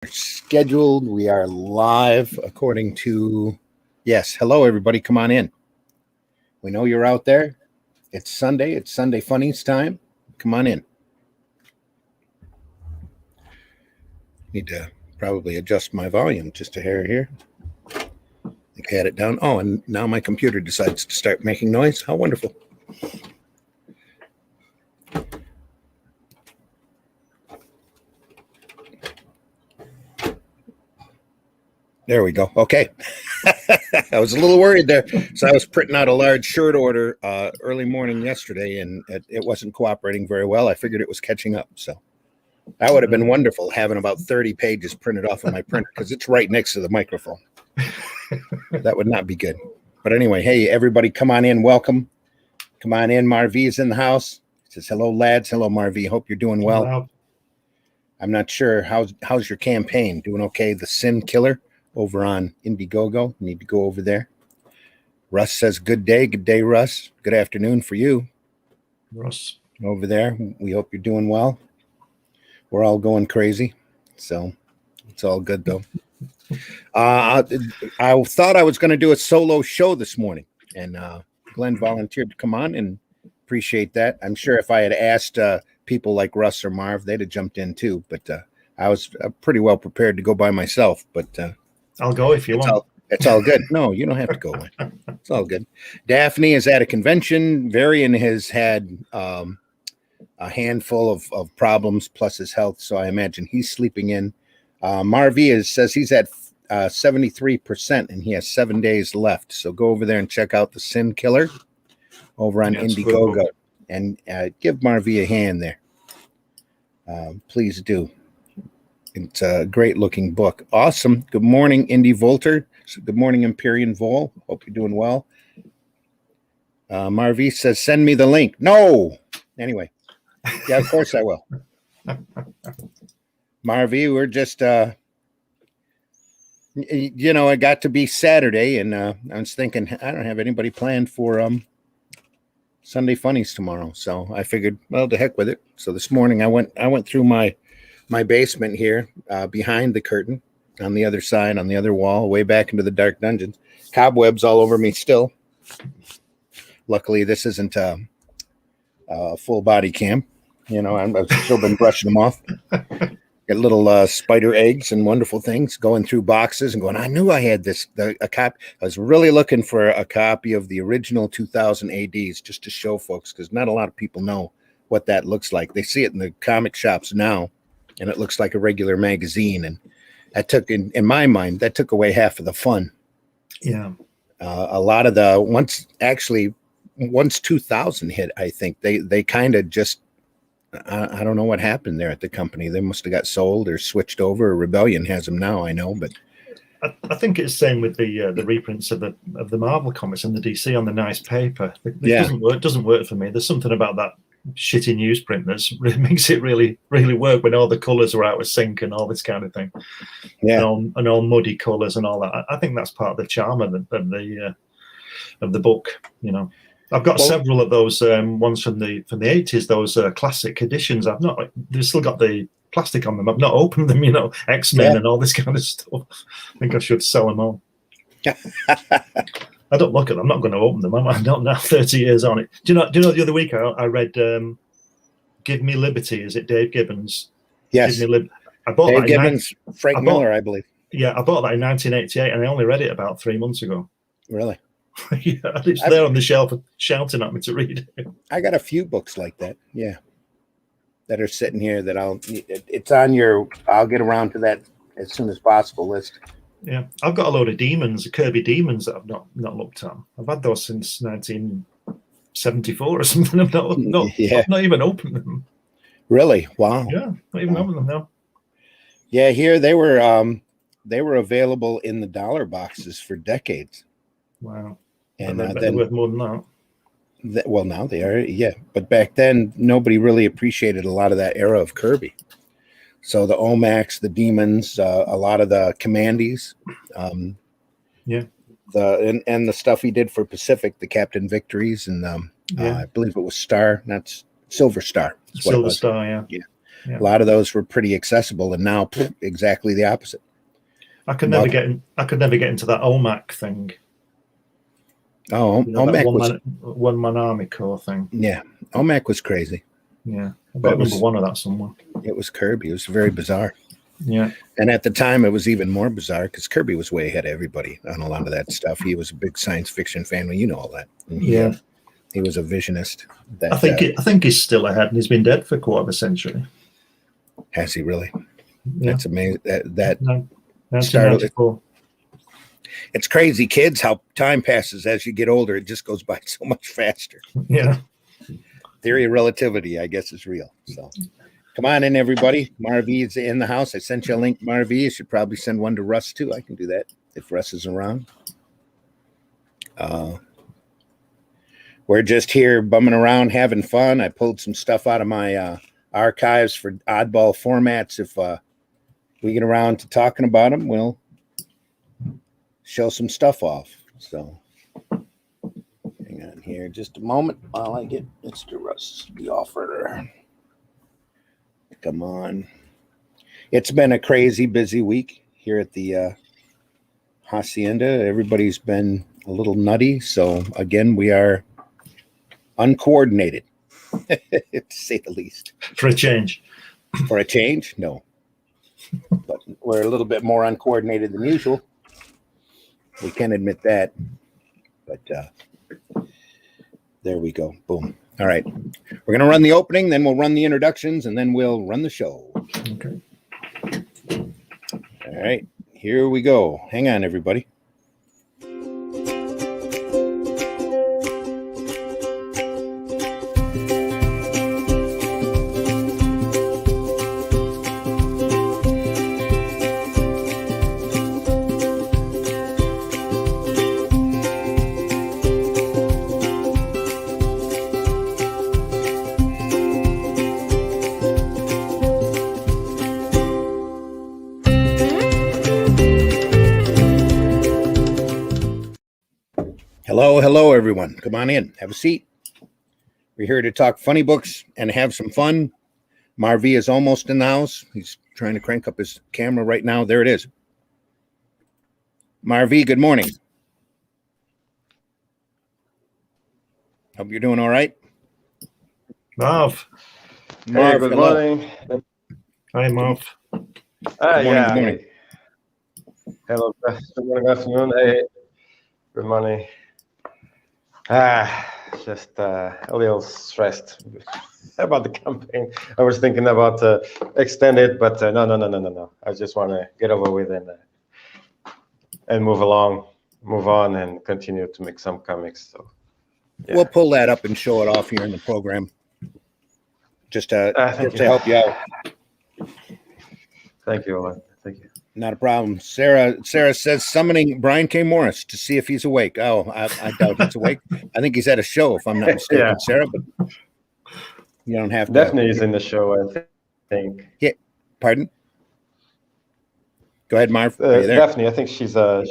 Scheduled. We are live according to, yes. Hello, everybody. Come on in. We know you're out there. It's Sunday. It's Sunday Funnies time. Come on in. Need to probably adjust my volume just a hair here. I think I had it down. Oh, and now my computer decides to start making noise. How wonderful. There we go. Okay. I was a little worried there. So I was printing out a large shirt order early morning yesterday, and it wasn't cooperating very well. I figured it was catching up. So that would have been wonderful, having about 30 pages printed off of my printer, because it's right next to the microphone. That would not be good. But anyway, hey, everybody, come on in. Welcome. Come on in. Marvi is in the house. He says, hello, lads. Hello, Marvi. Hope you're doing well. Hello. I'm not sure. How's your campaign? Doing okay? The Sin Killer over on Indiegogo. Need to go over there. Russ says, good day. Good day, Russ. Good afternoon for you, Russ. Over there. We hope you're doing well. We're all going crazy. So it's all good, though. I thought I was going to do a solo show this morning, and Glenn volunteered to come on, and appreciate that. I'm sure if I had asked people like Russ or Marv, they'd have jumped in too, but I was pretty well prepared to go by myself, but I'll go if you want. It's all good. No, you don't have to go. It's all good. Daphne is at a convention. Varian has had a handful of problems plus his health, so I imagine he's sleeping in. Marvi says he's at 73%, and he has 7 days left. So go over there and check out the Sin Killer over on Indiegogo, and give Marvi a hand there. Please do. It's a great looking book. Awesome. Good morning, Indy Volter. Good morning, Empyrean Vol. Hope you're doing well. Marvi says, send me the link. No. Anyway. Yeah, of course I will. Marvi, we're just, it got to be Saturday, and I was thinking, I don't have anybody planned for Sunday Funnies tomorrow. So I figured, well, to heck with it. So this morning I went through my basement here, behind the curtain, on the other side, on the other wall, way back into the dark dungeons. Cobwebs all over me still. Luckily, this isn't a full body cam. I've still been brushing them off. Got little spider eggs and wonderful things, going through boxes and going, I knew I had a copy. I was really looking for a copy of the original 2000 ADs just to show folks, because not a lot of people know what that looks like. They see it in the comic shops now, and it looks like a regular magazine. And that took, in my mind, that took away half of the fun. Yeah. A lot of once 2000 hit, I think they kind of just, I don't know what happened there at the company. They must have got sold or switched over. Rebellion has them now, I know, but I think it's the same with the reprints of the Marvel comics and the DC on the nice paper. It doesn't work for me. There's something about that shitty newsprint that really makes it really, really work when all the colors are out of sync and all this kind of thing. Yeah, and all muddy colors and all that. I think that's part of the charm of the book. I've got several of those ones from the 80s, those classic editions. They've still got the plastic on them. I've not opened them, X-Men and all this kind of stuff. I think I should sell them all. I don't look at them. I'm not going to open them. I'm not now 30 years on it. Do you know the other week I read Give Me Liberty? Is it Dave Gibbons? Yes. Give Me Liberty. I bought Dave Gibbons, Frank Miller, I believe. Yeah, I bought that in 1988, and I only read it about 3 months ago. Really? Yeah, it's there on the shelf shouting at me to read it. I got a few books like that, yeah, that are sitting here that it's on your, I'll get around to that as soon as possible list. Yeah, I've got a load of demons, Kirby demons, that I've not looked at. I've had those since 1974 or something. I've not even opened them. Really? Wow. Yeah, not even opened them now. Yeah, here they were available in the dollar boxes for decades. Wow. And they're worth more than that. Well, now they are, yeah. But back then, nobody really appreciated a lot of that era of Kirby. So the Omax, the Demons, a lot of the Commandees, and the stuff he did for Pacific, the Captain Victories, and I believe it was Star, not Silver Star. Silver Star, yeah. Yeah. A lot of those were pretty accessible, and now exactly the opposite. I could never get into that OMAC thing. Oh, OMAC was one man army corps thing. Yeah, OMAC was crazy. Yeah, I've got number one of that somewhere. It was Kirby. It was very bizarre. Yeah, and at the time it was even more bizarre because Kirby was way ahead of everybody on a lot of that stuff. He was a big science fiction fan. Well, you know all that. And he was a visionist. I think he's still ahead, and he's been dead for a quarter of a century. Has he really? Yeah. That's amazing. That 1994. It's crazy, kids, how time passes as you get older. It just goes by so much faster. Yeah. Theory of relativity, I guess, is real. So come on in, everybody. Marv is in the house. I sent you a link, Marv. You should probably send one to Russ, too. I can do that if Russ is around. We're just here bumming around, having fun. I pulled some stuff out of my archives for oddball formats. If we get around to talking about them, we'll show some stuff off. So hang on here just a moment while I get Mr. Russ the offer. Come on. It's been a crazy busy week here at the hacienda. Everybody's been a little nutty. So again, we are uncoordinated, to say the least. For a change. For a change? No. But we're a little bit more uncoordinated than usual. We can admit that. But there we go. Boom. All right. We're going to run the opening, then we'll run the introductions, and then we'll run the show. Okay. All right. Here we go. Hang on, everybody. Hello, everyone. Come on in. Have a seat. We're here to talk funny books and have some fun. Marv is almost in the house. He's trying to crank up his camera right now. There it is. Marv, good morning. Hope you're doing all right. Marv. Hey, good morning. Hi, Marv. Good morning. Hello. Good morning, afternoon. Hey. Good morning. Just a little stressed about the campaign. I was thinking about extend it, but no. I just want to get over with and move on, and continue to make some comics. So yeah. We'll pull that up and show it off here in the program, just to help you out. Thank you, Owen. Thank you. Not a problem. Sarah says summoning Brian K. Morris to see if he's awake. Oh, I doubt he's awake. I think he's at a show, if I'm not mistaken, yeah. Sarah, but you don't have to. Definitely he's in the show, I think. Yeah. Pardon? Go ahead, Marv. Definitely. I think she's at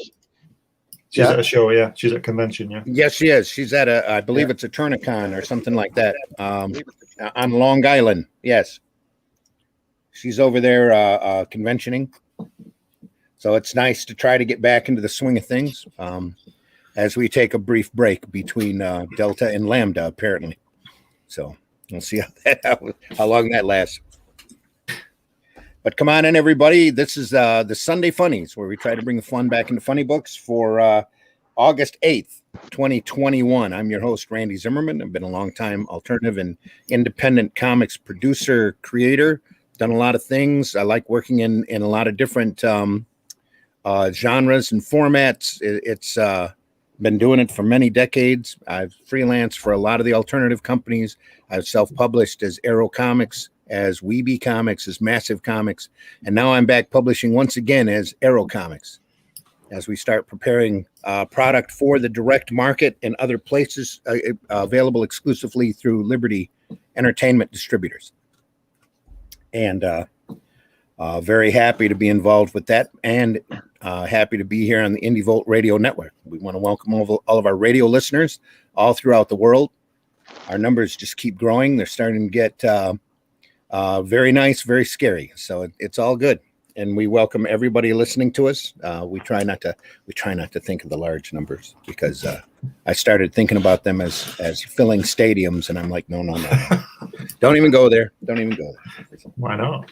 a show, yeah. She's at a convention, yeah. Yes, she is. She's at I believe it's a Tournicon or something like that, on Long Island. Yes. She's over there conventioning. So it's nice to try to get back into the swing of things as we take a brief break between Delta and Lambda, apparently. So we'll see how long that lasts. But come on in, everybody. This is the Sunday Funnies, where we try to bring the fun back into funny books for August 8th, 2021. I'm your host, Randy Zimmerman. I've been a long-time alternative and independent comics producer, creator. Done a lot of things. I like working in a lot of different genres and formats. It's been doing it for many decades. I've freelanced for a lot of the alternative companies. I've self-published as Arrow Comics, as Weeby Comics, as Massive Comics, and now I'm back publishing once again as Arrow Comics as we start preparing product for the direct market and other places available exclusively through Liberty Entertainment distributors. And very happy to be involved with that, and happy to be here on the Indie Volt Radio Network. We want to welcome all of our radio listeners all throughout the world. Our numbers just keep growing. They're starting to get Very nice, very scary. So it's all good. And we welcome everybody listening to us. We try not to think of the large numbers because I started thinking about them as filling stadiums, and I'm like, no. Don't even go there. Don't even go there. Why not?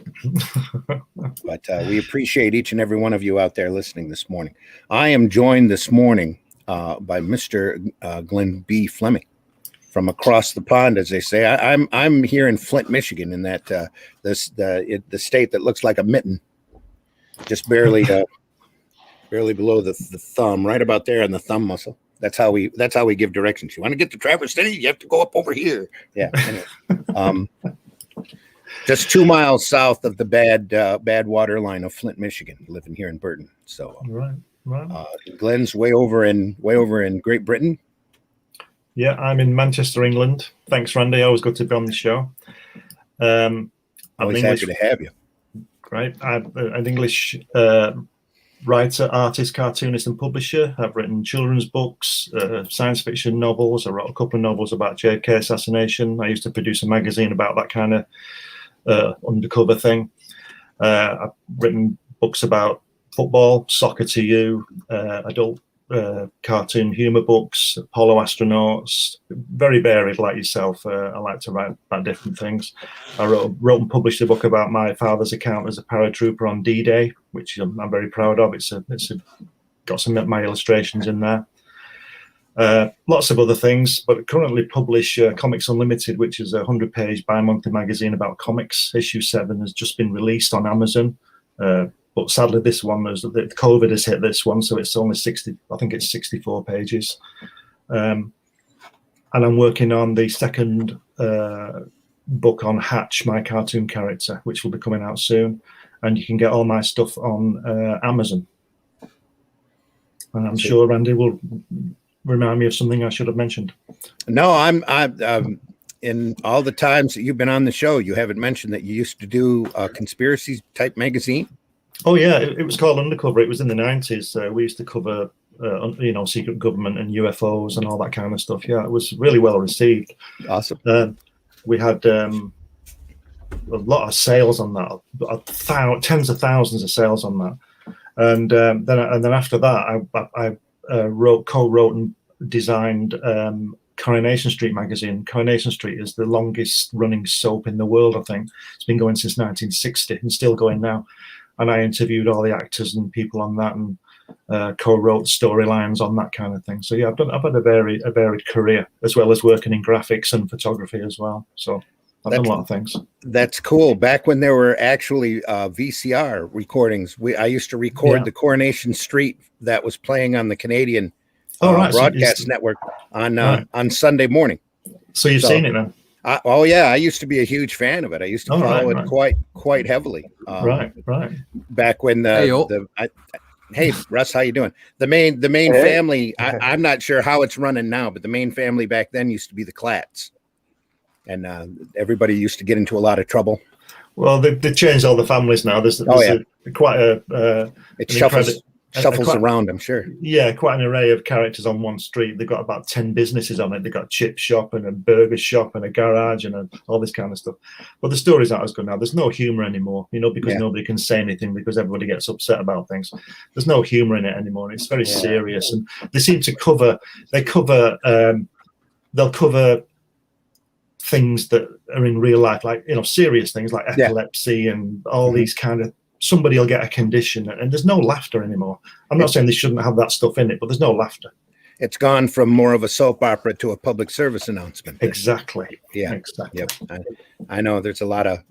But we appreciate each and every one of you out there listening this morning. I am joined this morning by Mr. Glenn B. Fleming from across the pond, as they say. I'm here in Flint, Michigan, in that the state that looks like a mitten, just barely below the thumb, right about there in the thumb muscle. That's how we give directions. You want to get to Traverse City, you have to go up over here. Yeah. Anyway. Just 2 miles south of the bad water line of Flint, Michigan, living here in Burton. So right. Glenn's way over in Great Britain. Yeah, I'm in Manchester, England. Thanks, Randy. Always good to be on the show. Always happy to have you. Great. I'm an English writer, artist, cartoonist, and publisher. I've written children's books, science fiction novels. I wrote a couple of novels about JFK assassination. I used to produce a magazine about that kind of undercover thing. I've written books about football, soccer to you, adult cartoon humor books, Apollo astronauts, very varied like yourself. I like to write about different things. I wrote and published a book about my father's account as a paratrooper on D-Day, which I'm very proud of. It's got some of my illustrations in there. Lots of other things, but currently publish Comics Unlimited, which is a 100-page bi-monthly magazine about comics. Issue 7 has just been released on Amazon. But sadly, this one the COVID has hit this one, so it's only 64 pages. And I'm working on the second book on Hatch, my cartoon character, which will be coming out soon. And you can get all my stuff on Amazon. And I'm sure Randy will remind me of something I should have mentioned. No, I'm in all the times that you've been on the show, you haven't mentioned that you used to do a conspiracy type magazine. Oh yeah, it was called Undercover. It was in the 90s. We used to cover, secret government and UFOs and all that kind of stuff. Yeah, it was really well received. Awesome. We had a lot of sales on that, tens of thousands of sales on that, and then after that, I co-wrote and designed Coronation Street magazine. Coronation Street is the longest running soap in the world. I think it's been going since 1960 and still going now. And I interviewed all the actors and people on that, and co-wrote storylines on that kind of thing. So yeah, I've had a varied career, as well as working in graphics and photography as well. So I've done a lot of things. That's cool. Back when there were actually VCR recordings, I used to record the Coronation Street that was playing on the Canadian broadcast network on Sunday morning. So you've seen it then? I used to be a huge fan of it. I used to follow it quite heavily. Right. Back when hey Russ, how you doing? The main family. I'm not sure how it's running now, but the main family back then used to be the Clatts, and everybody used to get into a lot of trouble. Well, they changed all the families now. There's quite a it shuffles around, I'm sure. Yeah, quite an array of characters on one street. They've got about 10 businesses on it. They've got a chip shop and a burger shop and a garage and all this kind of stuff. But the story's not as good now. There's no humor anymore, because nobody can say anything because everybody gets upset about things. There's no humor in it anymore. It's very serious. And they seem to they'll cover things that are in real life, like, serious things like epilepsy and all these kind of, somebody will get a condition, and there's no laughter anymore. I'm not saying they shouldn't have that stuff in it, but there's no laughter. It's gone from more of a soap opera to a public service announcement. Exactly. Yeah. Exactly. Yep. I know there's a lot of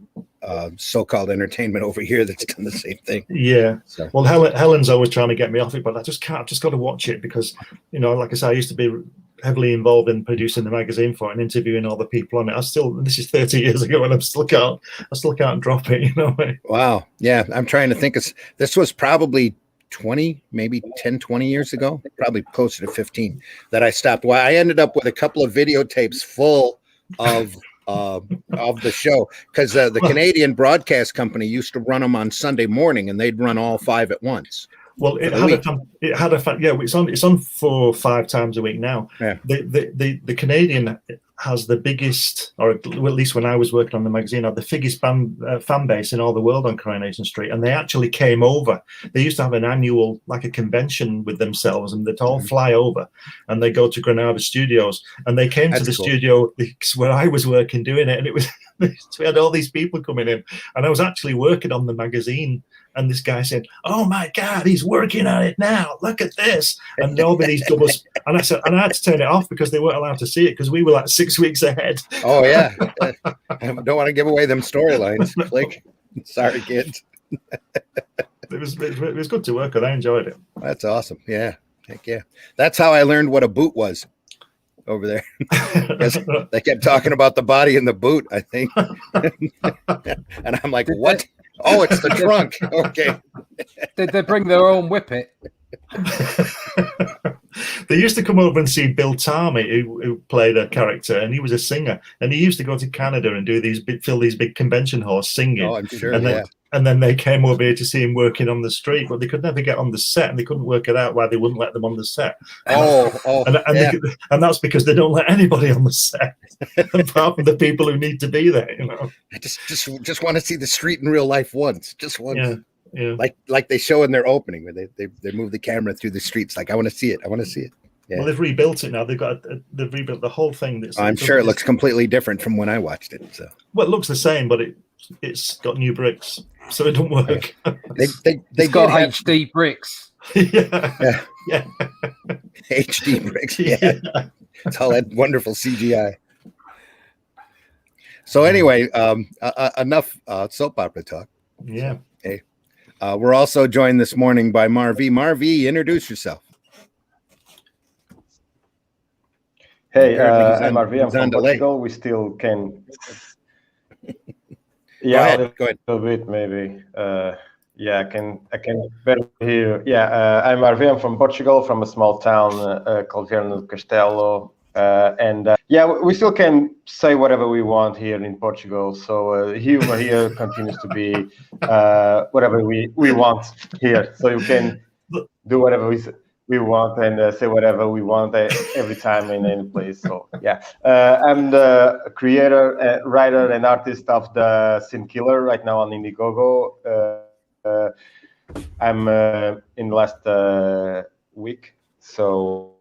so-called entertainment over here that's done the same thing. Yeah. So. Well, Helen's always trying to get me off it, but I just can't. I've just got to watch it because, like I said, I used to be heavily involved in producing the magazine for it and interviewing all the people on it. This is 30 years ago, and I still can't drop it. Wow. Yeah. I'm trying to think. This was probably 20, maybe 10, 20 years ago, probably closer to 15 that I stopped. Well, I ended up with a couple of videotapes full of the show because the Canadian broadcast company used to run them on Sunday morning, and they'd run all 5 at once. Well, it had a yeah. It's on 4 or 5 times a week now. Yeah. The Canadian has the biggest, or at least when I was working on the magazine, had the biggest fan base in all the world on Coronation Street. And they actually came over. They used to have an annual, like a convention with themselves, and they'd all fly over and they go to Granada Studios. And they came to the studio where I was working doing it. And it was, we had all these people coming in. And I was actually working on the magazine. And this guy said, "Oh my God, he's working on it now. Look at this!" And there'll be these doubles. And I said, and I had to turn it off because they weren't allowed to see it because we were like 6 weeks ahead. Oh yeah, I don't want to give away them storylines. Like, sorry, kids. It was good to work with. I enjoyed it. That's awesome. Yeah, heck yeah. That's how I learned what a boot was over there. They kept talking about the body in the boot, I think. And I'm like, what? Oh, it's the trunk. Okay. Did they bring their own whippet? They used to come over and see Bill Tarmy, who played a character, and he was a singer. And he used to go to Canada and fill these big convention halls singing. Oh, I'm sure. And then they came over here to see him working on the street, but they could never get on the set, and they couldn't work it out why they wouldn't let them on the set. And that's because they don't let anybody on the set, apart from the people who need to be there. You know, I just want to see the street in real life once, just once. Yeah. Yeah. Like they show in their opening where they move the camera through the streets. Like, I want to see it. I want to see it. Yeah. Well, they've rebuilt it now. They've rebuilt the whole thing. I'm sure it looks completely different from when I watched it. So, well, it looks the same, but it's got new bricks, so it don't work. They got HD bricks. Yeah. HD bricks. Yeah. It's all that wonderful CGI. So anyway, enough soap opera talk. Yeah. Okay. We're also joined this morning by Marv. Marv, introduce yourself. Hey, I'm Marv. I'm from Portugal. We still can. Yeah, go ahead. A little bit maybe. Yeah, I can better hear. Yeah, I'm Marv. I'm from Portugal, from a small town called Viana do Castelo. Yeah, we still can say whatever we want here in Portugal. So humor here continues to be whatever we want here. So you can do whatever we want and say whatever we want every time in any place. So yeah, I'm the creator, writer, and artist of the Sin Killer right now on Indiegogo. I'm in the last week, so.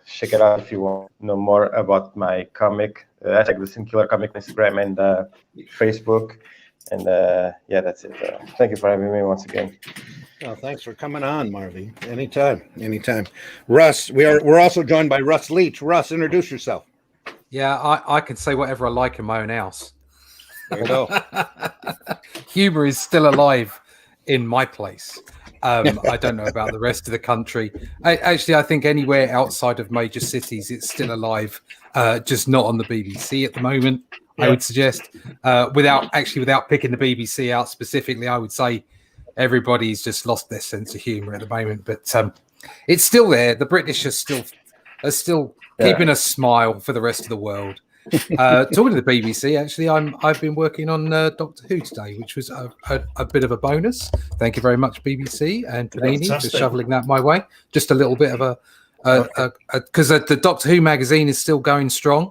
Check it out if you want to know more about my comic. Check the Sin Killer comic on Instagram and Facebook. And yeah, that's it. Thank you for having me once again. Oh, thanks for coming on, Marvy. Anytime. Russ, we're also joined by Russ Leach. Russ, introduce yourself. Yeah, I can say whatever I like in my own house. There you go. Humor is still alive in my place. I don't know about the rest of the country. I think anywhere outside of major cities, it's still alive, just not on the BBC at the moment. Yeah. I would suggest, without picking the BBC out specifically, I would say everybody's just lost their sense of humour at the moment. But it's still there. The British are still keeping a smile for the rest of the world. Talking to the BBC, actually, I've been working on Doctor Who today, which was a bit of a bonus. Thank you very much, BBC and Panini, for shoveling that my way. Just a little bit of because the Doctor Who magazine is still going strong,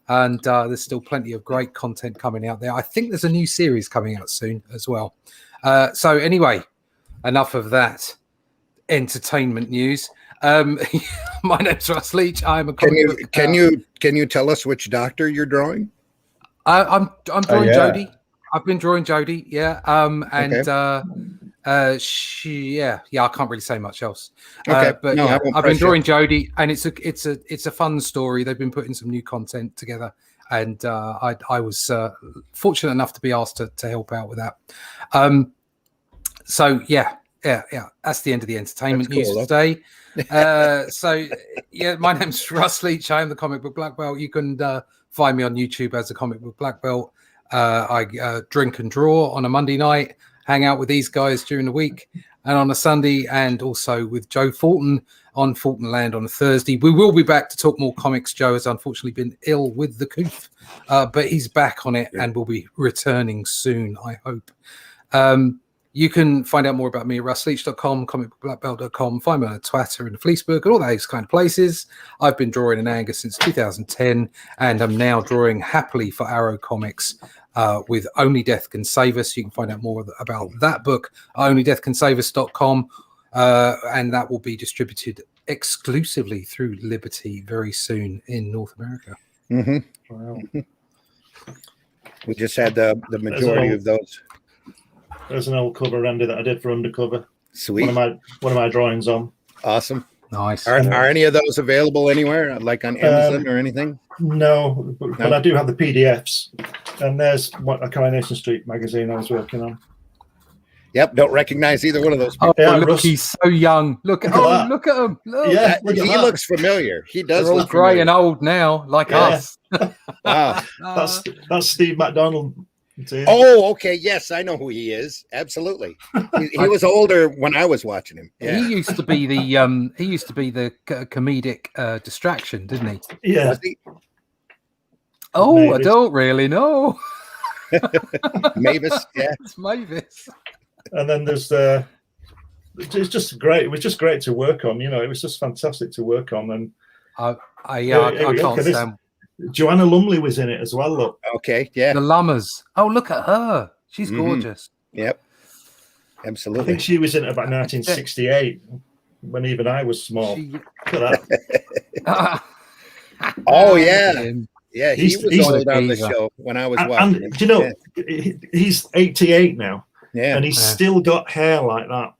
and there's still plenty of great content coming out there. I think there's a new series coming out soon as well. So anyway, enough of that entertainment news. My name's Russ Leach. I'm a comic Can you tell us which Doctor you're drawing? I'm drawing Jodie. I've been drawing Jodie, yeah. I can't really say much else. Okay, but no, I've been drawing Jodie, and it's a fun story. They've been putting some new content together, and I was fortunate enough to be asked to help out with that. So yeah. That's the end of the entertainment news today. So yeah, my name's Russ Leach. I am the Comic Book Black Belt. You can find me on YouTube as a Comic Book Black Belt. I drink and draw on a Monday night, hang out with these guys during the week, and on a Sunday, and also with Joe Fulton on Fulton Land on a Thursday. We will be back to talk more comics. Joe has unfortunately been ill with the coof, but he's back on it and will be returning soon, I hope. You can find out more about me at russleach.com, comicbookblackbelt.com, find me on Twitter and Facebook and all those kind of places. I've been drawing in anger since 2010, and I'm now drawing happily for Arrow Comics with Only Death Can Save Us. You can find out more about that book at onlydeathcansavus.com, and that will be distributed exclusively through Liberty very soon in North America. Mm-hmm. Wow. We just had the majority of those. There's an old cover, Randy, that I did for Undercover. Sweet. One of my drawings on. Awesome. Nice. Are any of those available anywhere, like on Amazon or anything? No, but I do have the PDFs. And there's a Coronation Street magazine I was working on. Yep, don't recognize either one of those people. Oh, Yeah, look, Russ. he's so young. Look at that. look at him. Look. Yeah, look at He that. looks familiar. He does They're all look grey familiar. and old now, like Yeah. us. Wow. That's Steve McDonald. Oh, okay. Yes, I know who he is. Absolutely. He was older when I was watching him. Yeah. He used to be the comedic distraction, didn't he? Yeah. Was he? Oh, I Mavis. don't really know. Mavis. Yeah. It's Mavis. And then there's it's just great. It was just great to work on. It was just fantastic to work on. And I Here we go. can't Look at this. stand Joanna Lumley was in it as well. Look. Okay. Yeah. the Lummers. Oh, look at her. She's Mhm. gorgeous. Yep. I Absolutely. think she was in it about 1968 when even I was small. She- Look at that. Oh, yeah. Him. Yeah. He He's- was he's old on the geezer. show when I was watching him. And do you know, he's 88 now, Yeah. and he's Yeah. still got hair like that.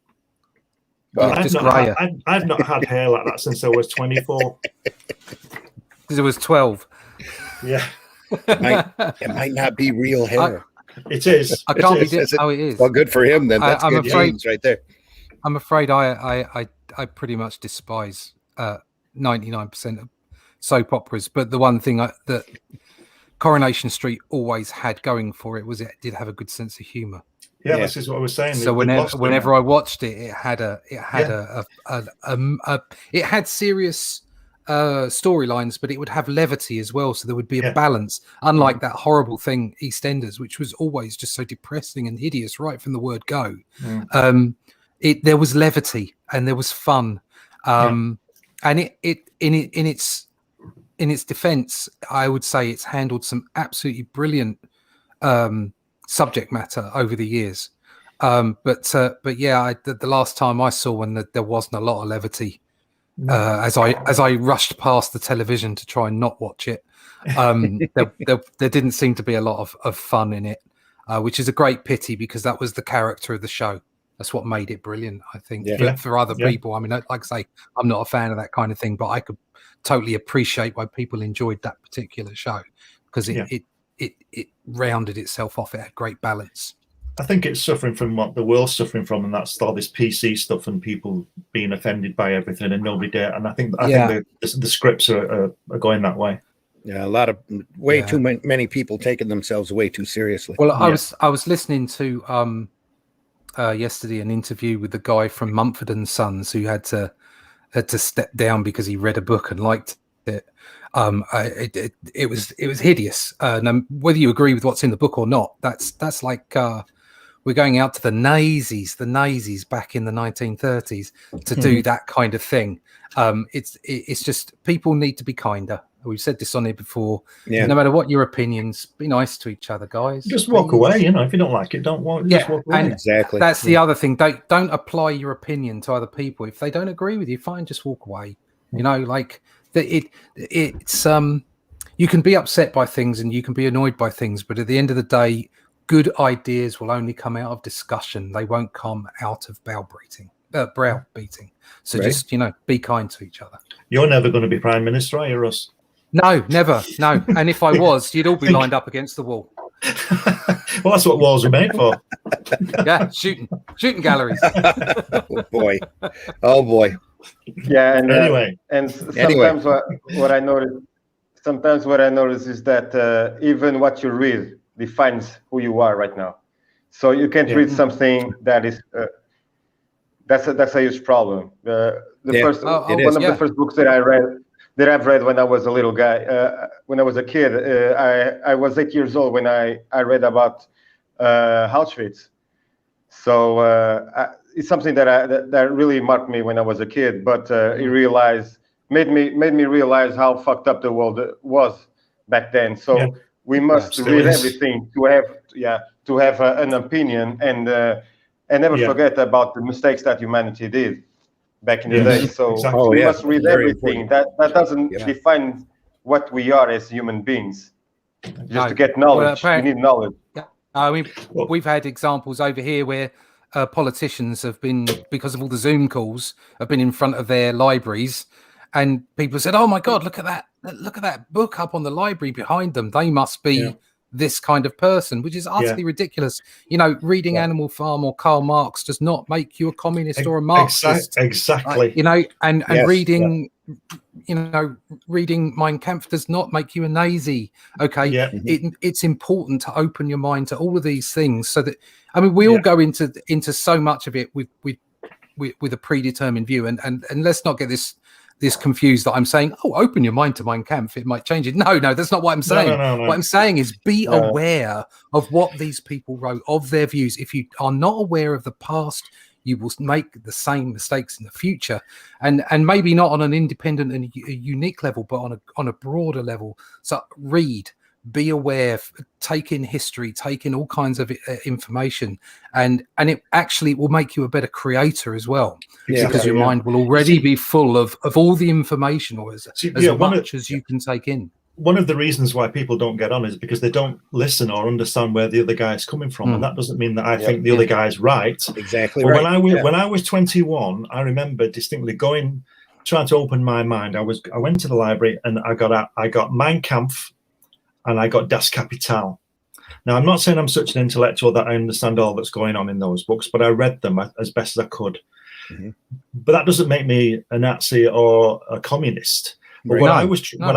Oh, I've just not, grayer. I've not had hair like that since I was 24. Because it was 12. Yeah, It might not be real hair. it is. I can't It be is. how it is. Well, good for him then. That's I'm good afraid- genes right there. I'm afraid I pretty much despise 99% of soap operas, but the one thing that Coronation Street always had going for it was it did have a good sense of humor. Yeah, Yeah. this is what I was saying. So whenever I watched it, it had it had serious storylines, but it would have levity as well. So there would be a Yeah. balance, unlike that horrible thing EastEnders, which was always just so depressing and hideous right from the word go. Mm. There was levity and there was fun, and it in its defense, I would say it's handled some absolutely brilliant subject matter over the years. But yeah, the last time I saw one, that there wasn't a lot of levity. As I rushed past the television to try and not watch it, there didn't seem to be a lot of fun in it, which is a great pity because that was the character of the show. That's what made it brilliant, I think. Yeah. For other Yeah. people, I mean, like I say, I'm not a fan of that kind of thing, but I could totally appreciate why people enjoyed that particular show because it rounded itself off. It had great balance. I think it's suffering from what the world's suffering from, and that's all this PC stuff and people being offended by everything and nobody dare. And I think the scripts are going that way. Yeah, a lot of too many people taking themselves way too seriously. Well, I was listening to yesterday an interview with the guy from Mumford and Sons who had to step down because he read a book and liked it. It was hideous. Whether you agree with what's in the book or not, that's like we're going out to the Nazis back in the 1930s to do that kind of thing. It's just people need to be kinder. We've said this on here before. Yeah. No matter what your opinions, be nice to each other, guys. Just walk away, if you don't like it, don't walk. Yeah, just walk away. and Exactly. that's the other thing. Don't apply your opinion to other people. If they don't agree with you, fine, just walk away. It's you can be upset by things and you can be annoyed by things, but at the end of the day, good ideas will only come out of discussion. They won't come out of browbeating. So Right. just be kind to each other. You're never going to be Prime Minister, are you, Russ? No, never, no. And if I was, you'd all be lined up against the wall. Well, that's what walls are made for. Yeah, shooting galleries. Oh boy. Yeah, and Anyway. and sometimes Anyway. what I notice is that even what you read defines who you are right now. So you can't Yeah. read something that is that's a huge problem. The first it is. one of the first books that I've read when I was a little guy, when I was a kid. I was 8 years old when I read about Auschwitz. So it's something that really marked me when I was a kid. But made me realize how fucked up the world was back then. So we must read everything to have an opinion and never forget about the mistakes that humanity did back in the day. So we must read everything. That doesn't define what we are as human beings. Just to get knowledge, we need knowledge. I mean, we've had examples over here where politicians have been, because of all the Zoom calls, have been in front of their libraries, and people said, "Oh my God, look at that book up on the library behind them. They must be this kind of person," which is utterly ridiculous. You know, reading Animal Farm or Karl Marx does not make you a communist or a Marxist. Exactly. You know, and reading. You know, reading Mein Kampf does not make you a Nazi. Okay, it's important to open your mind to all of these things, so that, I mean, we all go into so much of it with a predetermined view, and let's not get this confused that I'm saying, oh, open your mind to Mein Kampf, it might change it. No, that's not what I'm saying. No. What I'm saying is be aware of what these people wrote, of their views. If you are not aware of the past, you will make the same mistakes in the future, and maybe not on an independent and unique level, but on a broader level. So read, be aware, take in history, take in all kinds of information, and it actually will make you a better creator as well, because your mind will already be full of all the information, or as much as you can take in. One of the reasons why people don't get on is because they don't listen or understand where the other guy is coming from, and that doesn't mean that I think the other guy is right. Exactly. But Right. When I was 21, I remember distinctly trying to open my mind. I went to the library and I got Mein Kampf and I got Das Kapital. Now, I'm not saying I'm such an intellectual that I understand all that's going on in those books, but I read them as best as I could. But that doesn't make me a Nazi or a communist. But what I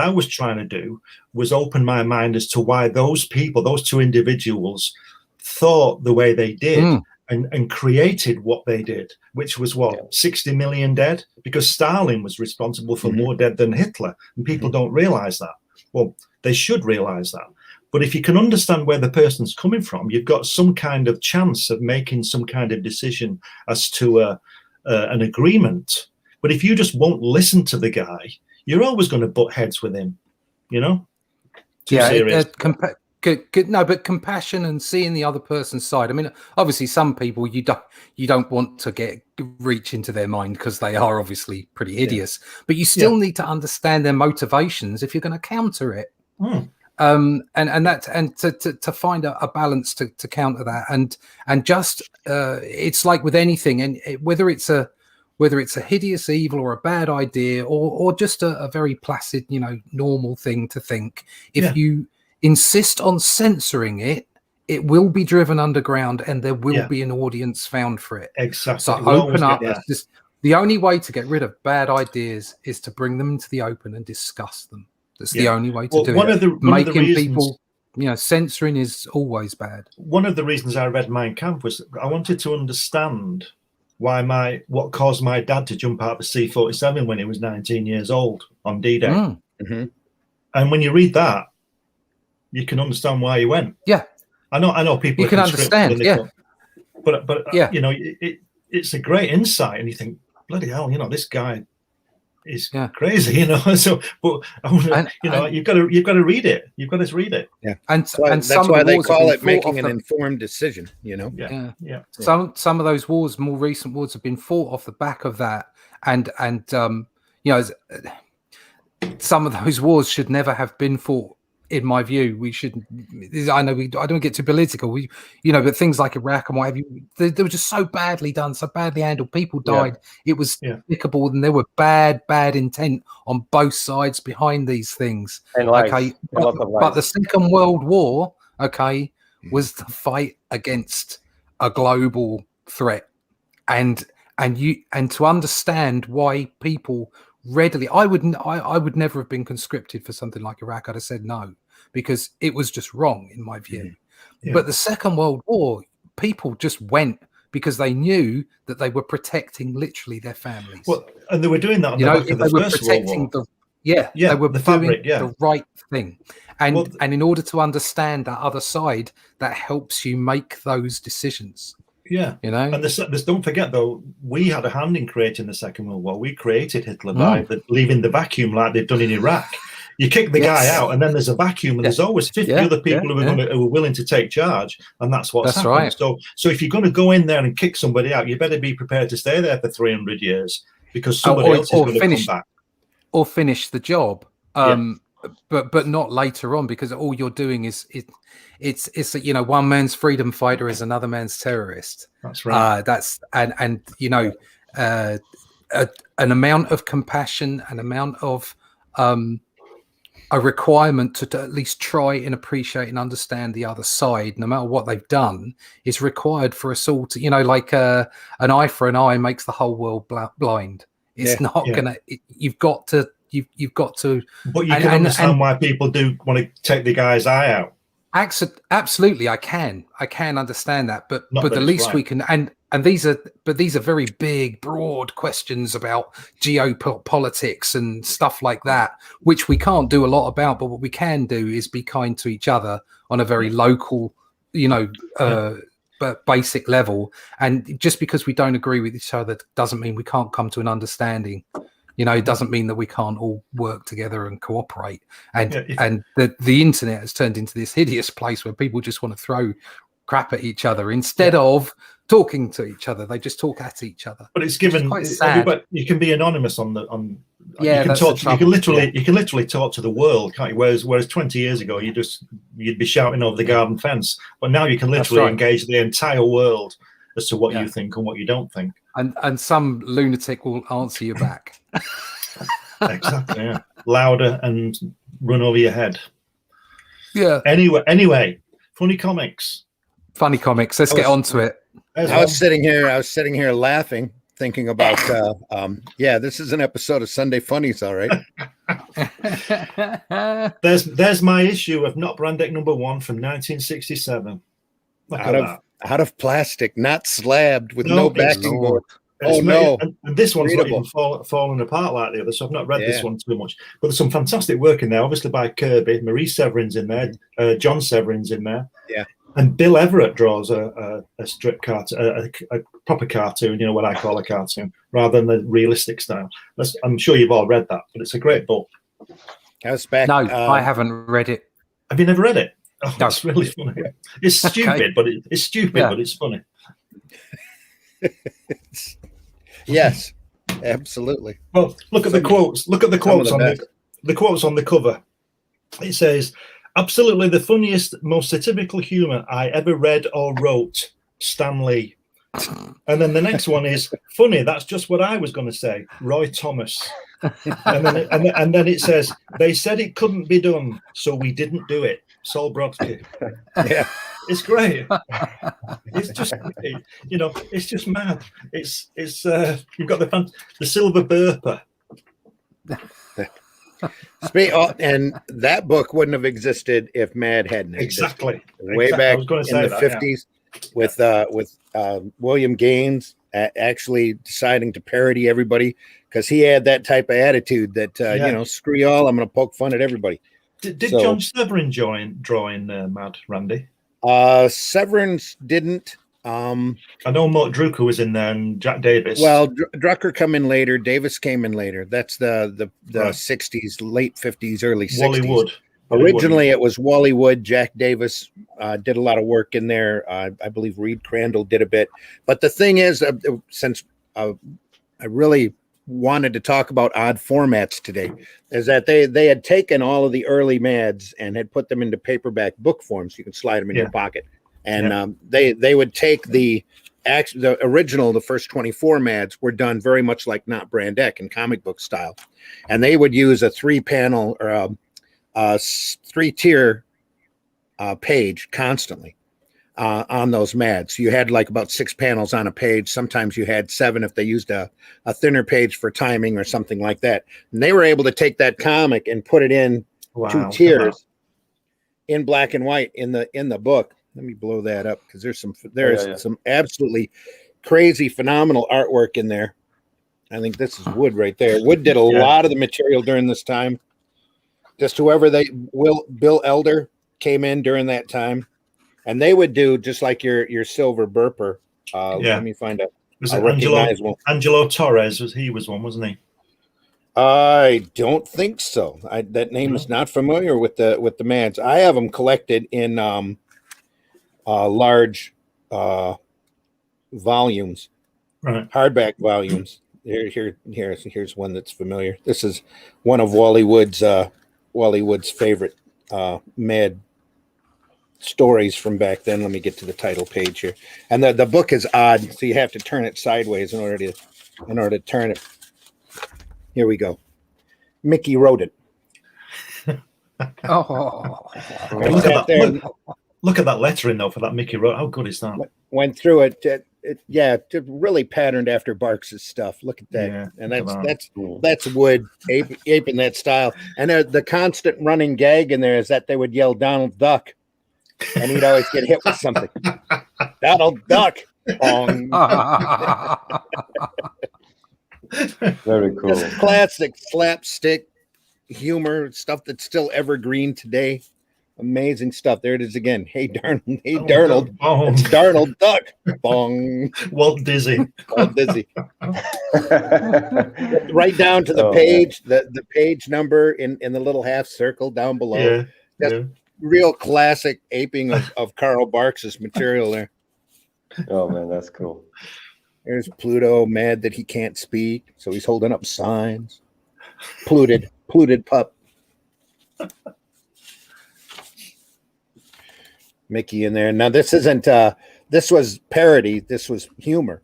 was trying to do was open my mind as to why those people, those two individuals, thought the way they did and created what they did, which was 60 million dead, because Stalin was responsible for more dead than Hitler, and people don't realize that. Well, they should realize that. But if you can understand where the person's coming from, you've got some kind of chance of making some kind of decision as to an agreement. But if you just won't listen to the guy, you're always going to butt heads with him, you know? Too serious. No, but compassion and seeing the other person's side. I mean, obviously, some people you don't want to reach into their mind because they are obviously pretty hideous. But you still need to understand their motivations if you're going to counter it. And to find a balance to counter that, and just it's like with anything, and whether it's a hideous evil or a bad idea or just a very placid, normal thing to think, if you insist on censoring it, it will be driven underground and there will be an audience found for it. Exactly. So open up. The only way to get rid of bad ideas is to bring them into the open and discuss them. That's the only way to do it. Making people, censoring is always bad. One of the reasons I read Mein Kampf was I wanted to understand what caused my dad to jump out of a C-47 when he was 19 years old on D-Day. And when you read that, you can understand why he went. I know people you can understand. But it's a great insight, and you think, bloody hell, this guy is crazy, So, but you've got to read it. You've got to read it. And that's why they call it making an informed decision. Some of those wars, more recent wars, have been fought off the back of that, and some of those wars should never have been fought. In my view, we shouldn't. I know I don't get too political. But things like Iraq and what have you, they were just so badly done, so badly handled. People died. It was despicable, and there were bad intent on both sides behind these things. And but the Second World War, was the fight against a global threat, and to understand why people. Readily, I would never have been conscripted for something like Iraq. I'd have said no, because it was just wrong in my view. But the Second World War, people just went because they knew that they were protecting literally their families. Well, and they were doing that on the back of the First World War. They were doing the right thing. And in order to understand that other side, that helps you make those decisions. Yeah, You know, and this, don't forget though, we had a hand in creating the Second World War. We created Hitler by leaving the vacuum like they've done in Iraq. You kick the guy out, and then there's a vacuum, and there's always 50 other people who are willing to take charge, and that's what's happened. Right. So if you're going to go in there and kick somebody out, you better be prepared to stay there for 300 years because somebody else is going to come back or finish the job. But not later on, because all you're doing is it's you know, one man's freedom fighter is another man's terrorist. That's right. And you know, an amount of compassion, an amount of a requirement to at least try and appreciate and understand the other side, no matter what they've done, is required for us all to, you know, like an eye for an eye makes the whole world blind. It's not gonna. You've got to. You've got to. But you can understand why people do want to take the guy's eye out. Absolutely, I can understand that, but the least we can, and these are very big, broad questions about geopolitics and stuff like that, which we can't do a lot about. But what we can do is be kind to each other on a very local, you know, but basic level. And just because we don't agree with each other doesn't mean we can't come to an understanding. You know, it doesn't mean that we can't all work together and cooperate. And the internet has turned into this hideous place where people just want to throw crap at each other instead of talking to each other. They just talk at each other. But it's given everybody, you can be anonymous on you can literally talk to the world, can't you? Whereas 20 years ago you'd be shouting over the garden fence. But now you can literally engage the entire world as to what you think and what you don't think. And some lunatic will answer you back. Exactly, yeah. Louder and run over your head. Yeah. Anyway, funny comics. Let's get on to it. I was sitting here laughing, thinking about this is an episode of Sunday Funnies, all right. There's my issue of Not Brand Deck #1 from 1967. Out of plastic, not slabbed, with no backing board. And this one's not even falling apart like the other, so I've not read this one too much. But there's some fantastic work in there, obviously by Kirby. Marie Severin's in there, John Severin's in there. Yeah. And Bill Everett draws a strip cartoon, a proper cartoon, you know, what I call a cartoon, rather than the realistic style. I'm sure you've all read that, but it's a great book. I haven't read it. Have you never read it? Oh, that's really funny. It's stupid, but but it's funny. Yes, absolutely. Well, look at the quotes. Look at the quotes on the quotes on the cover. It says, "Absolutely the funniest, most satirical humor I ever read or wrote, Stan Lee." And then the next one is, "Funny, that's just what I was going to say, Roy Thomas." And then it says, "They said it couldn't be done, so we didn't do it, Sol Brodsky." Yeah. It's great. It's just, you know, it's just mad. It's you've got the silver burper. And that book wouldn't have existed if Mad hadn't existed. Way back in the 50s with William Gaines actually deciding to parody everybody because he had that type of attitude that you know, screw y'all, I'm going to poke fun at everybody. Did John Severin draw in Mad, Randy? Severance didn't. I know Mort Drucker was in there and Jack Davis. Well, Drucker come in later. Davis came in later. That's the 60s, late 50s, early 60s. Wally Wood. Originally, it was Wally Wood. Jack Davis did a lot of work in there. I believe Reed Crandall did a bit. But the thing is, since I really wanted to talk about odd formats today, is that they had taken all of the early Mads and had put them into paperback book forms. You can slide them in your pocket. And they would take the original, the first 24 Mads were done very much like Not Brand Deck in comic book style. And they would use a 3-panel or a 3-tier page constantly on those Mads. You had like about 6 panels on a page. Sometimes you had 7 if they used a thinner page for timing or something like that. And they were able to take that comic and put it in 2 tiers in black and white in the book. Let me blow that up because there's some absolutely crazy, phenomenal artwork in there. I think this is Wood right there. Wood did a lot of the material during this time. Just whoever Bill Elder came in during that time, and they would do just like your silver burper. Yeah. Let me find a Was a it recognizable. Angelo Torres? He was one, wasn't he? I don't think so. That name is not familiar with the Mads. I have them collected in large volumes, Right. hardback volumes. Here's one that's familiar. This is one of Wally Wood's favorite Mad stories from back then. Let me get to the title page here. And the book is odd, so you have to turn it sideways in order to turn it. Here we go. Mickey wrote it. Oh, Look at that lettering though for that Mickey wrote. How good is that? Went through it. Yeah, really patterned after Barks' stuff. Look at that. Yeah, and that's Wood aping that style. And the constant running gag in there is that they would yell Donald Duck, and he'd always get hit with something. Donald Duck. Bong. Very cool. Just classic slapstick humor, stuff that's still evergreen today. Amazing stuff. There it is again. Hey, Darnold. Hey, Darnold. It's Darnold Duck. Bong. Walt Dizzy. Walt Dizzy. Right down to the page, the page number in the little half circle down below. Yeah. Real classic aping of Karl Barks' material there. Oh man, that's cool. There's Pluto mad that he can't speak, so he's holding up signs. Pluted pup. Mickey in there. Now this isn't this was parody, this was humor.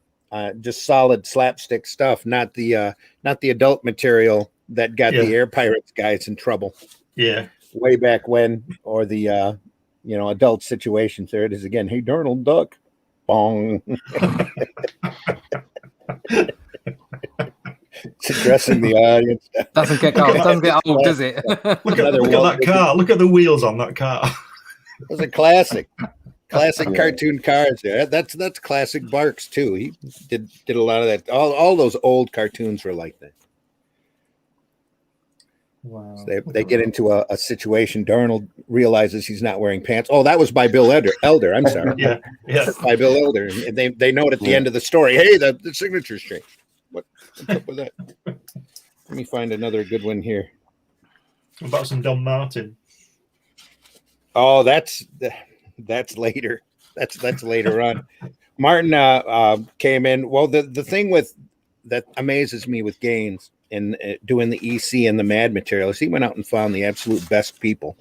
Just solid slapstick stuff, not the adult material that got the Air Pirates guys in trouble. Yeah. Way back when, or the adult situations. There it is again. Hey, Darnold Duck. Bong. It's addressing the audience. Doesn't get old, does it? Look at that car. Look at the wheels on that car. It was a classic cartoon cars there. That's classic Barks too. He did a lot of that. All those old cartoons were like that. Wow. So they get into a situation. Darnold realizes he's not wearing pants. Oh, that was by Bill Elder. I'm sorry. Yeah. By Bill Elder. And they note at the end of the story, hey, the signature's changed. What's up with that? Let me find another good one here. About some Don Martin. Oh, that's later. That's later on. Martin came in. Well, the thing that amazes me with Gaines in doing the EC and the Mad materials, he went out and found the absolute best people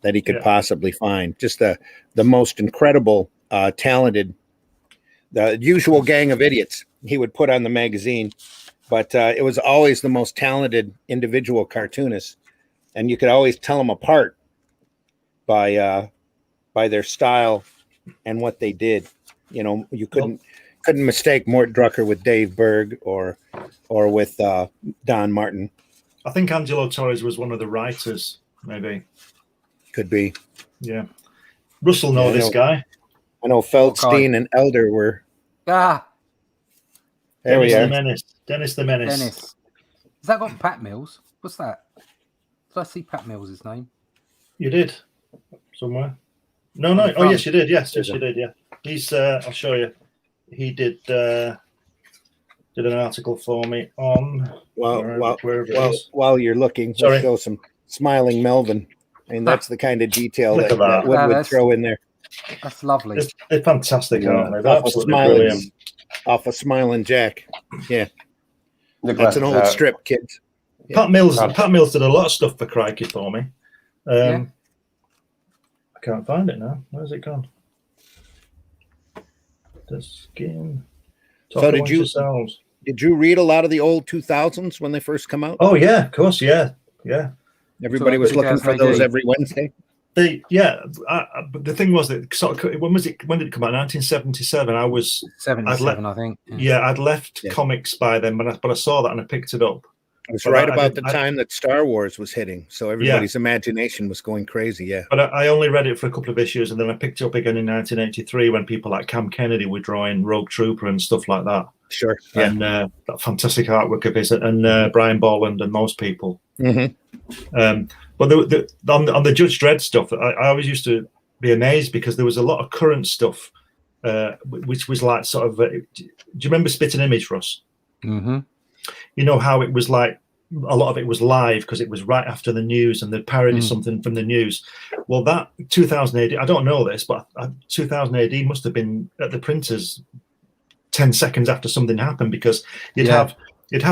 that he could possibly find. Just the most incredible, talented, the usual gang of idiots he would put on the magazine, but it was always the most talented individual cartoonists, and you could always tell them apart by their style and what they did. You couldn't mistake Mort Drucker with Dave Berg or with Don Martin. I think Angelo Torres was one of the writers, maybe. Could be. Yeah. Russell know this guy. I know Feldstein and Elder were. There we are. Dennis the Menace. Dennis. Has that got Pat Mills? What's that? Did I see Pat Mills' name? You did. Somewhere. No. Oh, yes, you did. Yes, you did. Yeah. He's. I'll show you. He did an article for me on. While you're looking, we'll show some smiling Melvin. I mean, that's the kind of detail that Wood would throw in there. That's lovely. It's fantastic, aren't they? They're absolutely brilliant. Off of Smiling Jack. Yeah. That's an old strip, kids. Yeah. Pat Mills did a lot of stuff for Crikey for me. I can't find it now. Where's it gone? The skin. So did you read a lot of the old 2000s when they first come out? Oh yeah, of course, yeah. Everybody was looking for those every Wednesday. But the thing was that when did it come out? 1977. I was 77, I think. I'd left comics by then, but I saw that and I picked it up. It was about the time that Star Wars was hitting, so everybody's imagination was going crazy. Yeah, but I only read it for a couple of issues, and then I picked it up again in 1983 when people like Cam Kennedy were drawing Rogue Trooper and stuff like that. Sure, and that fantastic artwork of his and Brian Bolland and those people. Mm-hmm. But on the Judge Dredd stuff, I always used to be amazed because there was a lot of current stuff which was like sort of. Do you remember Spit and Image, Russ? Mm-hmm. You know how it was like a lot of it was live because it was right after the news and they parodied something from the news. Well, that 2000 AD, I don't know this, but 2000 AD must have been at the printers 10 seconds after something happened, because you'd have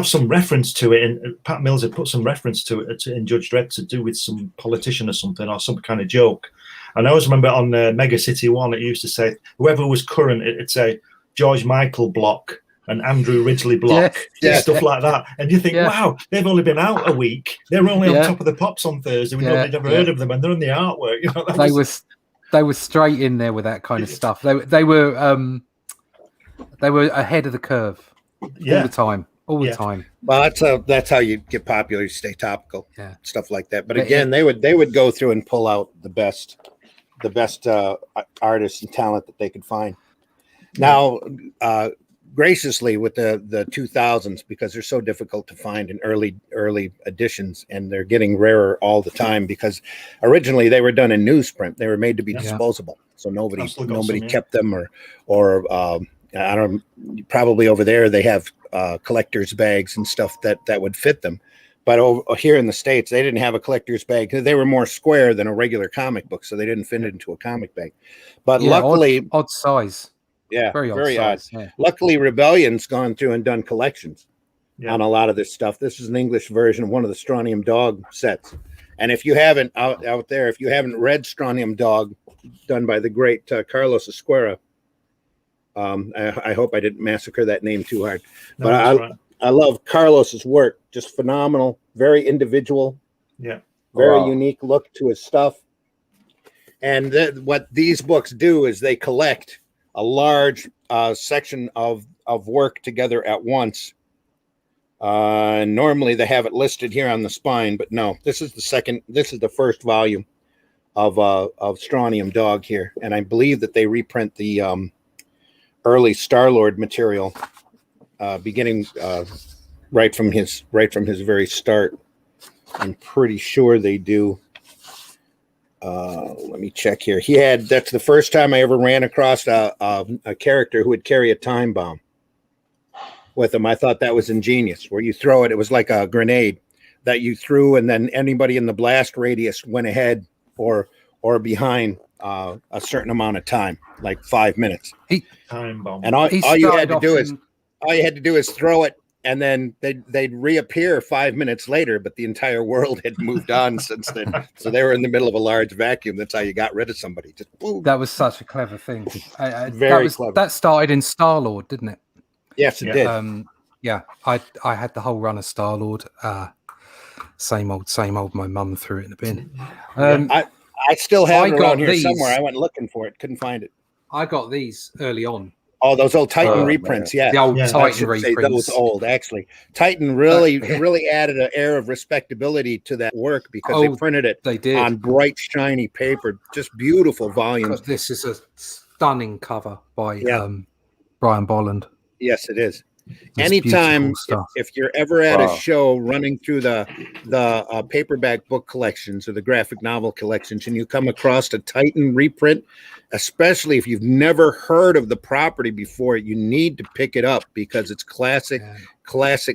some reference to it, and Pat Mills had put some reference to it in Judge Dredd to do with some politician or something, or some kind of joke. And I always remember on Mega City One, it used to say whoever was current, it'd say George Michael Block and Andrew Ridgely Block, stuff like that. And you think, wow, they've only been out a week. They're only on Top of the Pops on Thursday. Nobody'd ever heard of them, and they're in the artwork. You know, they were straight in there with that kind of stuff. They were ahead of the curve all the time. All the time. Well, that's how you get popular. You stay topical, stuff like that. But again, they would go through and pull out the best artists and talent that they could find. Now, graciously with the 2000s, because they're so difficult to find in early editions, and they're getting rarer all the time, because originally they were done in newsprint. They were made to be disposable, so nobody kept them, or I don't. Probably over there they have collector's bags and stuff that would fit them, but over here in the States they didn't have a collector's bag. They were more square than a regular comic book, so they didn't fit into a comic bag. But luckily, odd size. Yeah, very odd. Yeah. Luckily, Rebellion's gone through and done collections on a lot of this stuff. This is an English version of one of the Strontium Dog sets. And if you haven't out there, if you haven't read Strontium Dog, done by the great Carlos Esquerra, I hope I didn't massacre that name too hard. No, but I love Carlos's work. Just phenomenal, very individual, very unique look to his stuff. And what these books do is they collect a large section of work together at once. Normally they have it listed here on the spine, but no, this is the first volume of Strontium Dog here. And I believe that they reprint the early Star-Lord material, beginning right from his very start. I'm pretty sure they do. Let me check here. That's the first time I ever ran across a character who would carry a time bomb with him. I thought that was ingenious, where you throw it. It was like a grenade that you threw, and then anybody in the blast radius went ahead or behind a certain amount of time, like 5 minutes. Time bomb. And all you had to do is throw it, and then they'd reappear 5 minutes later, but the entire world had moved on since then. So they were in the middle of a large vacuum. That's how you got rid of somebody. Just boom. That was such a clever thing. Very clever. That started in Star-Lord, didn't it? Yes, it did. I had the whole run of Star-Lord. Same old. My mum threw it in the bin. I still have it around here somewhere. I went looking for it, couldn't find it. I got these early on. Oh, those old Titan reprints, the old Titan reprints. Those old, actually. Titan really added an air of respectability to that work, because they printed it on bright, shiny paper, just beautiful volumes. This is a stunning cover by Brian Bolland. Yes, it is. Anytime, if you're ever at a show running through the paperback book collections or the graphic novel collections, and you come across a Titan reprint, especially if you've never heard of the property before, you need to pick it up, because it's classic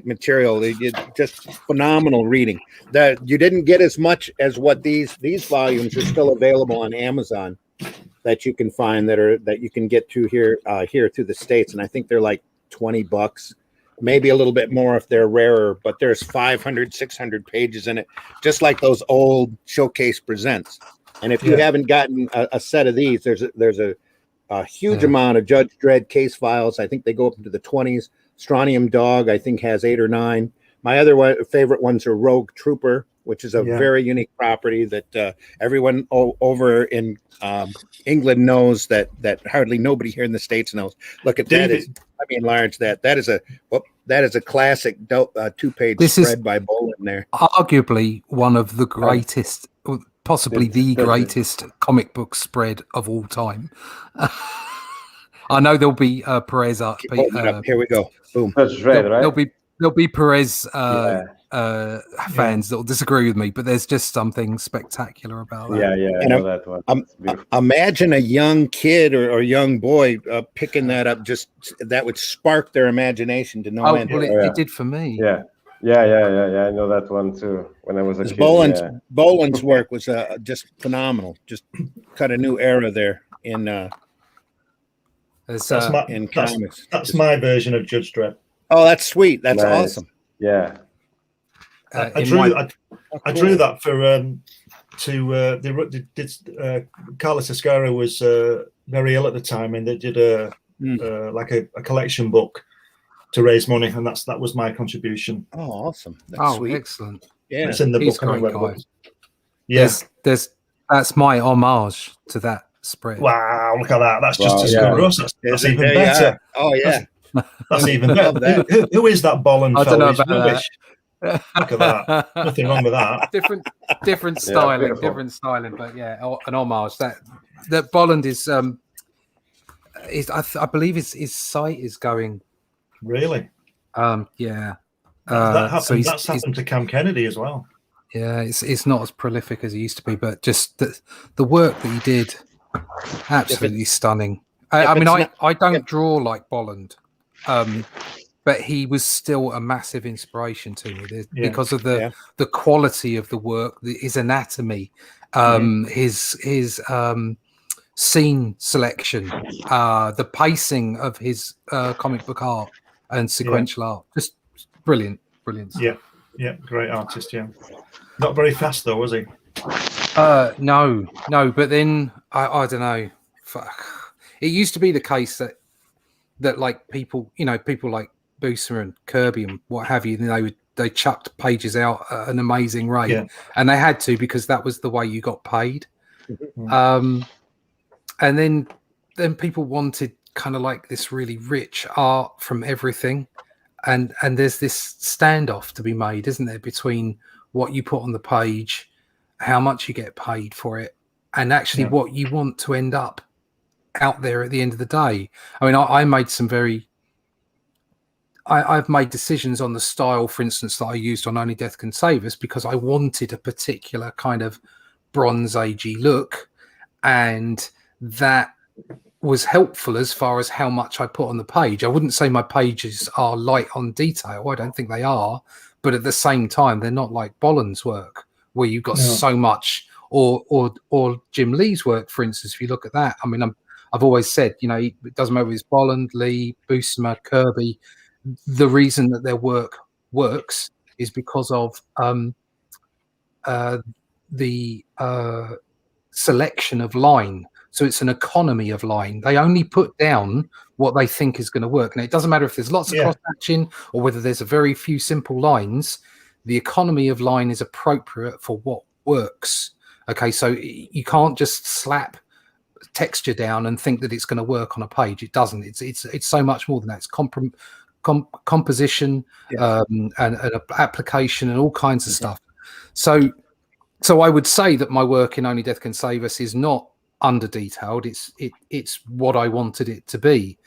material. It's just phenomenal reading. That you didn't get as much as what these volumes are still available on Amazon that you can find, that you can get to here through the States, and I think they're like $20, maybe a little bit more if they're rarer, but there's 500, 600 pages in it, just like those old Showcase Presents. And if you haven't gotten a set of these, there's a huge amount of Judge Dredd case files. I think they go up into the 20s. Strontium Dog, I think, has 8 or 9. My other favorite ones are Rogue Trooper, which is a very unique property that everyone over in England knows, that hardly nobody here in the States knows. Look at that. That is a classic 2-page spread by Bolin there. Arguably one of the greatest, possibly the greatest comic book spread of all time. I know there'll be Perez. Here we go. Boom. That's right, right? there'll be Perez Yeah. fans that will disagree with me, but there's just something spectacular about that. Yeah, I And know that one. It's beautiful. imagine a young kid or young boy picking that up. Just that would spark their imagination to no Oh, end. well, it did for me. Yeah. I know that one too. When I was a kid. Boland's work was just phenomenal. Just cut a new era there in comics. That's my version of Judge Dredd. Oh, that's sweet. That's Nice. awesome. Yeah. I drew that for Carlos Escara was very ill at the time, and they did a collection book to raise money, and that was my contribution. Oh, awesome. That's sweet. Excellent. Yeah, it's in the He's book. a great guy. Yes, that's my homage to that spread. Wow, look at that. That's just as yeah. good as us. That's even better. Oh yeah. That's even better. Who is that Boland I don't know fellow? He's about rubbish. Look at that. Nothing wrong with that. Different styling, beautiful. different styling, but yeah, an homage. That Boland is I believe his site is going. Really? Yeah. That happened. So That's happened to Cam Kennedy as well. Yeah, it's not as prolific as it used to be, but just the work that he did, absolutely stunning. I don't draw like Boland, but he was still a massive inspiration to me because of the quality of the work, his anatomy, his scene selection, the pacing of his comic book art and sequential art, just brilliant stuff. Yeah, great artist. Yeah, not very fast though, was he? No, but then I don't know. It used to be the case that like people like Booster and Kirby and what have you, they chucked pages out at an amazing rate, and they had to because that was the way you got paid. And then people wanted kind of like this really rich art from everything, and there's this standoff to be made, isn't there, between what you put on the page, how much you get paid for it, and actually what you want to end up out there at the end of the day. I mean, I made some I've made decisions on the style, for instance, that I used on Only Death Can Save Us because I wanted a particular kind of Bronze Agey look, and that was helpful as far as how much I put on the page. I wouldn't say my pages are light on detail. I don't think they are, but at the same time, they're not like Boland's work where you've got so much, or Jim Lee's work, for instance. If you look at that, I mean, I've always said, it doesn't matter if it's Boland, Lee, Buscema, Kirby. The reason that their work works is because of the selection of line. So it's an economy of line. They only put down what they think is going to work. And it doesn't matter if there's lots of cross-hatching or whether there's a very few simple lines. The economy of line is appropriate for what works. Okay, so you can't just slap texture down and think that it's going to work on a page. It doesn't. It's so much more than that. It's composition and application and all kinds of stuff. So I would say that my work in Only Death Can Save Us is not under detailed. It's what I wanted it to be,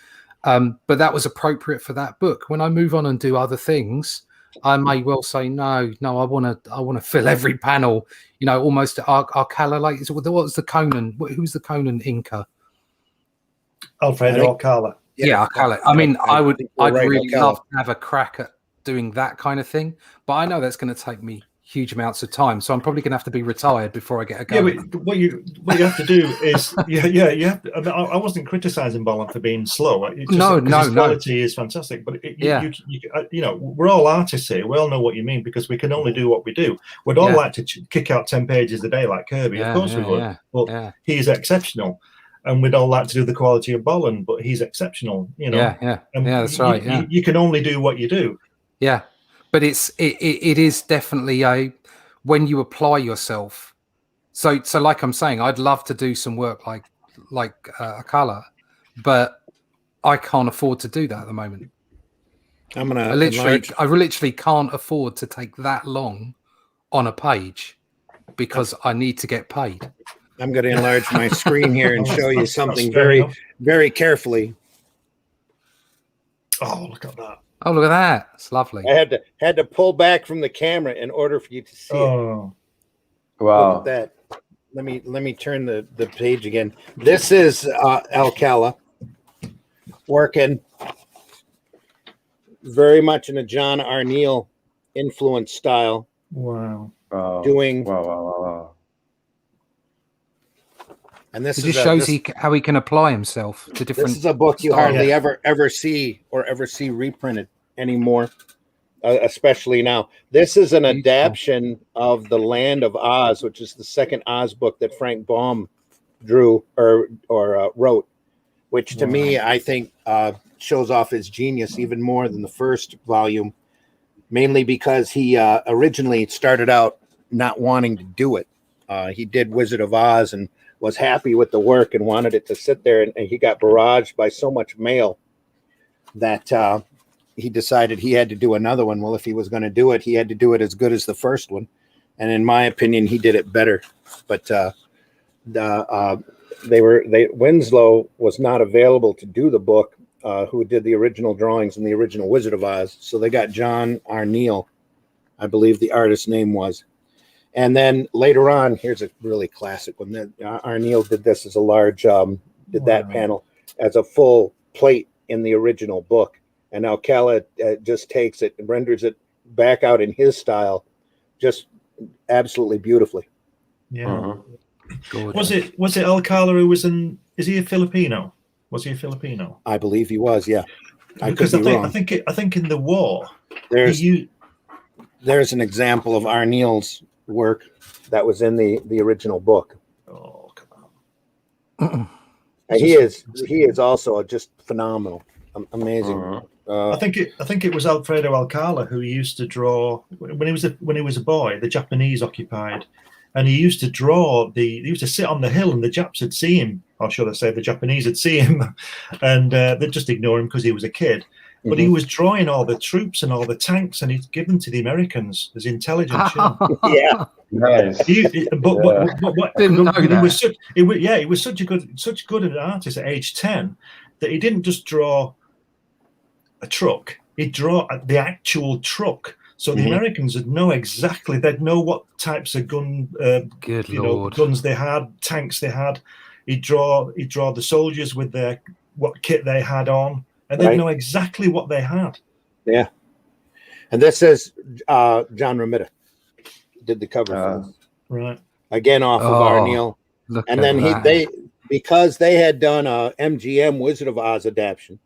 but that was appropriate for that book. When I move on and do other things, I may well say no. I want to fill every panel. Almost Alcala. Like what was the Conan? Who's the Conan inker? Alfredo Alcala. Yeah, Alcala. I mean, I'd really love to have a crack at doing that kind of thing, but I know that's going to take me huge amounts of time, so I'm probably going to have to be retired before I get a go. Yeah, but what you have to do is you have to. I mean, I wasn't criticizing Boland for being slow. His quality is fantastic, but we're all artists here. We all know what you mean because we can only do what we do. We'd all like to kick out 10 pages a day like Kirby. Of course we would, but he's exceptional. And we'd all like to do the quality of Boland, but he's exceptional. That's right. You can only do what you do. Yeah. But it is definitely when you apply yourself. So like I'm saying, I'd love to do some work like Akala, but I can't afford to do that at the moment. I literally can't afford to take that long on a page because I need to get paid. I'm going to enlarge my screen here and show you something very, very carefully. Oh, look at that. Oh, look at that. It's lovely. I had to pull back from the camera in order for you to see it. Oh, Wow. Look at that. Let me turn the page again. This is Alcala working very much in a John Arneal influence style, wow. Wow. doing, Wow. and this It is just shows how he can apply himself to different. this is a book you styles. hardly ever see reprinted anymore, especially now. This is an Beautiful. adaptation of The Land of Oz, which is the second Oz book that Frank Baum drew or wrote, which to me I think shows off his genius even more than the first volume, mainly because he originally started out not wanting to do it. He did Wizard of Oz and was happy with the work and wanted it to sit there, and he got barraged by so much mail that he decided he had to do another one. Well, if he was going to do it, he had to do it as good as the first one, and in my opinion, he did it better. But Winslow was not available to do the book, who did the original drawings and the original Wizard of Oz, so they got John Arneal, I believe the artist's name was. And then later on, here's a really classic one. Arneal did this as a large, that panel as a full plate in the original book. And Alcala just takes it and renders it back out in his style, just absolutely beautifully. Yeah. Gorgeous. Was it Alcala who was in? Is he a Filipino? Was he a Filipino? I believe he was, yeah. Because I think in the war there's an example of Arneal's work that was in the original book. Oh, come on. And he is also just phenomenal, amazing. I think it was Alfredo Alcala who used to draw when he was a boy. The Japanese occupied, and he used to sit on the hill, and the Japs would see him, or should I say, the Japanese would see him, and they'd just ignore him because he was a kid. But he was drawing all the troops and all the tanks, and he'd give them to the Americans as intelligence. Yeah, Nice. He was such good an artist at age 10 that he didn't just draw a truck; he'd draw the actual truck. So the Americans would know exactly. They'd know what types of guns they had, tanks they had. He'd draw the soldiers with what kit they had on. And they know exactly what they had. Yeah. And this is John Romita did the cover for this. Right. Again, off of Arneal. And then because they had done a MGM Wizard of Oz adaptation,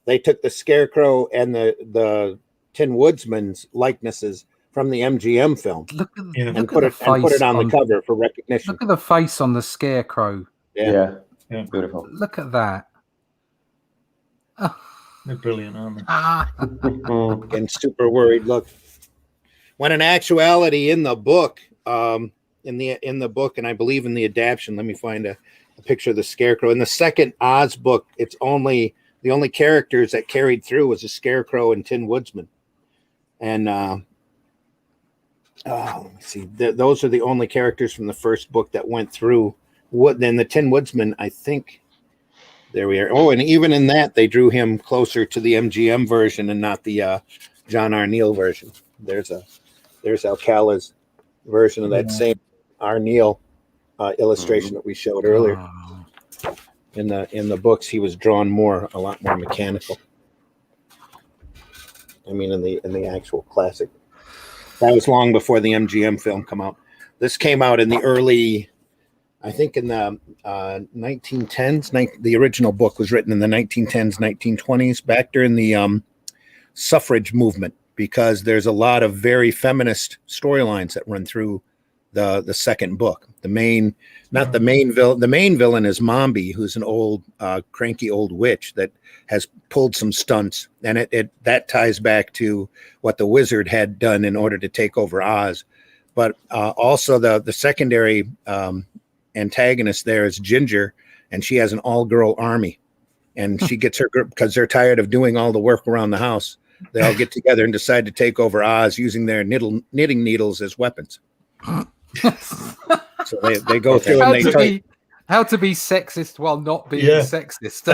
they took the Scarecrow and the Tin Woodsman's likenesses from the MGM film and put it on the cover for recognition. Look at the face on the Scarecrow. Yeah. Beautiful. Look at that. They're brilliant, aren't they? And super worried look. When in actuality, in the book, in the book, and I believe in the adaptation, let me find a picture of the Scarecrow. In the second Oz book, it's the only characters that carried through was a Scarecrow and Tin Woodsman, and let me see. Those are the only characters from the first book that went through. Then the Tin Woodsman, I think. There we are. Oh, and even in that, they drew him closer to the MGM version and not the John Arneal version. There's Alcala's version of that same Arneal illustration that we showed earlier. In the books, he was drawn a lot more mechanical. I mean, in the actual classic, that was long before the MGM film come out. This came out in the early. I think in the 1910s, the original book was written in the 1910s, 1920s, back during the suffrage movement, because there's a lot of very feminist storylines that run through the second book. The main villain is Mombi, who's an old, cranky old witch that has pulled some stunts, and that ties back to what the wizard had done in order to take over Oz. But also the secondary antagonist there is Ginger, and she has an all-girl army, and she gets her group because they're tired of doing all the work around the house. They all get together and decide to take over Oz using their knitting needles as weapons. So they go through how to be sexist while not being sexist.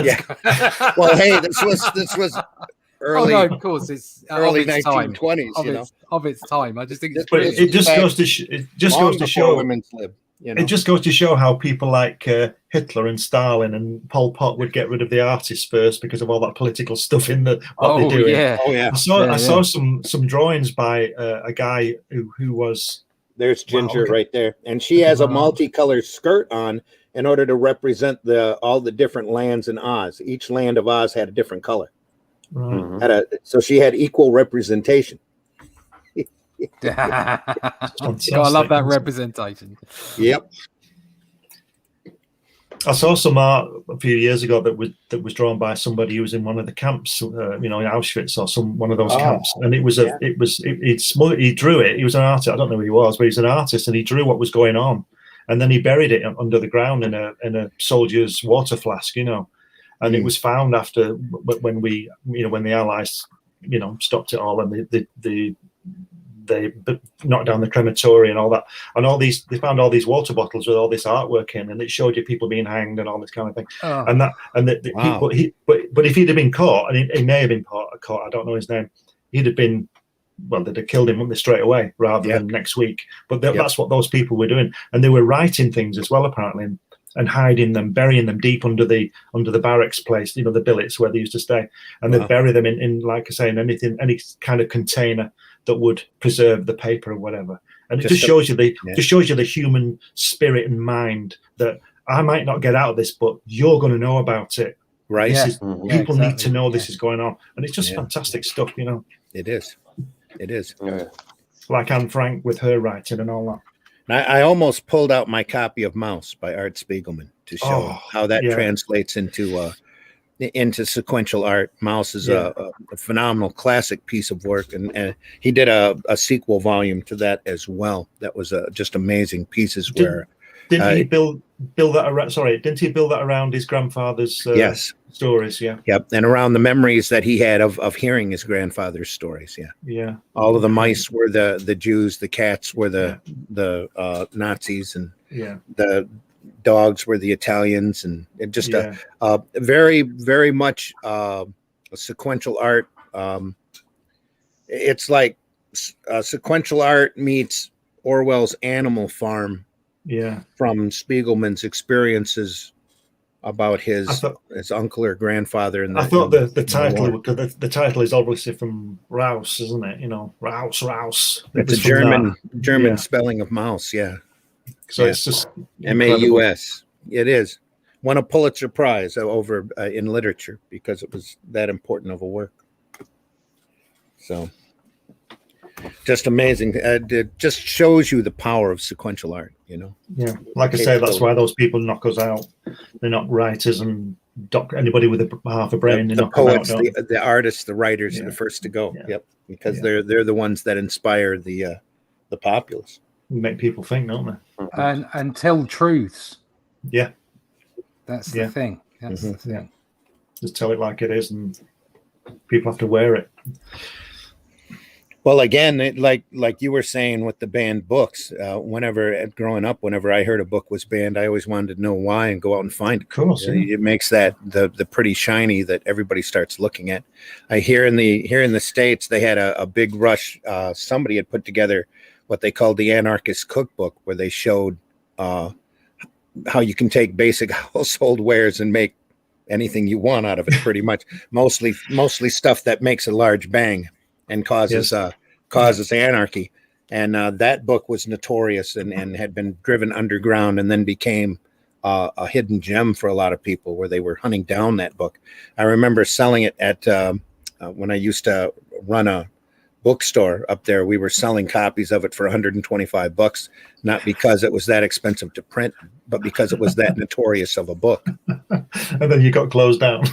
Well, hey, this was early Oh no, of course it's early of its time. 1920s. Of its time. I just think it's But But brilliant. it just Fact, goes to it just long goes to before show women's lib. You know, it just goes to show how people like Hitler and Stalin and Pol Pot would get rid of the artists first because of all that political stuff in what they're doing. Yeah. oh yeah. I saw some drawings by a guy who was There's Ginger okay. right there, and she has a Wow. multicolored skirt on in order to represent all the different lands in Oz. Each land of Oz had a different color. right. So she had equal representation. I love that representation. Yep. I saw some art a few years ago that was drawn by somebody who was in one of the camps, in Auschwitz or one of those camps, and he drew it. He was an artist. I don't know who he was, but he's an artist, and he drew what was going on, and then he buried it under the ground in a soldier's water flask, and it was found after when the Allies, stopped it all, and they knocked down the crematory and all that, and they found all these water bottles with all this artwork in, and it showed you people being hanged and all this kind of thing. Wow. But if he'd have been caught, and he may have been caught, I don't know his name, he'd have been, well, they'd have killed him straight away rather than next week. But that's what those people were doing, and they were writing things as well, apparently, and hiding them, burying them deep under the barracks place, the billets where they used to stay, and they'd bury them in, like I say, in any kind of container that would preserve the paper or whatever. And it just shows you the human spirit and mind that I might not get out of this, but you're going to know about it. Right. People need to know this is going on, and it's just fantastic stuff, It is. Yeah. Like Anne Frank with her writing and all that. I almost pulled out my copy of Mouse by Art Spiegelman to show how that translates into sequential art. Mouse is a phenomenal classic piece of work, and he did a sequel volume to that as well. That was just amazing pieces. Didn't he build that around? Sorry, didn't he build that around his grandfather's stories? Yeah. Yep, and around the memories that he had of hearing his grandfather's stories. Yeah. All of the mice were the Jews, the cats were the Nazis, and the dogs were the Italians, and it just a very, very much a sequential art. It's like sequential art meets Orwell's Animal Farm. From Spiegelman's experiences about his uncle or grandfather. I thought the title, because the title is obviously from Raus, isn't it? Raus. It's a German spelling of mouse. Yeah. So it's just MAUS. It is. Won a Pulitzer Prize over in literature because it was that important of a work. So just amazing. It just shows you the power of sequential art, Yeah. Like I say, that's why those people knock us out. They're not writers and anybody with half a brain. The poets, the artists, the writers are the first to go. Yeah. Yep. Because they're the ones that inspire the populace. Make people think, don't they? And tell truths. Yeah. That's the thing. That's the thing. Yeah. Just tell it like it is, and people have to wear it. Well, again, like you were saying with the banned books, growing up, whenever I heard a book was banned, I always wanted to know why and go out and find it. Of course, it makes that the pretty shiny that everybody starts looking at. Here in the States, they had a big rush. Somebody had put together what they called the Anarchist Cookbook, where they showed how you can take basic household wares and make anything you want out of it. Pretty much, mostly stuff that makes a large bang and causes anarchy. And that book was notorious and had been driven underground and then became a hidden gem for a lot of people, where they were hunting down that book. I remember selling it at when I used to run a bookstore up there. We were selling copies of it for $125, not because it was that expensive to print, but because it was that notorious of a book. And then you got closed down.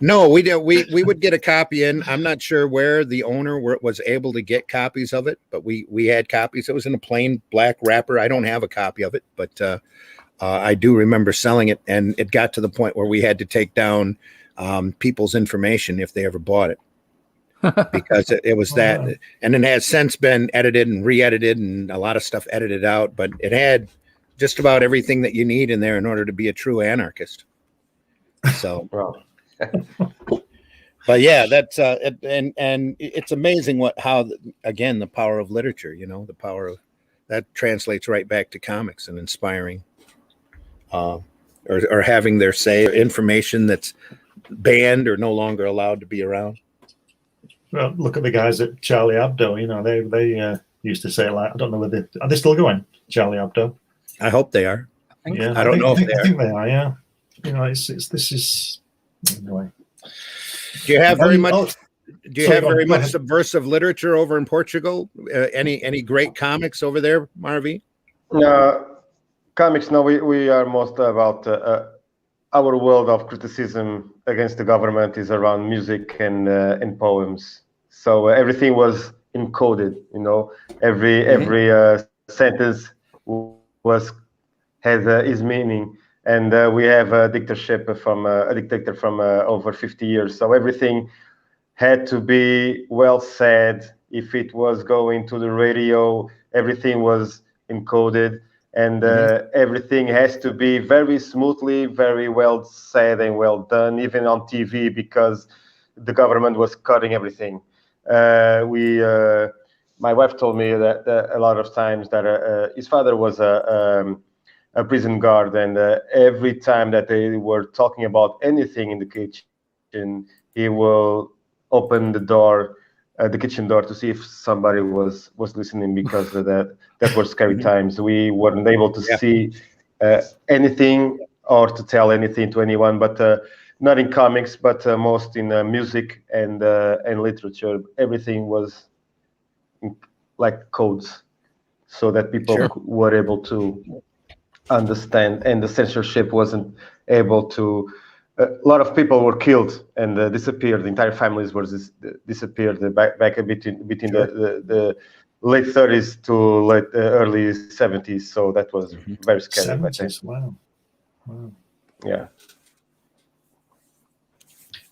No, we did. We would get a copy in. I'm not sure where the owner was able to get copies of it, but we had copies. It was in a plain black wrapper. I don't have a copy of it, but I do remember selling it, and it got to the point where we had to take down people's information if they ever bought it. Because it was that, and it has since been edited and re-edited and a lot of stuff edited out, but it had just about everything that you need in there in order to be a true anarchist. So, But yeah, that's and it's amazing again the power of literature. You know, the power of that translates right back to comics and inspiring, or having their say, or information that's banned or no longer allowed to be around. Well, look at the guys at Charlie Hebdo. You know, they used to say, like, I don't know whether are they still going, Charlie Hebdo. I hope they are. Yeah, I don't know if they are. I think they are. Yeah, you know, this is anyway. Do you have very much? Oh, Do you have very much subversive literature over in Portugal? Any great comics over there, Marvy? Comics. No, we are most about our world of criticism against the government is around music and poems. So everything was encoded. You know, every sentence has his meaning. And we have a dictatorship from a dictator from over 50 years. So everything had to be well said. If it was going to the radio, everything was encoded, and everything has to be very smoothly, very well said and well done, even on TV, because the government was cutting everything. My wife told me that a lot of times that his father was a prison guard, and every time that they were talking about anything in the kitchen, he will open the door, the kitchen door, to see if somebody was listening, because that were scary times. We weren't able to see anything or to tell anything to anyone, but not in comics, but most in music and literature. Everything was like codes, so that people were able to understand, and the censorship wasn't able to. A lot of people were killed and disappeared. Entire families were disappeared back between the late 30s to early 70s. So that was very scary. 70s, wow. Yeah.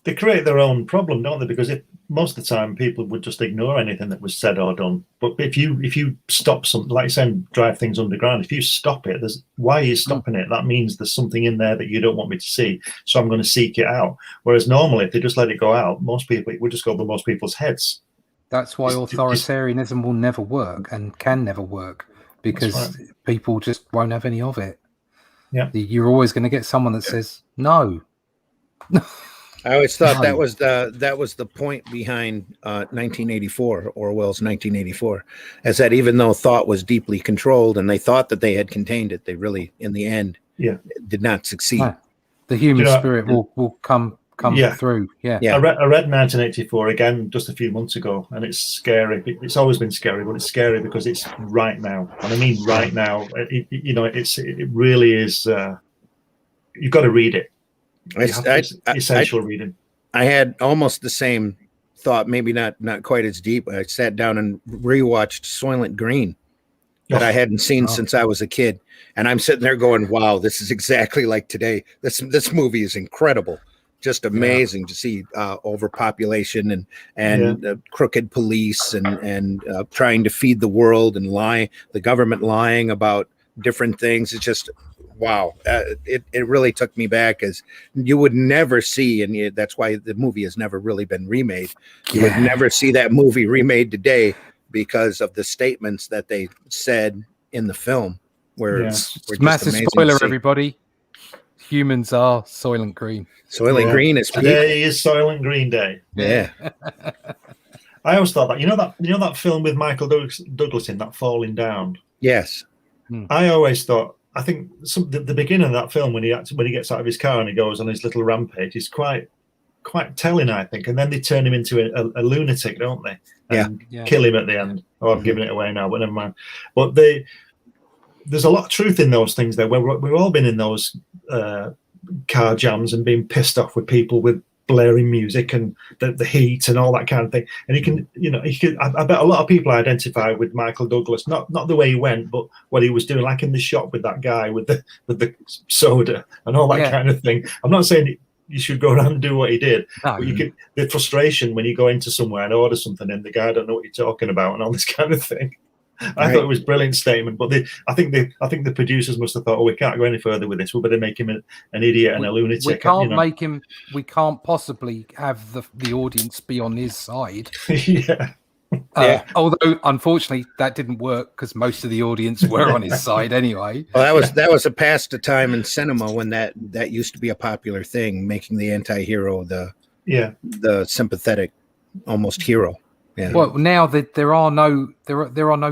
They create their own problem, don't they? Because most of the time people would just ignore anything that was said or done. But if you stop something, like you said, drive things underground, if you stop it, why are you stopping it? That means there's something in there that you don't want me to see, so I'm going to seek it out. Whereas normally, if they just let it go out, it would just go to most people's heads. That's why authoritarianism will never work and can never work, because people just won't have any of it. Yeah, you're always going to get someone that says no. I always thought that was the point behind 1984, Orwell's 1984, is that even though thought was deeply controlled and they thought that they had contained it, they really, in the end, did not succeed. No. The human spirit will come through. Yeah. I read 1984 again just a few months ago, and it's scary. It's always been scary, but it's scary because it's right now. And I mean right now. It really is. You've got to read it. Essential reading. I had almost the same thought, maybe not quite as deep. I sat down and rewatched Soylent Green that I hadn't seen since I was a kid, and I'm sitting there going, "Wow, this is exactly like today." This movie is incredible, just amazing to see overpopulation and crooked police and trying to feed the world and the government lying about different things. It's just. Wow, it really took me back, as you would never see, and that's why the movie has never really been remade. You would never see that movie remade today because of the statements that they said in the film. It's massive spoiler, everybody. Humans are Soylent Green. Soylent Green is today is Soylent Green Day. Yeah. I always thought that you know that film with Michael Douglas in, that Falling Down. Yes. I always thought. I think the beginning of that film, when he gets out of his car and he goes on his little rampage, is quite telling, I think. And then they turn him into a lunatic, don't they? And kill him at the end. Oh, I've given it away now, but never mind. But there's a lot of truth in those things there. We've all been in those car jams and being pissed off with people with blaring music and the heat and all that kind of thing. And I bet a lot of people identify with Michael Douglas, not the way he went, but what he was doing, like in the shop with that guy with the soda and all that kind of thing. I'm not saying you should go around and do what he did, but the frustration when you go into somewhere and order something and the guy don't know what you're talking about and all this kind of thing. I thought it was a brilliant statement, but I think the producers must have thought, oh, we can't go any further with this. We better make him an idiot and a lunatic. We can't make him. We can't possibly have the audience be on his side. Yeah. Although, unfortunately, that didn't work because most of the audience were on his side anyway. Well, that was a past time in cinema when that used to be a popular thing, making the anti-hero the sympathetic, almost hero. Yeah. Well, now that there are no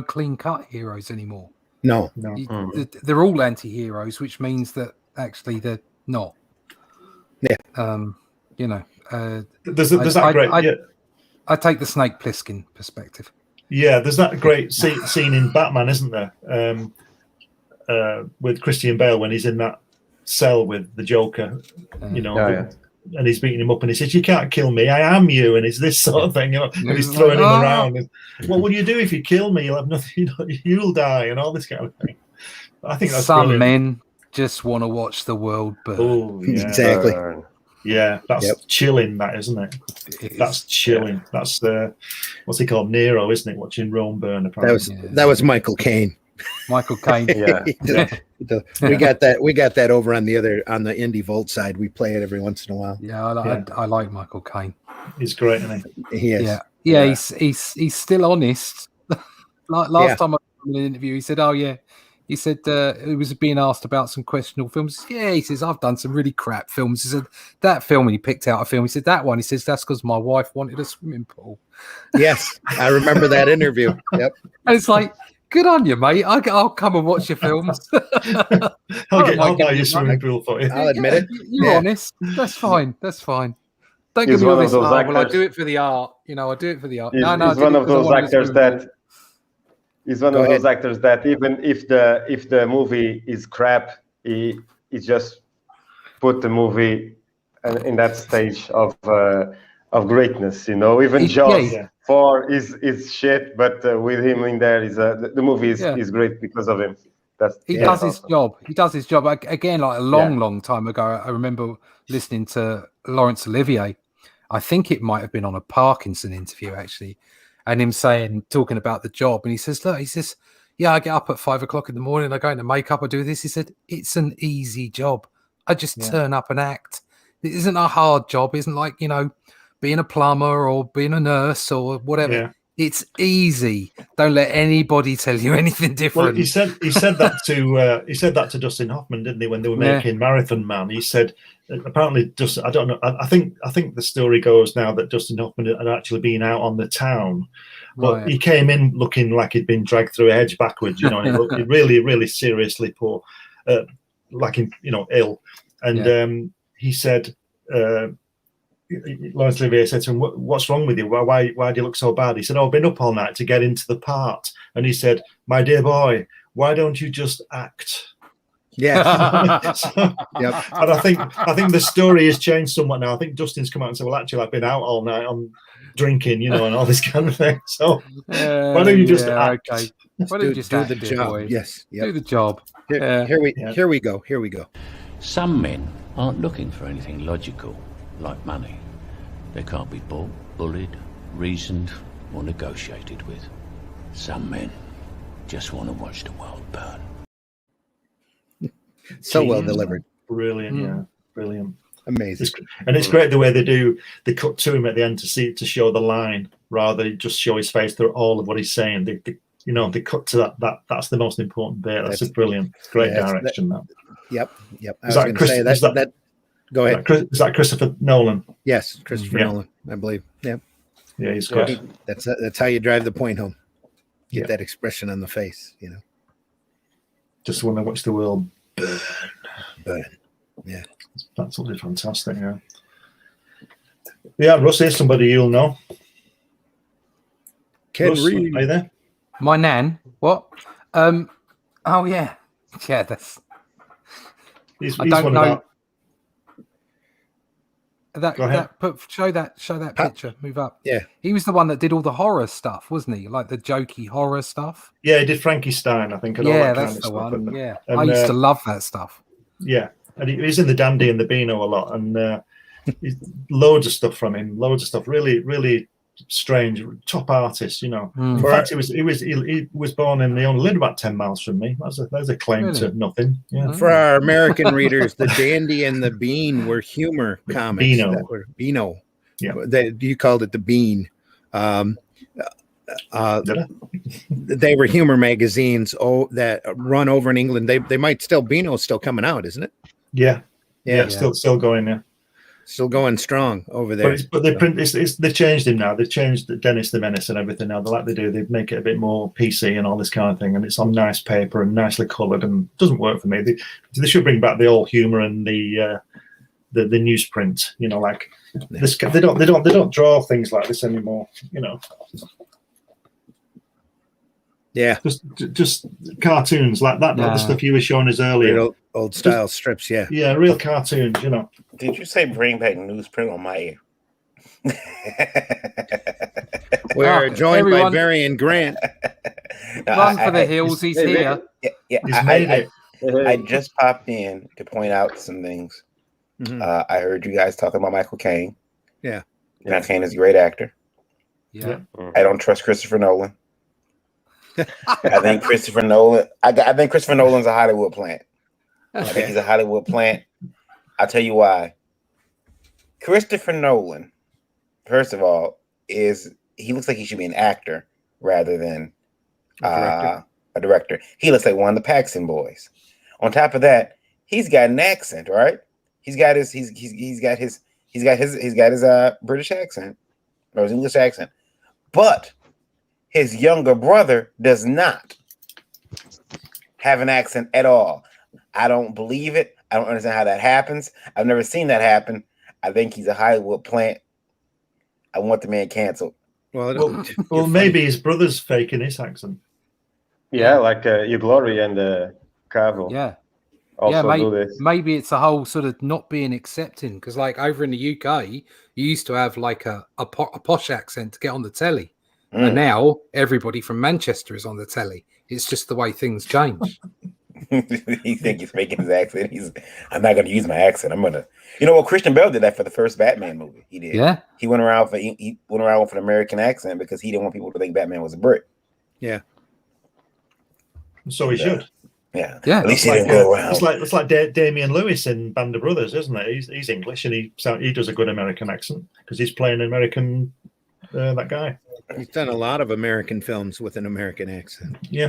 clean-cut heroes anymore. No. They're all anti-heroes, which means that actually they're not. Yeah. There's that great. I take the Snake Plissken perspective. Yeah, there's that great scene in Batman, isn't there? With Christian Bale when he's in that cell with the Joker, and he's beating him up, and he says, "You can't kill me. I am you." And it's this sort of thing, and he's throwing him around. And, what will you do if you kill me? You'll have nothing. You'll die, and all this kind of thing. I think that's some brilliant. men just want to watch the world burn. Oh, yeah. Exactly. Yeah, that's chilling, that, isn't it? That's chilling. Yeah. That's what's he called? Nero, isn't it? Watching Rome burn. Apparently. That was Michael Caine. Michael Caine. Yeah. We got that over on the Indie Vault side. We play it every once in a while. Yeah, I like Michael Caine. He's great, isn't he? He is. Yeah. He's still honest. Last time I was in an interview, he said, "Oh yeah." He said he was being asked about some questionable films. Yeah, he says, I've done some really crap films. He said, that film, and he picked out a film. He said, that one. He says, that's because my wife wanted a swimming pool. Yes, I remember that interview. Yep. And it's like, good on you, mate. I'll come and watch your films. I'll buy you a swimming pool for you. I'll admit it. You're honest. That's fine. Don't give me all this. Well, I do it for the art. I do it for the art. He's one of those actors that... He's one of those actors that even if the movie is crap, he just put the movie in that stage of greatness. Even Jaws 4 is shit, but with him in there the movie is great because of him. He does his job. He does his job. Again, like a long time ago, I remember listening to Laurence Olivier. I think it might have been on a Parkinson interview actually. And him talking about the job, and he says, I get up at 5 o'clock in the morning, I go into makeup, I do this. He said, it's an easy job. I just turn up and act. It isn't a hard job. It isn't like, being a plumber or being a nurse or whatever. Yeah. It's easy. Don't let anybody tell you anything different. Well, he said that to Dustin Hoffman, didn't he, when they were making Marathon Man? He said apparently I don't know. I think the story goes now that Dustin Hoffman had actually been out on the town, but he came in looking like he'd been dragged through a hedge backwards, and he looked really, really seriously poor, ill. And he said. Laurence Olivier said to him, "What's wrong with you? Why do you look so bad?" He said, "I've been up all night to get into the part." And he said, "My dear boy, why don't you just act?" Yeah. And I think the story has changed somewhat now. I think Dustin's come out and said, "Well, actually, I've been out all night. I'm drinking, and all this kind of thing. So why don't you just act?" Okay. Why don't you just do the job? Boy? Yes. Yep. Do the job. Here we go. Some men aren't looking for anything logical like money. They can't be bought, bullied, reasoned, or negotiated with. Some men just want to watch the world burn. So well delivered. Brilliant, brilliant. Amazing. It's great the way they cut to him at the end to show the line rather than just show his face through all of what he's saying. They cut to that. That's the most important bit. That's brilliant. Great direction. Yep. I was going to say that. Go ahead. Is that Christopher Nolan? Yes, Christopher Nolan, I believe. Yeah. Yeah, he's good. That's how you drive the point home. Get that expression on the face, Just want to watch the world burn. Yeah. It's absolutely fantastic, yeah. Yeah, Russ, here's somebody you'll know. Ken Russ, Reed. are you there? My nan? What? Oh yeah. Yeah, that's He's I don't one know. about... Show that picture. Move up. Yeah, he was the one that did all the horror stuff, wasn't he? Like the jokey horror stuff. Yeah, he did Frankenstein, I think. And all that that's kind of the stuff. one. Yeah, I used to love that stuff. Yeah, and he's in the Dandy and the Beano a lot, and loads of stuff from him. Loads of stuff. Really, really strange, top artist. You know, Mm. in fact, he was born in. He only lived about 10 miles from me. There's a claim Really? to nothing. Yeah. For our American readers, the Dandy and the Bean were humor comics. Beano. That were Beano. Yeah. You called it the Bean. Did I? They were humor magazines that run over in England. They might still Beano's still coming out, isn't it? Yeah. Yeah. Still going. Yeah. Still going strong over there. But they changed him now. They've changed Dennis the Menace and everything now. They make it a bit more PC and all this kind of thing, and it's on nice paper and nicely coloured, and it doesn't work for me. They should bring back the old humour and the newsprint. You know, like this. They don't draw things like this anymore. You know. Yeah. Just cartoons like that. The stuff you were showing us earlier. Old style strips. Yeah. Yeah, real cartoons. You know. Did you say bring back newsprint on my ear? We're joined by Varian Grant. Run for the hills. He's here. Yeah. He's made it. I just popped in to point out some things. Mhm. I heard you guys talking about Michael Caine. Yeah. Michael Caine is a great actor. Yeah. I don't trust Christopher Nolan. I think Christopher Nolan. I think Christopher Nolan's a Hollywood plant. I think he's a Hollywood plant. I'll tell you why. Christopher Nolan, first of all, he looks like he should be an actor rather than a director. He looks like one of the Paxton boys. On top of that, he's got an accent, right? He's got his British accent or his English accent, but his younger brother does not have an accent at all. I don't believe it. I don't understand how that happens. I've never seen that happen. I think he's a Hollywood plant. I want the man canceled. Well, maybe his brother's faking his accent. Yeah, like Hugh Glory and Cavill. Yeah. Also do this. Maybe it's a whole sort of not being accepting, because like over in the UK, you used to have like a posh accent to get on the telly. And now everybody from Manchester is on the telly. It's just the way things change. He think he's making his accent. I'm not going to use my accent. I'm going to, Christian Bale did that for the first Batman movie. He did. Yeah. He went around with an American accent because he didn't want people to think Batman was a Brit. Yeah. So he should. Yeah. Yeah. At least he didn't go around. It's like Damian Lewis in Band of Brothers, isn't it? He's English and he does a good American accent because he's playing American. That guy. He's done a lot of American films with an American accent. Yeah.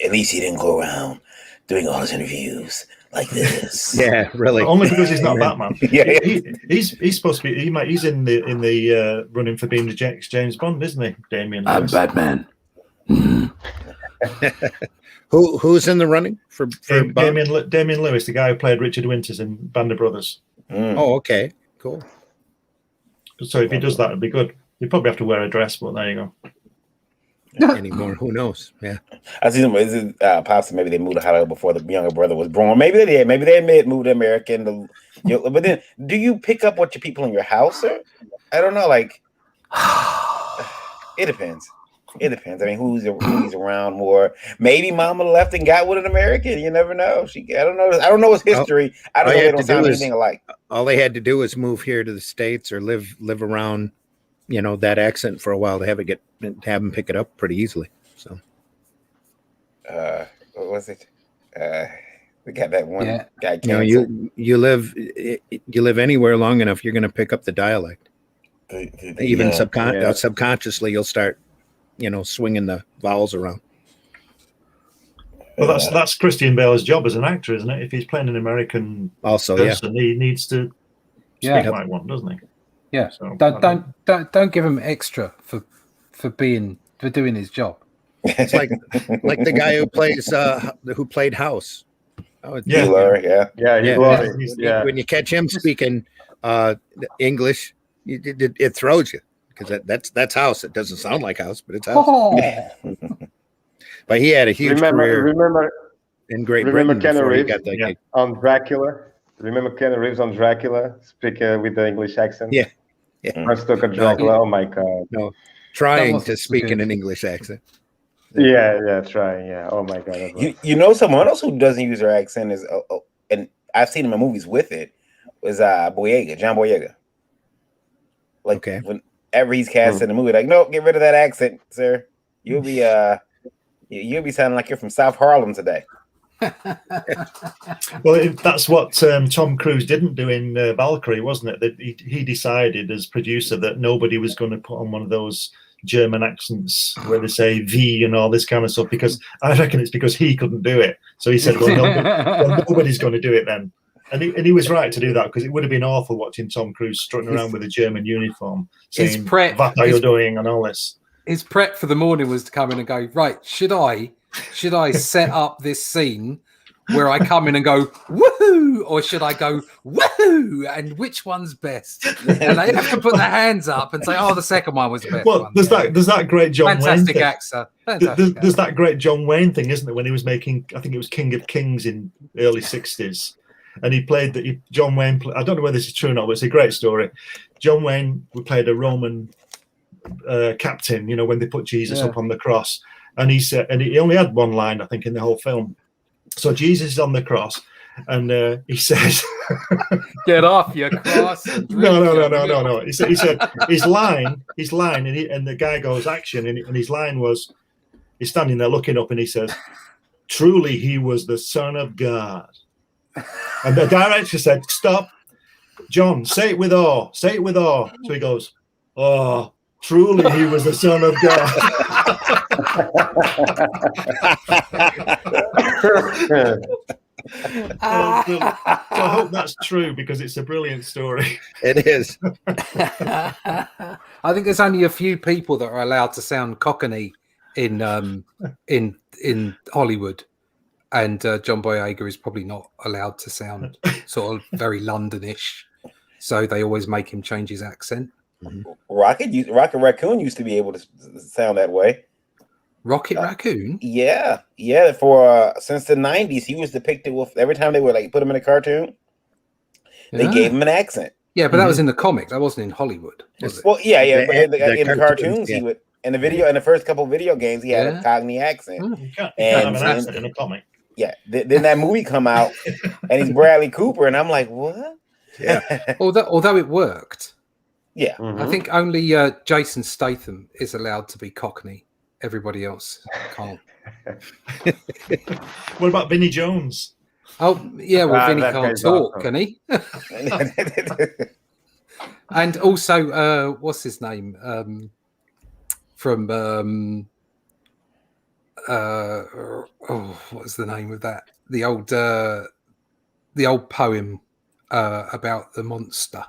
At least he didn't go around doing all his interviews like this. Yeah, really. Only because he's not Batman. Yeah. He's supposed to be. He's in the running for being the James Bond, isn't he, Damian Lewis? I'm Batman. Who's in the running for Bond? Damian Lewis, the guy who played Richard Winters in Band of Brothers. Oh, okay, cool. So if he does that, it'd be good. You'd probably have to wear a dress, but there you go. Anymore, who knows? Yeah, I see them. Pops, maybe they moved to Hollywood before the younger brother was born. Maybe they did. Maybe they moved to America. But then, do you pick up what your people in your house are? I don't know. Like, it depends. It depends. I mean, who's around more? Maybe Mama left and got with an American. You never know. I don't know. I don't know his history. I don't know. They don't sound anything alike. All they had to do was move here to the States or live around, that accent for a while to have them pick it up pretty easily. So, what was it? We got that one guy. You live anywhere long enough, you're going to pick up the dialect. Even subconsciously, you'll start, swinging the vowels around. Well, that's Christian Bale's job as an actor, isn't it? If he's playing an American person, he needs to speak like one, doesn't he? Yeah. So, don't give him extra for doing his job. It's like the guy who played House. When you catch him speaking English, it throws you because that's House. It doesn't sound like House, but it's House. Oh. But he had a huge career in Great Britain. Remember Keanu Reeves on Dracula? Remember Keanu Reeves on Dracula? Speak with the English accent. Yeah. Bram Stoker Dracula. Oh my God. No, trying to speak in an English accent. Yeah, trying. Yeah. Oh my God. Someone else who doesn't use their accent is, and I've seen him in movies with it, was John Boyega. Like ever he's cast in the movie. Like, nope, get rid of that accent, sir. You'll be sounding like you're from South Harlem today. Well, that's what Tom Cruise didn't do in Valkyrie, wasn't it? That he decided as producer that nobody was going to put on one of those German accents where they say "V" and all this kind of stuff, because I reckon it's because he couldn't do it. So he said, well, nobody's going to do it then. And he was right to do that, because it would have been awful watching Tom Cruise strutting around with a German uniform saying, "What are you doing?" and all this. His prep for the morning was to come in and go, right, should I set up this scene where I come in and go, woohoo, or should I go, woohoo, and which one's best? And they have to put their hands up and say, oh, the second one was the best one. There's that great John Fantastic Wayne actor. There's that great John Wayne thing, isn't it, when he was making, I think it was King of Kings in the early 60s. And he played John Wayne, I don't know whether this is true or not, but it's a great story. John Wayne played a Roman captain, when they put Jesus up on the cross. And he said, and he only had one line, I think, in the whole film. So Jesus is on the cross, and he says, "Get off your cross." No. He said his line, and the guy goes, "Action," and his line was, he's standing there looking up, and he says, "Truly, he was the Son of God." And the director said, "Stop, John. Say it with awe. Say it with awe." So he goes, "Oh, truly, he was the Son of God." So I hope that's true, because it's a brilliant story. It is. I think there's only a few people that are allowed to sound Cockney in Hollywood, and John Boyega is probably not allowed to sound sort of very Londonish, so they always make him change his accent. Rocket Raccoon used to be able to sound that way. Rocket Raccoon? Yeah. For since the 90s, he was depicted with, every time they would put him in a cartoon, they gave him an accent. Yeah, but that was in the comic. That wasn't in Hollywood, was it? Well, yeah. But in the cartoons, he would. In the first couple of video games, he had a Cockney accent. You can't have an accent in a comic. Yeah. Then that movie come out, and he's Bradley Cooper, and I'm like, what? Yeah. Although it worked. Yeah. I think only Jason Statham is allowed to be Cockney. Everybody else can't. What about Vinnie Jones? Oh, yeah, well, Vinnie can't talk, can he? And also, what's his name? From what was the name of that? The old poem about the monster.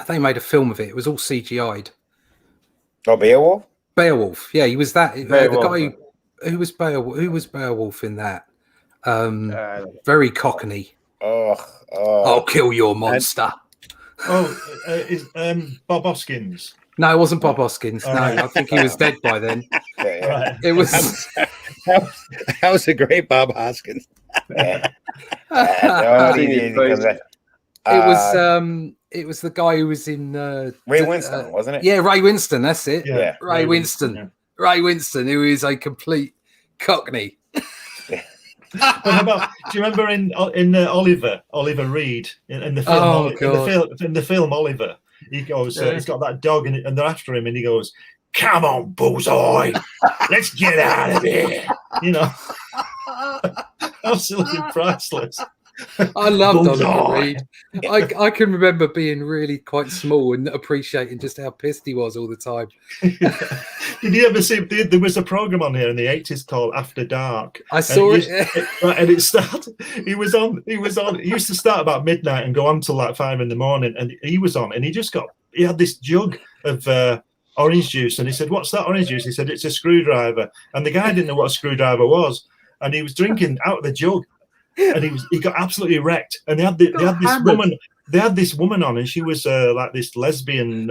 They made a film of it. It was all CGI'd. Oh, Beowulf? Beowulf. Yeah, he was that. The guy who was Beowulf. Who was Beowulf in that? Very Cockney. I'll kill your monster. Is Bob Hoskins? No, it wasn't Bob Hoskins. No, I think he was dead by then. Right. It was. That was a great Bob Hoskins. It was the guy who was in Ray Winston, wasn't it? Yeah, Ray Winston. That's it. Yeah, Ray Winston. Yeah. Ray Winston, who is a complete Cockney. Do you remember in Oliver Reed in the film? In the film Oliver, he goes. He's got that dog, and they're after him, and he goes, "Come on, Bullseye, let's get out of here." Absolutely priceless. I loved Oliver Reed. I can remember being really quite small and appreciating just how pissed he was all the time. Did you ever see? There was a program on here in the 80s called After Dark. I saw it. And it started. He was on. He used to start about midnight and go on till 5 a.m. And he was on, and he had this jug of orange juice, and he said, "What's that orange juice?" He said, "It's a screwdriver." And the guy didn't know what a screwdriver was, and he was drinking out of the jug. And he got absolutely wrecked. And they had this woman on, and she was like this lesbian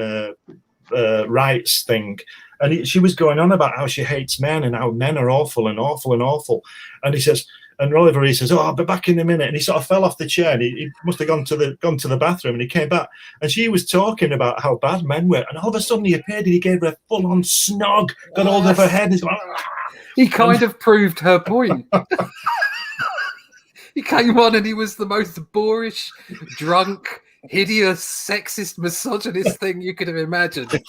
rights thing. And she was going on about how she hates men and how men are awful and awful and awful. And he says, and Oliver, he says, "Oh, I'll be back in a minute." And he sort of fell off the chair, and he must have gone to the bathroom, and he came back, and she was talking about how bad men were. And all of a sudden he appeared, and he gave her a full-on snog, got hold of her head, and he's going, he kind of proved her point. He came on and he was the most boorish, drunk, hideous, sexist, misogynist thing you could have imagined.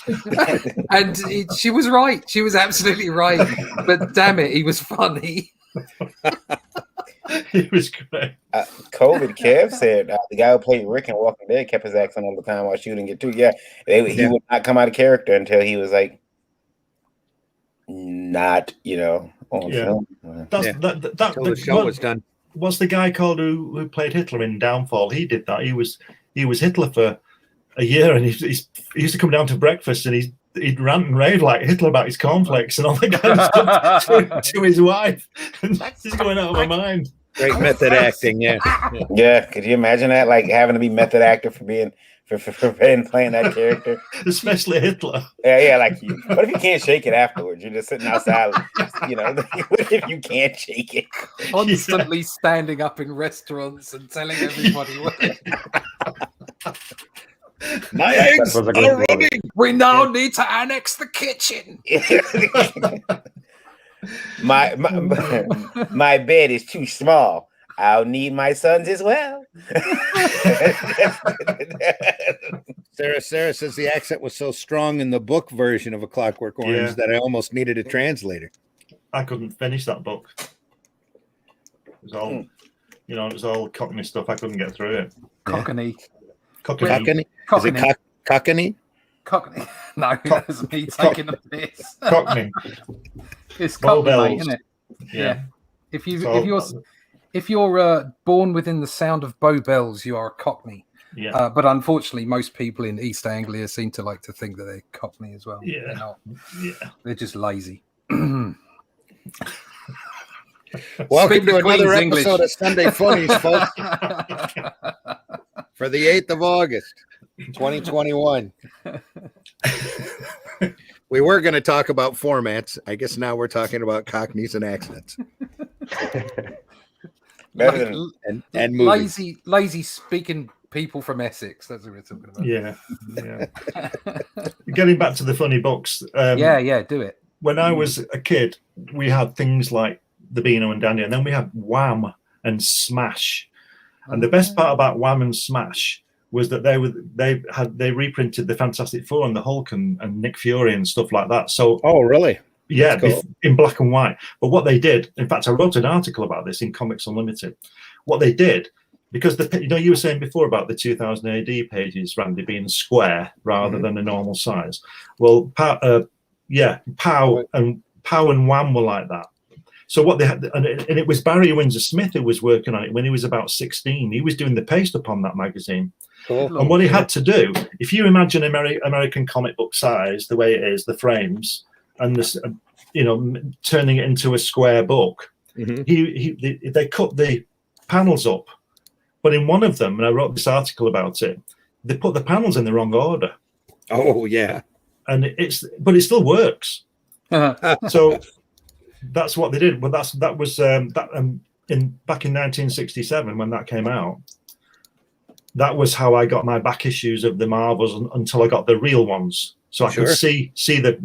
And she was right. She was absolutely right. But damn it, he was funny. He was great. COVID Kev said the guy who played Rick in Walking Dead kept his accent all the time while shooting it too. Yeah, he would not come out of character until he was like not, on film. The show was done. What's the guy called who played Hitler in Downfall? He did that. He was Hitler for a year, and he used to come down to breakfast, and he'd rant and rave like Hitler about his cornflakes, and all the guys to his wife. And he's going out of my mind. Great method acting, yeah. Yeah, could you imagine that? Like having to be method actor for being playing that character, especially Hitler. Yeah. Like, what if you can't shake it afterwards? You're just sitting outside, What if you can't shake it? Constantly standing up in restaurants and telling everybody what. My eggs are running. We now need to annex the kitchen. My bed is too small. I'll need my sons as well. Sarah says the accent was so strong in the book version of A Clockwork Orange that I almost needed a translator. I couldn't finish that book. It was all, it was all Cockney stuff. I couldn't get through it. Cockney. Cockney. Is it Cockney? Cockney. No, that's me taking the piss. Cockney. It's Cockney, mate, isn't it? Yeah. If you're born within the sound of Bow Bells, you are a Cockney. Yeah. But unfortunately, most people in East Anglia seem to like to think that they're Cockney as well. Yeah. They're not. Yeah. They're just lazy. Welcome to another episode of Sunday Funnies, folks. For the 8th of August, 2021. We were going to talk about formats. I guess now we're talking about Cockneys and accents. And lazy speaking people from Essex. That's what we're talking about. Yeah. Getting back to the funny books. Do it. When I was a kid, we had things like the Beano and Dandy, and then we had Wham and Smash. And the best part about Wham and Smash was that they reprinted the Fantastic Four and the Hulk and Nick Fury and stuff like that. So really? Yeah, cool. In black and white. But what they did, in fact, I wrote an article about this in Comics Unlimited. What they did, because you were saying before about the 2000 AD pages, Randy, being square rather than a normal size. Well, Pow and Wham were like that. So what they had, and it was Barry Windsor Smith who was working on it when he was about 16. He was doing the paste upon that magazine. Cool. And what he had to do, if you imagine American comic book size, the way it is, the frames, and this, turning it into a square book, they cut the panels up. But in one of them, and I wrote this article about it, they put the panels in the wrong order. Oh yeah, and but it still works. So that's what they did. But that was back in 1967 when that came out. That was how I got my back issues of the Marvels until I got the real ones. So I could see that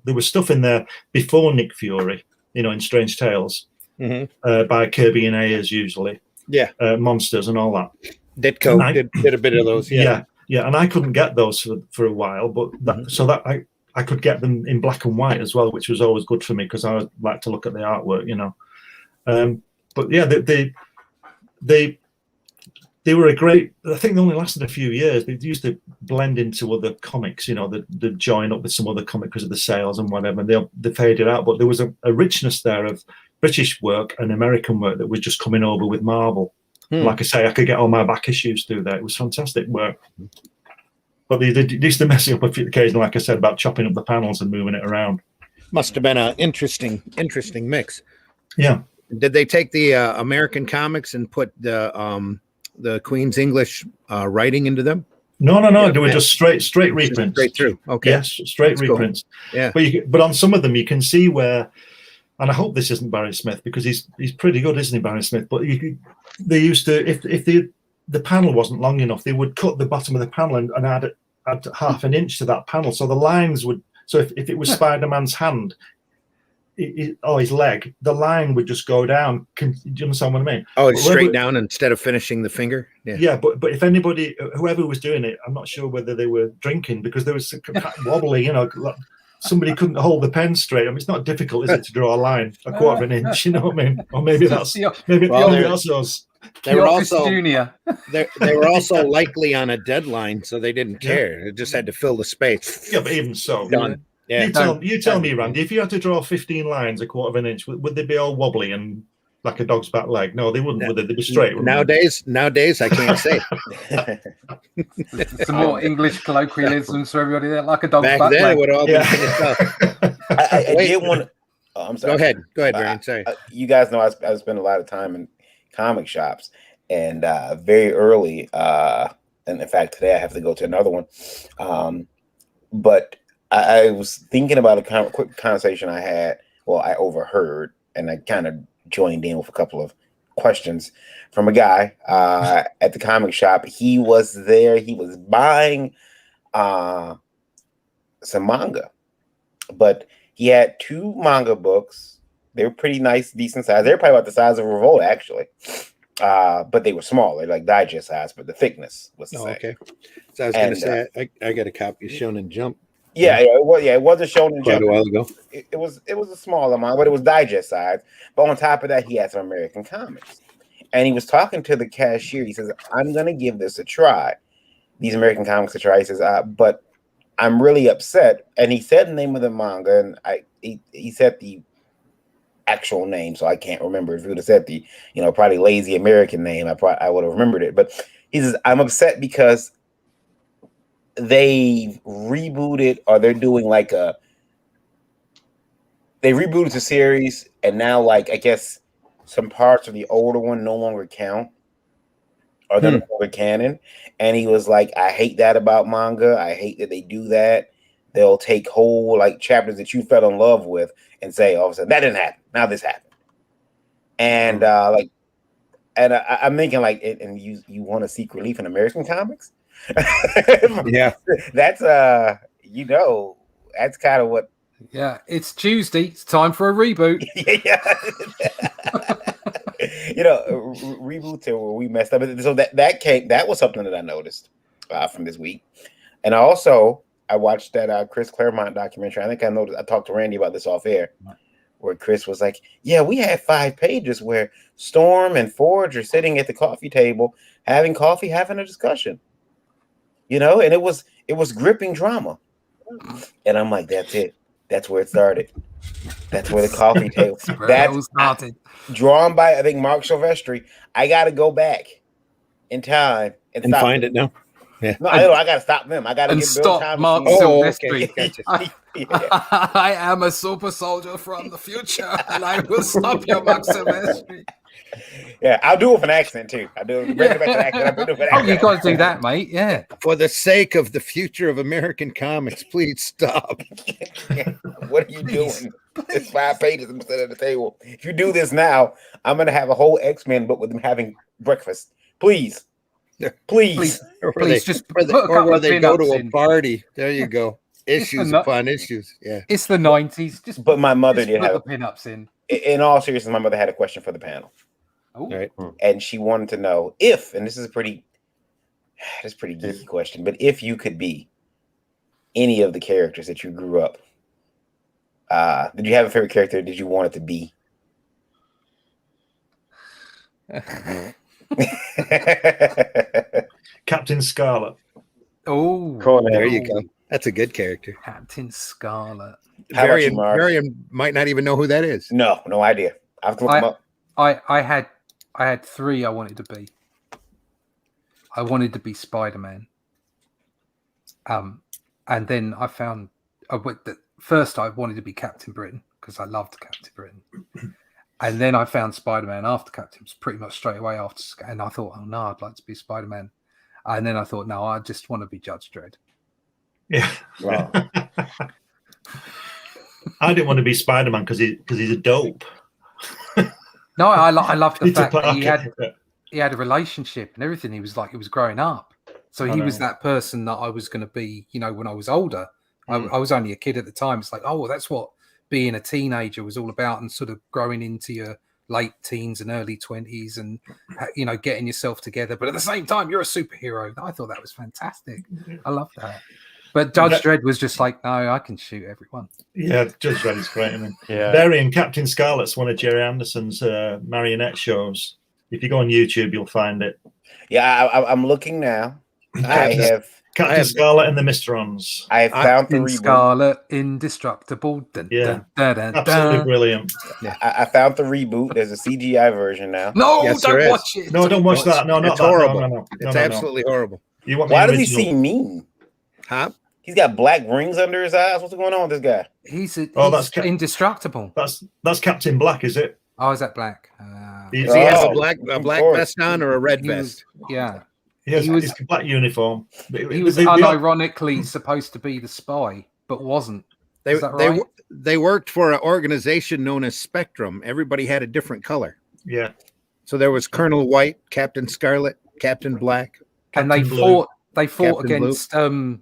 there was stuff in there before Nick Fury, in Strange Tales, by Kirby and Ayers usually. Yeah, Monsters and all that. Ditko did a bit of those. Yeah, and I couldn't get those for a while, but I could get them in black and white as well, which was always good for me because I like to look at the artwork, But yeah, they were a great. I think they only lasted a few years. They used to blend into other comics, they join up with some other comic because of the sales and whatever. And they faded out, but there was a richness there of British work and American work that was just coming over with Marvel. Like I say, I could get all my back issues through there. It was fantastic work. But they used to mess it up occasionally, like I said, about chopping up the panels and moving it around. Must have been an interesting mix. Yeah. Did they take the American comics and put the Queen's English writing into them? No. They were just straight reprints. Straight through. Okay. Yes, straight That's reprints. Cool. Yeah. But on some of them, you can see where, and I hope this isn't Barry Smith because he's pretty good, isn't he, Barry Smith? But they used to, if the panel wasn't long enough, they would cut the bottom of the panel and add half an inch to that panel. So the lines would, so if it was Spider-Man's hand, his leg, the line would just go down. Do you understand what I mean? Oh, it's straight down instead of finishing the finger. Yeah, but if anybody, whoever was doing it, I'm not sure whether they were drinking because there was some wobbly, like somebody couldn't hold the pen straight. I mean, it's not difficult, is it, to draw a line a quarter of an inch? You know what I mean? Or maybe that's us. They were also junior. they were also likely on a deadline, so they didn't care. It just had to fill the space. Yeah, but even so, done. Yeah. You tell me, Randy, if you had to draw 15 lines a quarter of an inch, would they be all wobbly and like a dog's back leg? No, they wouldn't. Would they? They'd be straight. Nowadays, I can't say. Some more English colloquialisms for everybody there, like a dog's Back back then, leg. it would all be finished up. I did want to. Oh, I'm sorry. Go ahead, Brian. Sorry. You guys know I spent a lot of time in comic shops, and very early, and in fact, today I have to go to another one. But I was thinking about a quick conversation I had. Well, I overheard, and I kind of joined in with a couple of questions from a guy at the comic shop. He was there. He was buying some manga, but he had 2 manga books. They were pretty nice, decent size. They were probably about the size of Revolt, actually. But they were smaller, like digest size, but the thickness was the same. Okay. So I was going to say, I got a copy of Shonen Jump. Yeah, it wasn't Shonen Quite Jump. a while ago. It was a small amount, but it was digest size. But on top of that, he had some American comics. And he was talking to the cashier. He says, I'm going to give this a try, these American comics a try. He says, but I'm really upset. And he said the name of the manga, and he said the actual name, so I can't remember. If he would have said the, probably lazy American name, I would have remembered it. But he says, I'm upset because they rebooted, or they're doing they rebooted the series, and now I guess some parts of the older one no longer count, or they're no longer canon. And he was like, I hate that about manga. I hate that they do that. They'll take whole chapters that you fell in love with and say, all of a sudden, that didn't happen. Now this happened. And I'm thinking and you want to seek relief in American comics? Yeah. That's that's kind of what. Yeah, it's Tuesday. It's time for a reboot. Yeah. Reboots where we messed up. So that was something that I noticed from this week. And I watched that Chris Claremont documentary. I think I talked to Randy about this off air, where Chris was like, yeah, we had 5 pages where Storm and Forge are sitting at the coffee table, having coffee, having a discussion, and it was gripping drama. And I'm like, that's it. That's where it started. That's where the coffee table. That's started. Drawn by, I think, Mark Silvestri. I got to go back in time and find it now. Yeah. No, I got to stop them. I got to stop Mark Silvestri. Okay. Gotcha. I am a super soldier from the future, and I will stop your Mark Silvestri. Yeah, I'll do it with an accent too. I'll do it. Bring it back to accent. Oh, you got to do that, mate. Yeah. For the sake of the future of American comics, please stop. What are you doing? It's 5 pages. I'm sitting at the table. If you do this now, I'm going to have a whole X-Men book with them having breakfast. Please. Please. Or where they go to a party. There you go. Issues upon issues. Yeah. It's the 90s. But my mother did have the pinups in. In all seriousness, my mother had a question for the panel. Ooh. Right. And she wanted to know if, and this is a pretty geeky question, but if you could be any of the characters that you grew up, did you have a favorite character? Did you want it to be? Captain Scarlet. Oh, there you go. That's a good character. Captain Scarlet. Varian might not even know who that is. No idea. I have to look him up. I had 3 I wanted to be. I wanted to be Spider-Man. And then I found first I wanted to be Captain Britain because I loved Captain Britain. And then I found Spider-Man after Captain, pretty much straight away after. And I thought, oh no, I'd like to be Spider-Man. And then I thought, no, I just want to be Judge Dredd. Yeah. Wow. I didn't want to be Spider-Man because he's a dope. No, I loved the fact that he had a relationship and everything. He was growing up. So he was that person that I was going to be, when I was older. I was only a kid at the time. It's like, oh, well, that's what being a teenager was all about, and sort of growing into your late teens and early 20s, and getting yourself together. But at the same time, you're a superhero. I thought that was fantastic. I love that. But Judge Dredd was just like, no, I can shoot everyone. Yeah, Judge Dredd is great. I mean, Yeah. Barry and Captain Scarlet's one of Jerry Anderson's marionette shows. If you go on YouTube, you'll find it. Yeah, I'm looking now. I have Captain Scarlet and the Mysterons. I have found the Captain reboot. Scarlet, Indestructible. Dun, Yeah. dun, dun, dun, Absolutely dun. brilliant. I found the reboot. There's a CGI version now. No, Yes, there don't is. watch it. No, don't watch that. No, not It's that. horrible. No. It's absolutely horrible. You want Why the does he original. seem mean? Huh? He's got black rings under his eyes. What's going on with this guy? He's that's indestructible. That's Captain Black, is it? Oh, is that black? He's- Does he have Oh, a black of black course. vest on or a red He was- vest? yeah. He has He was- his black uniform. He was unironically supposed to be the spy, but wasn't. They Is that right? they worked for an organization known as Spectrum. Everybody had a different color. Yeah. So there was Colonel White, Captain Scarlet, Captain Black. And they Captain Blue. fought Captain Blue. against polo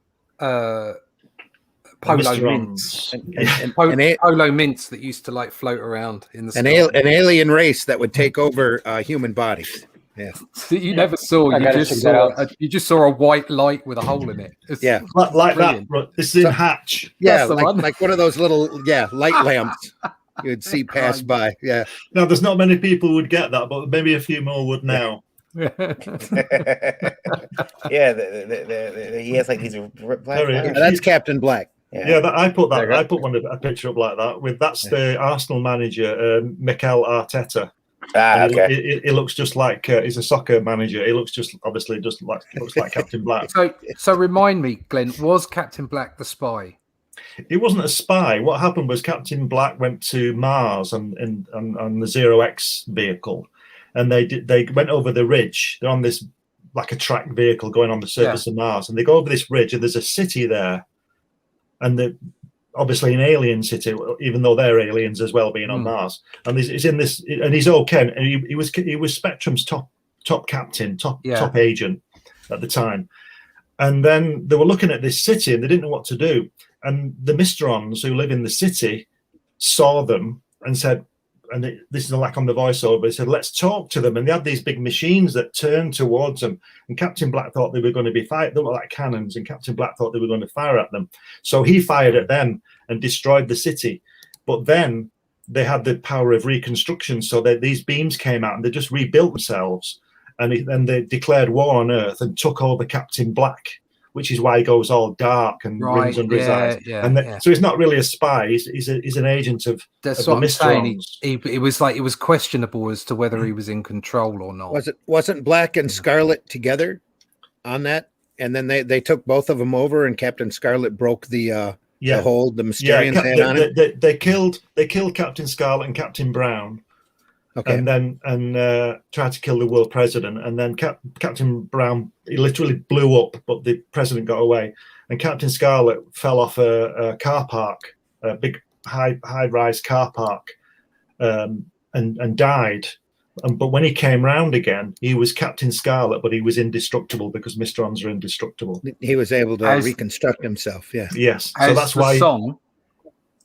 mints. Mysterons. Polo mints that used to like float around in the An sky. an alien race that would take over human bodies. Yeah. That you never saw. I You gotta just check saw that out. you just saw a white light with a hole in it. It's- Yeah. Like that. Brilliant. Right, this is in Hatch. Yeah, the like, one. like one of those little light lamps you'd see pass by. Yeah. Now, there's not many people who would get that, but maybe a few more would now. Yeah, he has like these black Very- eyes. That's Captain Black. Yeah, I put There you go. a picture up like that. That's the Arsenal manager, Mikel Arteta. Ah, And okay. It looks just like he's a soccer manager. He looks looks like Captain Black. So remind me, Glenn, was Captain Black the spy? He wasn't a spy. What happened was Captain Black went to Mars on the Zero X vehicle, and they went over the ridge. They're on this like a track vehicle going on the surface of Mars, and they go over this ridge, and there's a city there, and obviously an alien city, even though they're aliens as well, being on Mars. And he's in this, and he's okay. And he was Spectrum's top captain, top agent at the time. And then they were looking at this city, and they didn't know what to do. And the Mysterons who live in the city saw them and said, and this is like on the voiceover, they said, let's talk to them. And they had these big machines that turned towards them. And Captain Black thought they were going to be fired. They were like cannons, and Captain Black thought they were going to fire at them. So he fired at them and destroyed the city. But then they had the power of reconstruction. So these beams came out and they just rebuilt themselves. And they declared war on Earth and took over Captain Black, which is why he goes all dark and rings under his eyes. So he's not really a spy. He's an agent of That's of what the I'm saying. Mysterons. It was questionable as to whether he was in control or not. Wasn't Black and Scarlet together on that? And then they took both of them over, and Captain Scarlet broke the hold the Mysterians had on it. They killed Captain Scarlet and Captain Brown. Okay. And then tried to kill the world president, and then Captain Brown, he literally blew up, but the president got away, and Captain Scarlet fell off a car park, a big high-rise car park, and died. But when he came round again, he was Captain Scarlet, but he was indestructible because Mysterons are indestructible. He was able to reconstruct himself. Yeah. Yes, As so that's the why. song,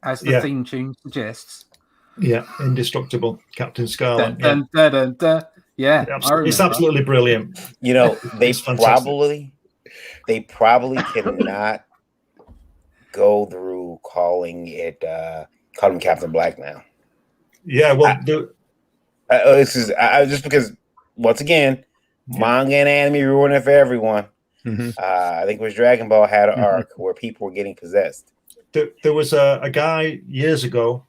as the theme tune suggests. Yeah, indestructible, Captain Scarlet. Dun, dun, dun, dun. Yeah, It's absolutely brilliant. You know, they It's fantastic. probably cannot go through calling him Captain Black now. Yeah, well, This is just because once again, manga and anime ruining it for everyone. Mm-hmm. I think it was Dragon Ball had an arc where people were getting possessed. there was a guy years ago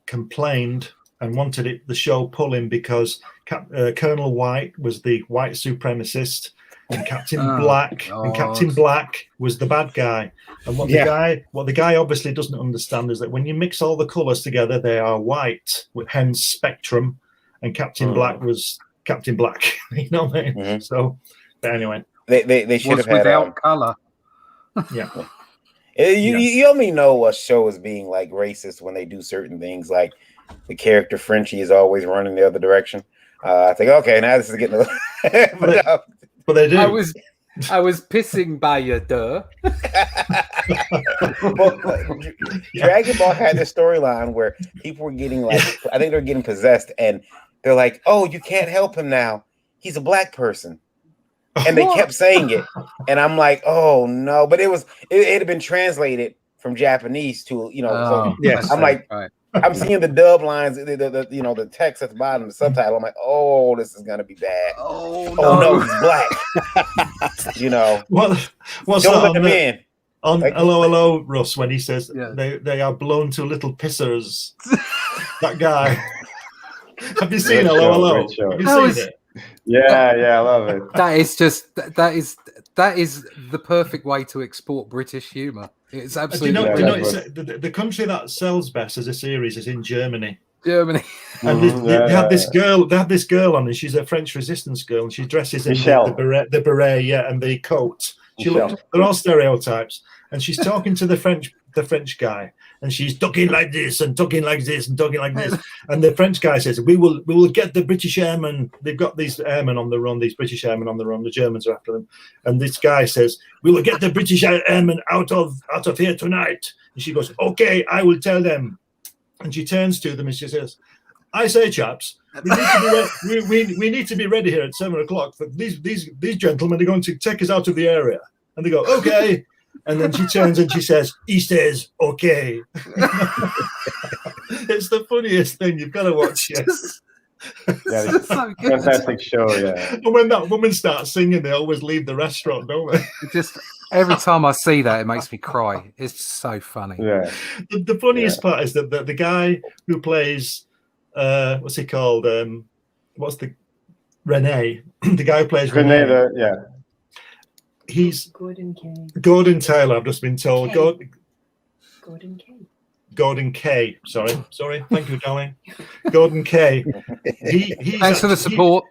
complained and wanted the show pulling because Colonel White was the white supremacist, and Captain Black was the bad guy. And what the guy obviously doesn't understand is that when you mix all the colours together, they are white, hence Spectrum, and Captain Black was Captain Black. You know what I mean? Mm-hmm. So, but anyway, they should have had without colour. Yeah. You only know a show is being like racist when they do certain things, like the character Frenchie is always running the other direction. I think, okay, now this is getting a little... but they do. I was pissing by your door. Well, Dragon Ball had this storyline where people were getting like, I think they were getting possessed, and they're like, "Oh, you can't help him now. He's a black person," and they kept saying it, and I'm like, "Oh no!" But it had been translated from Japanese to so Yes. I'm like, right. I'm seeing the dub lines, the text at the bottom, the subtitle. I'm like, "Oh, this is gonna be bad." Oh No, he's black. What's Don't that let him in. on Like- Hello, Russ, when he says Yeah. they are blown to little pissers. That guy. Have you seen Great Hello, show, Hello? great show. Have you That seen was- it? Yeah, I love it. That is just that is the perfect way to export British humour. It's Do you absolutely know, Yeah, it's, that's the country that sells best as a series is in Germany. Germany. And they have this girl. They have this girl on, and she's a French resistance girl, and she dresses in Michelle. the beret, yeah, and the coat. Michelle. They're all stereotypes, and she's talking to the French guy, and she's talking like this and talking like this and talking like this, and the French guy says, "We will get the British airmen. They've got these airmen on the run. These British airmen on the run. The Germans are after them." And this guy says, "We will get the British airmen out of here tonight." And she goes, "Okay, I will tell them." And she turns to them and she says, "I say, chaps, we need to be ready here at 7:00. For these gentlemen are going to take us out of the area." And they go, "Okay." And then she turns and she says, "He says, okay." It's the funniest thing. You've got to watch it. Yeah, It's so good. fantastic show. Yeah. And when that woman starts singing, they always leave the restaurant, don't they? It just every time I see that, it makes me cry. It's so funny. Yeah. The funniest part is that the guy who plays, what's he called? What's the Renee? The guy who plays Renee. Grenada, yeah. He's Gordon Gordon Taylor. I've just been told. K. Gordon K. Sorry. Thank you, darling. Gordon K. He's Thanks for the support.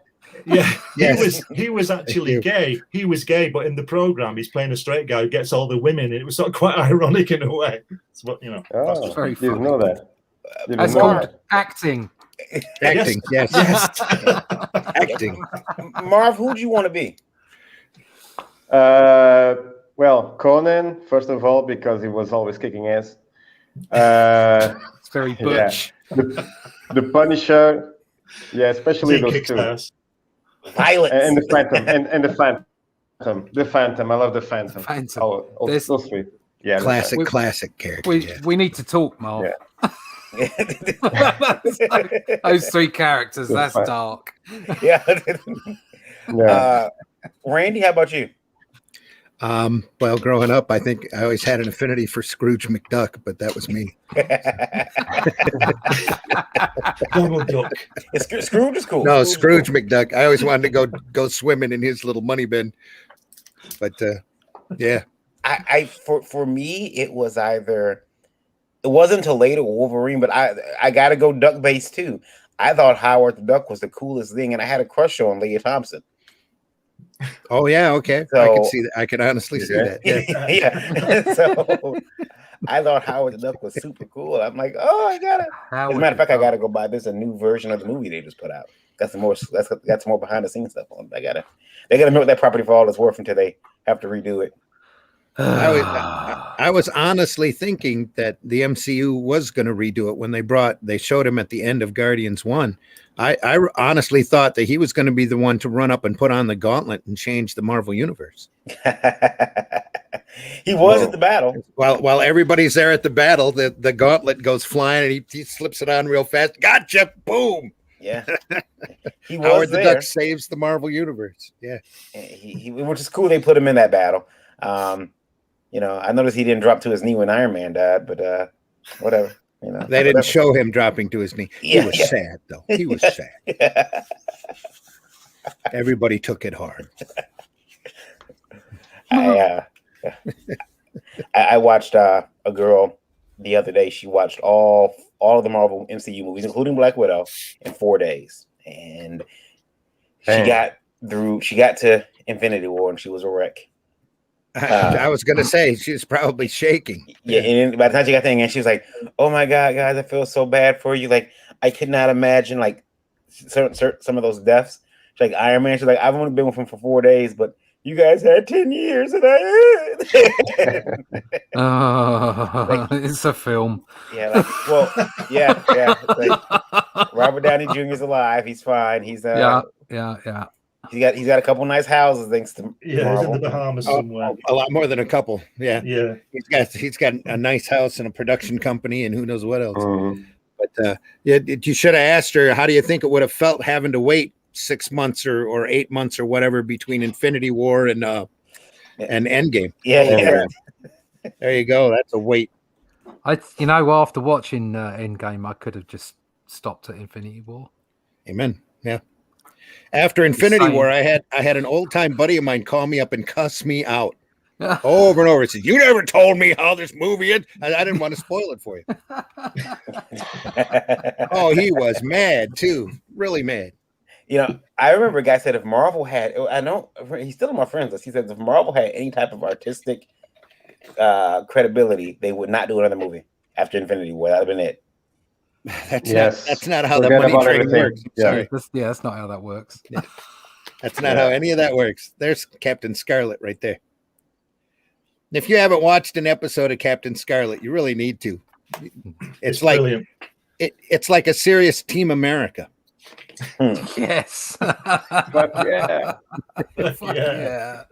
Yes. He was actually gay. He was gay, but in the program, he's playing a straight guy who gets all the women. And it was sort of quite ironic in a way. It's what that's Oh, just- very you didn't funny. know that. You It's didn't know called that. acting. Acting, yes. Yes. Acting. Marv, who do you want to be? Well, Conan, first of all, because he was always kicking ass. It's very butch. The Punisher, yeah, especially He those kicks two, ass. Violence. and the Phantom, and the Phantom, the Phantom. I love the Phantom. Phantom. Oh, There's- those three. Yeah, the Classic, We- classic character. We yeah. we need to talk, Mark. Yeah. Those three characters, that's Fine. dark. Yeah. Phantom. Yeah. Randy, how about you? Well, growing up, I think I always had an affinity for Scrooge McDuck, but that was me. Donald Duck. Scrooge is cool. No, Scrooge McDuck. I always wanted to go swimming in his little money bin. But yeah. For me, it wasn't until later Wolverine, but I gotta go duck base too. I thought Howard the Duck was the coolest thing, and I had a crush on Leah Thompson. Oh yeah, okay. I So- can see that. I can honestly see that. Yeah. Yeah. So I thought Howard the Duck was super cool. I'm like, oh, I gotta. As a matter of fact, I gotta go buy this a new version of the movie they just put out. Got some more behind the scenes stuff on it. They gotta milk that property for all it's worth until they have to redo it. I was honestly thinking that the MCU was going to redo it when they showed him at the end of Guardians 1. I honestly thought that he was going to be the one to run up and put on the gauntlet and change the Marvel universe. He was at the battle. While everybody's there at the battle, the gauntlet goes flying and he slips it on real fast. Gotcha! Boom! Yeah, he was Howard the there. Duck saves the Marvel universe. Yeah, Which is cool. They put him in that battle. I noticed he didn't drop to his knee when Iron Man died, but whatever. they didn't show him dropping to his knee. He Yeah, was yeah. sad though. He was sad. Everybody took it hard. I watched a girl the other day. She watched all of the Marvel MCU movies, including Black Widow, in 4 days, and she got to Infinity War, and she was a wreck. I was going to say she was probably shaking. Yeah, and by the time she got there, and she was like, "Oh my God, guys, I feel so bad for you. Like, I could not imagine like some of those deaths." She's like Iron Man. She's like, "I've only been with him for 4 days, but You guys had 10 years and It's a film. yeah, like, well, yeah. Like, Robert Downey Jr. is alive. He's fine. He's Yeah. He's got a couple nice houses thanks to He's in Marvel. the Bahamas somewhere. A lot more than a couple. Yeah. Yeah. He's got a nice house and a production company and who knows what else. Mhm. But you should have asked her, how do you think it would have felt having to wait 6 months or 8 months or whatever between Infinity War and Endgame? Yeah. There you go. That's a wait. After watching Endgame, I could have just stopped at Infinity War. Amen. Yeah. After Infinity Same. War, I had an old time buddy of mine call me up and cuss me out over and over. He said, "You never told me how this movie is." I didn't want to spoil it for you. Oh, he was mad too, really mad. I remember a guy said if Marvel had, I know he's still on my friends list. He said if Marvel had any type of artistic credibility, they would not do another movie after Infinity War. That would have been it. That's not how the Forget money about train everything. works. Yeah. Sorry. That's not how that works. That's not how any of that works. There's Captain Scarlet right there. If you haven't watched an episode of Captain Scarlet, you really need to. It's like brilliant. it's like a serious Team America. Yes. But yeah, Fuck yeah.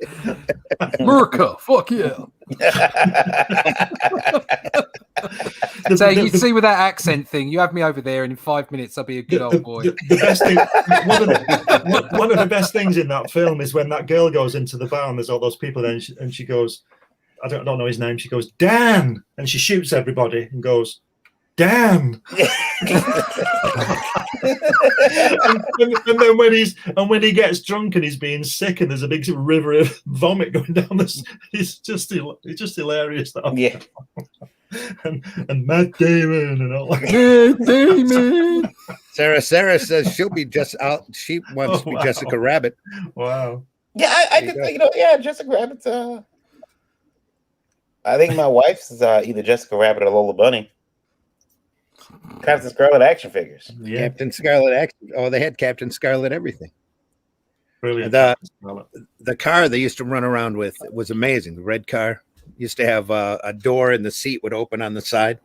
America. Fuck yeah. So you see with that accent thing, you have me over there, and in 5 minutes I'll be a good old boy. The best thing, one of the best things in that film is when that girl goes into the bar and there's all those people there, and she goes, I don't know his name. She goes, Dan, and she shoots everybody and goes, damn. and then when he gets drunk and he's being sick and there's a big river of vomit going down this, it's just hilarious. Yeah. and Matt Damon and all that. Matt Damon. Sarah says she'll be just out. She wants to be Jessica Rabbit. Wow. Yeah, I could, Jessica Rabbit's. I think my wife's is either Jessica Rabbit or Lola Bunny. Captain Scarlet action figures. Yeah. Captain Scarlet action. Oh, they had Captain Scarlet everything. Brilliant. The car they used to run around with was amazing. The red car used to have a door and the seat would open on the side.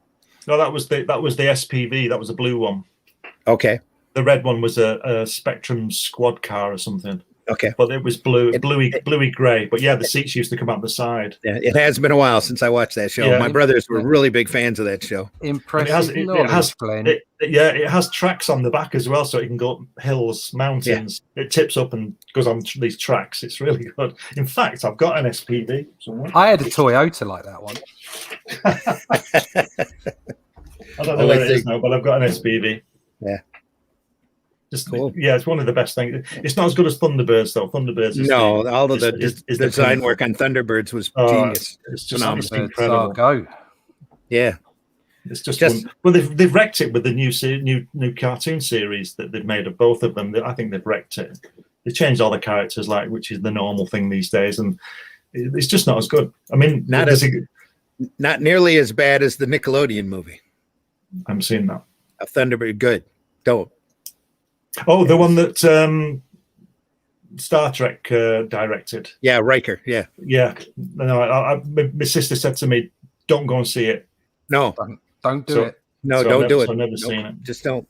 No, that was the SPV. That was a blue one. Okay. The red one was a Spectrum squad car or something. Okay. But it was bluey grey. But yeah, the seats used to come out the side. Yeah, it has been a while since I watched that show. Yeah. My brothers were really big fans of that show. Impressive. It has tracks on the back as well, so it can go up hills, mountains. Yeah. It tips up and goes on these tracks. It's really good. In fact, I've got an SPV somewhere. I had a Toyota like that one. I don't know where it is now, but I've got an SPV. Yeah. Just cool. Yeah, it's one of the best things. It's not as good as Thunderbirds, though. Thunderbirds is all of the design work on Thunderbirds was genius. It's just incredible. Go. Yeah. It's just well, they've wrecked it with the new cartoon series that they've made of both of them. I think they've wrecked it. They changed all the characters, which is the normal thing these days, and it's just not as good. I mean, not nearly as bad as the Nickelodeon movie. I'm seeing that. Thunderbird, good. Don't. Oh, the one that Star Trek directed. Yeah, Riker. Yeah. Yeah. No, my sister said to me, "Don't go and see it." No, don't do it. No, don't do it. I've never seen it. Just don't.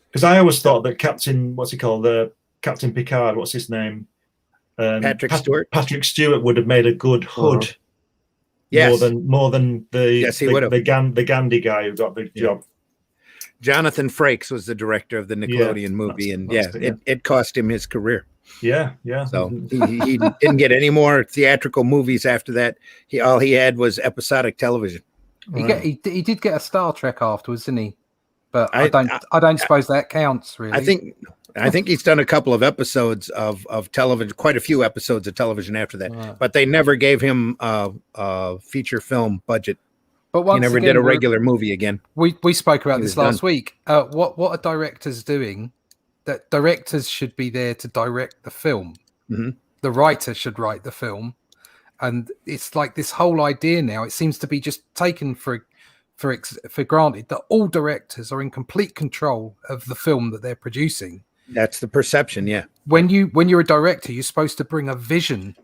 Because I always thought that Captain Picard, what's his name? Patrick Stewart. Patrick Stewart would have made a good Hood. Yes. More than the Gandhi guy who got the job. Jonathan Frakes was the director of the Nickelodeon movie, and it cost him his career. Yeah. So he didn't get any more theatrical movies after that. All he had was episodic television. He did get a Star Trek afterwards, didn't he? But I don't suppose that counts, really. I think he's done a couple of episodes of television, quite a few episodes of television after that. But they never gave him a feature film budget. But he never did a regular movie again. We spoke about this last week. What are directors doing? That directors should be there to direct the film. Mm-hmm. The writer should write the film, and it's like this whole idea now. It seems to be just taken for granted that all directors are in complete control of the film that they're producing. That's the perception. Yeah. When you're a director, you're supposed to bring a vision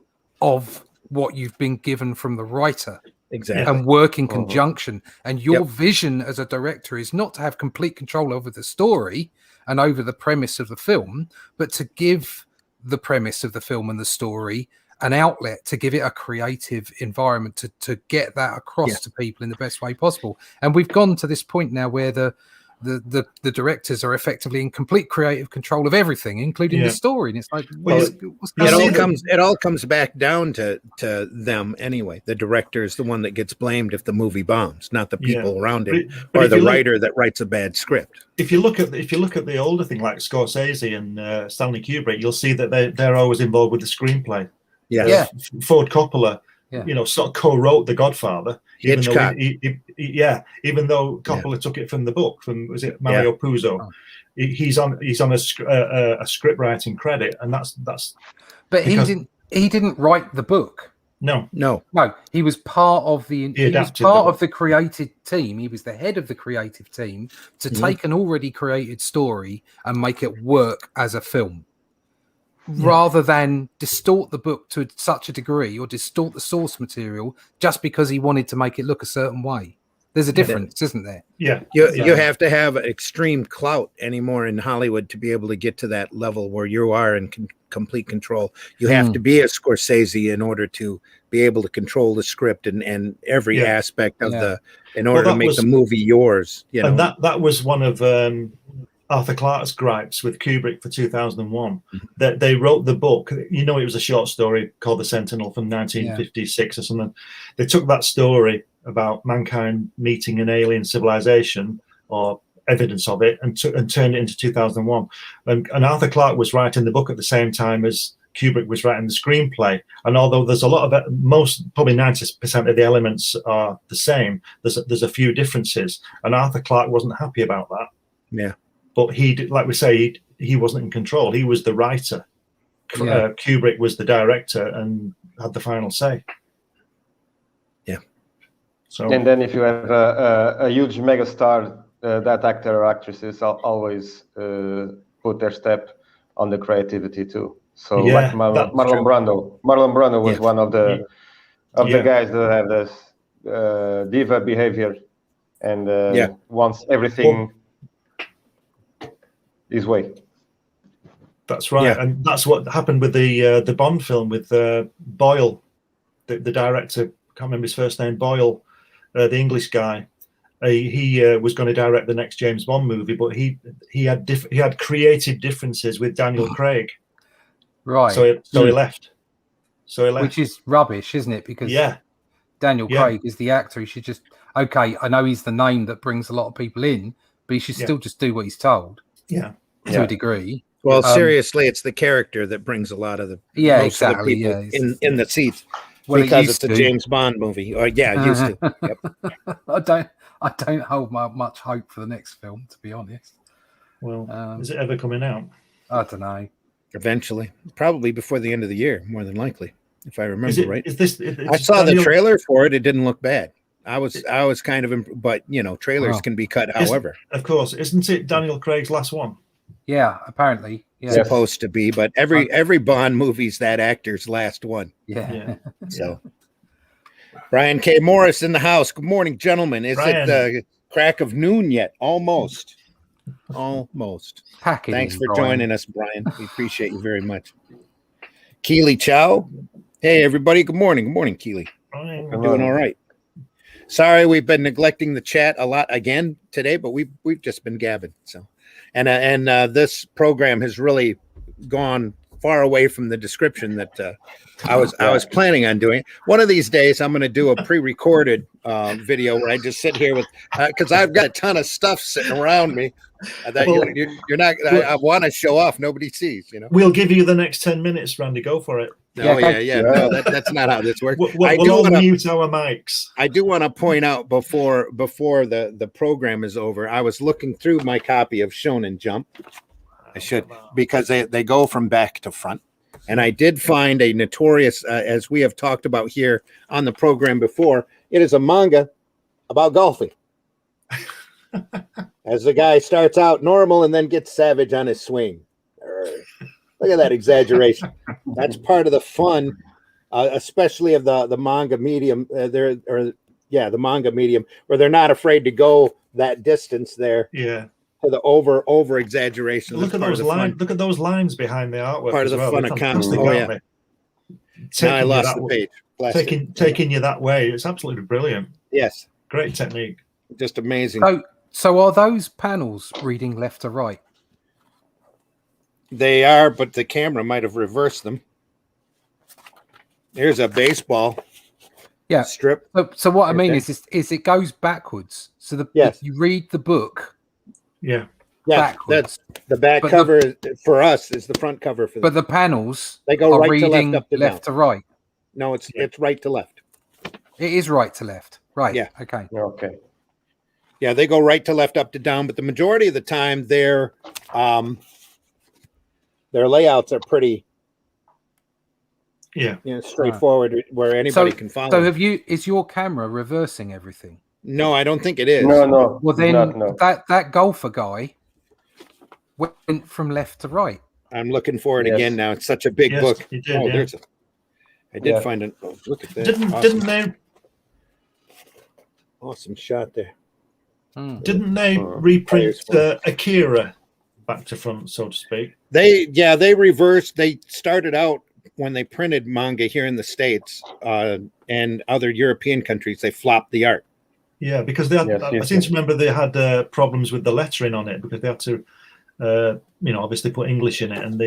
of what you've been given from the writer. Exactly. And work in conjunction. And your Yep. vision as a director is not to have complete control over the story and over the premise of the film, but to give the premise of the film and the story an outlet, to give it a creative environment, to get that across to people in the best way possible. And we've gone to this point now where the directors are effectively in complete creative control of everything, including the story. And it's like, it all comes back down to them anyway. The director is the one that gets blamed if the movie bombs, not the people around him or the writer that writes a bad script. If you look at the older thing like Scorsese and Stanley Kubrick, you'll see that they're always involved with the screenplay. Ford Coppola, sort of co-wrote The Godfather. Even Hitchcock. though even though Coppola took it from the book from, was it Mario Puzo? Oh. He's on a script writing credit, and that's. But he didn't write the book. No, he was part of the creative team. He was the head of the creative team to take an already created story and make it work as a film. Rather than distort the book to such a degree or distort the source material just because he wanted to make it look a certain way. There's a difference, isn't there? Yeah. You have to have extreme clout anymore in Hollywood to be able to get to that level where you are in complete control. You have to be a Scorsese in order to be able to control the script and every aspect of in order to make the movie yours. And that was one of Arthur Clarke's gripes with Kubrick for 2001, that they wrote the book. It was a short story called The Sentinel from 1956 or something. They took that story about mankind meeting an alien civilization or evidence of it and turned it into 2001. And Arthur Clarke was writing the book at the same time as Kubrick was writing the screenplay. And although there's a lot of probably 90% of the elements are the same, there's a few differences. And Arthur Clarke wasn't happy about that. Yeah. But like we say, he wasn't in control. He was the writer. Kubrick was the director and had the final say. Yeah. So, and then if you have a huge megastar, that actor or actresses always put their step on the creativity too. So like Marlon Brando. Marlon Brando was one of the guys that have this diva behavior and wants everything his way. That's right, and that's what happened with the Bond film with Boyle, the director. Can't remember his first name. Boyle, the English guy. He was going to direct the next James Bond movie, but he had creative differences with Daniel Craig. Right. So he left. Which is rubbish, isn't it? Because Daniel Craig is the actor. He should just I know he's the name that brings a lot of people in, but he should still just do what he's told. Yeah. To a degrry. Well, seriously, it's the character that brings a lot of the most of the people in the seats because it's a James Bond movie. Or used to. Yep. I don't hold much hope for the next film, to be honest. Well, is it ever coming out? I don't know. Eventually, probably before the end of the year, more than likely, if I remember right. I saw the trailer for it. It didn't look bad. I was kind of, but trailers can be cut. However, of course, isn't it Daniel Craig's last one? Yeah, apparently. Yeah. Supposed to be, but every Bond movie's that actor's last one. Yeah. So, Brian K. Morris in the house. Good morning, gentlemen. Is it the crack of noon yet? Almost. Thanks for joining us, Brian. We appreciate you very much. Keely Chow. Hey, everybody. Good morning. Good morning, Keely. We're doing all right. Sorry, we've been neglecting the chat a lot again today, but we've just been gabbing. So, and this program has really gone far away from the description that I was planning on doing. One of these days, I'm going to do a pre-recorded video where I just sit here with because I've got a ton of stuff sitting around me that you're not. I want to show off. Nobody sees. We'll give you the next 10 minutes, Randy. Go for it. No, No, that's not how this works. We'll all mute our mics. I do want to point out before the program is over, I was looking through my copy of Shonen Jump. I should, because they go from back to front. And I did find a notorious, as we have talked about here on the program before, it is a manga about golfing. As the guy starts out normal and then gets savage on his swing. Look at that exaggeration. That's part of the fun, especially of the manga medium. The manga medium, where they're not afraid to go that distance there. Yeah. To the over exaggeration. Look at those lines. Look at those lines behind the artwork. Part of the fun account. Oh yeah. Now I lost the page. Taking you that way. It's absolutely brilliant. Yes. Great technique. Just amazing. So are those panels reading left to right? They are, but the camera might have reversed them. Here's a baseball. Yeah. Strip. So what I mean is it goes backwards. So you read the book. Yeah. Yeah. That's the back cover for us is the front cover for them. But the panels they go right to left, up to left to right. No, it's right to left. It is right to left. Right. Yeah. Okay. Okay. Yeah, they go right to left, up to down, but the majority of the time their layouts are pretty straightforward where anybody can follow. So is your camera reversing everything? No, I don't think it is. No. Well then that golfer guy went from left to right. I'm looking for it again now. It's such a big book. You did, I did find it. Oh, look at that. Didn't they? Awesome shot there. Didn't they reprint Akira back to front, so to speak? They reversed. They started out when they printed manga here in the States and other European countries. They flopped the art. Yeah, because they had, I seem to remember they had problems with the lettering on it because they had to, obviously put English in it, and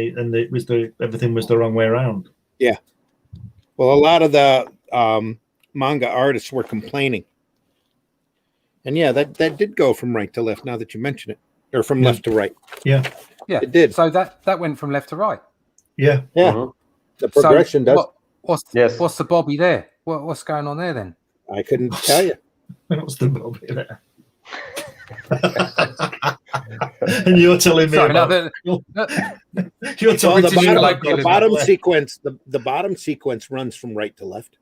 everything was the wrong way around. Yeah. Well, a lot of the manga artists were complaining. And that did go from right to left now that you mention it, or from left to right. Yeah, it did. So that went from left to right. Yeah, yeah. Mm-hmm. The progression does. What's the Bobby there? What's going on there then? I couldn't tell you. What's the Bobby there? And you're telling me you're telling the bottom sequence. The bottom sequence runs from right to left.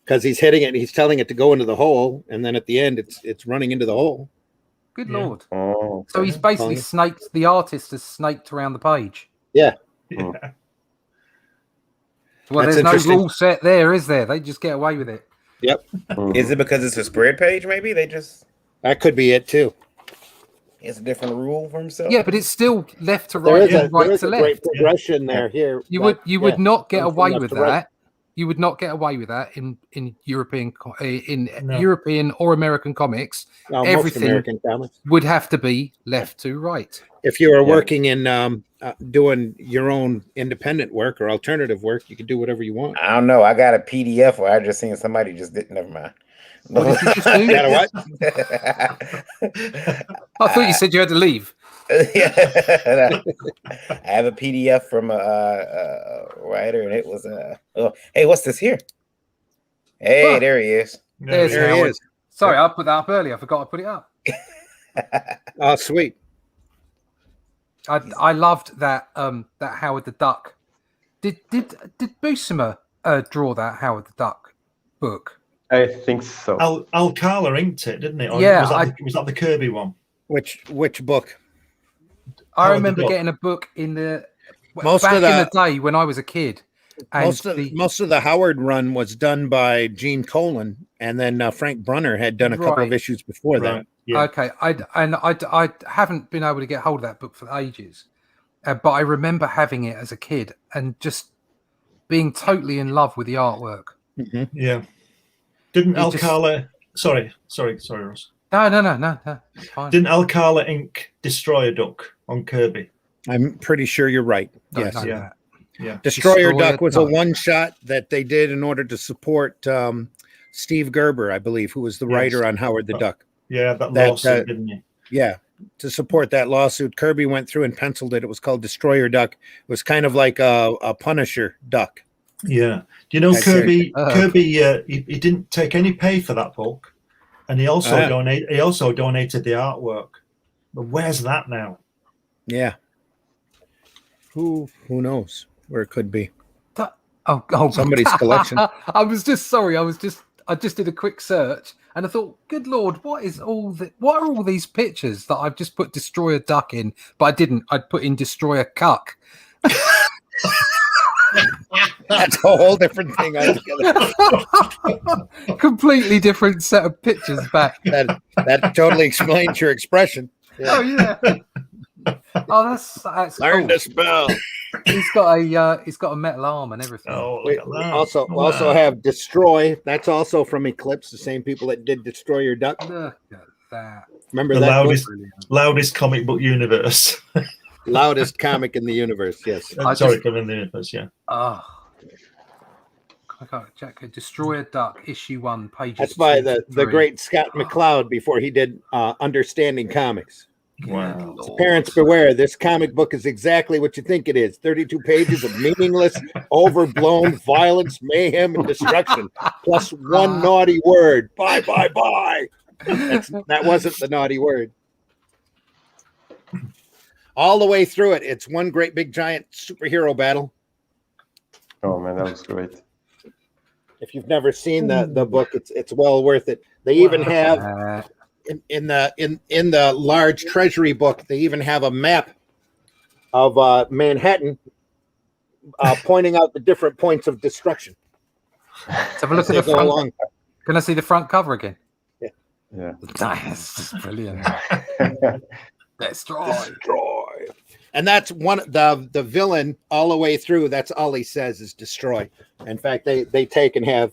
Because he's hitting it, he's telling it to go into the hole, and then at the end, it's running into the hole. Good Lord! Oh, so he's basically snaked. The artist has snaked around the page. Yeah. Well, there's no rule set there, is there? They just get away with it. Yep. Is it because it's a spread page? Maybe that could be it too. It's a different rule for himself. Yeah, but it's still left to right and right to left. Great progression there. Here, you would not get away with that. Right. You would not get away with that in European European or American comics. No, everything American comics would have to be left to right. If you were working in doing your own independent work or alternative work, you could do whatever you want. I don't know. I got a PDF where I just seen somebody just did. Never mind. What did you just do? Got a what? I thought you said you had to leave. I have a PDF from a writer, and it was hey, what's this here? Hey, there he is. There he is. Sorry, I put that up earlier. I forgot to put it up. Oh, sweet. I loved that that Howard the Duck. Did Buscema draw that Howard the Duck book? I think so. Alcala inked it, didn't it? Or yeah. Was that the Kirby one? Which book? I remember getting a book in the back in the day when I was a kid. And most of the Howard run was done by Gene Colan, and then Frank Brunner had done a couple of issues before that. Yeah. Okay, I haven't been able to get hold of that book for ages, but I remember having it as a kid and just being totally in love with the artwork. Mm-hmm. Yeah. Didn't Alcala? Sorry, Ross. No. It's fine. Didn't Alcala ink Destroyer Duck on Kirby? I'm pretty sure you're right. Yes. Yeah. Destroyer Duck was a one-shot that they did in order to support Steve Gerber, I believe, who was the writer on Howard the Duck. Yeah, that lawsuit, didn't he? Yeah, to support that lawsuit, Kirby went through and penciled it. It was called Destroyer Duck. It was kind of like a Punisher duck. Yeah. Do you know Kirby? He didn't take any pay for that book, and he also donated the artwork. But where's that now? Yeah. Who knows where it could be? Oh, somebody's collection. I just did a quick search, And I thought, good Lord, what are all these pictures that I've just put Destroy a Duck in, but I didn't. I'd put in Destroy a Cuck. That's a whole different thing altogether. Completely different set of pictures back. That totally explains your expression. Yeah. Oh yeah. Oh, that's Learn cool. to spell. He's got a metal arm and everything. Oh, We look at that. also have Destroy. That's also from Eclipse, the same people that did Destroy Your Duck. Look at that. Remember The that loudest comic book universe. loudest comic in the universe? Yes. Sorry, come in the universe. Yeah. Oh. I got Jack. Destroy a Duck, issue 1, pages. That's by 2 to the 3. great Scott McCloud before he did Understanding Comics. Wow. So parents beware, this comic book is exactly what you think it is. 32 pages of meaningless, overblown violence, mayhem, and destruction, plus one naughty word. Bye, bye, bye. That wasn't the naughty word. All the way through it, it's one great big giant superhero battle. Oh man, that was great. If you've never seen the book, it's well worth it. They even have in the large treasury book, they even have a map of Manhattan pointing out the different points of destruction. Let's have a look at the front. Can I see the front cover again? Yeah. That's brilliant. Destroy. And that's one the villain all the way through. That's all he says is destroy. In fact, they take and have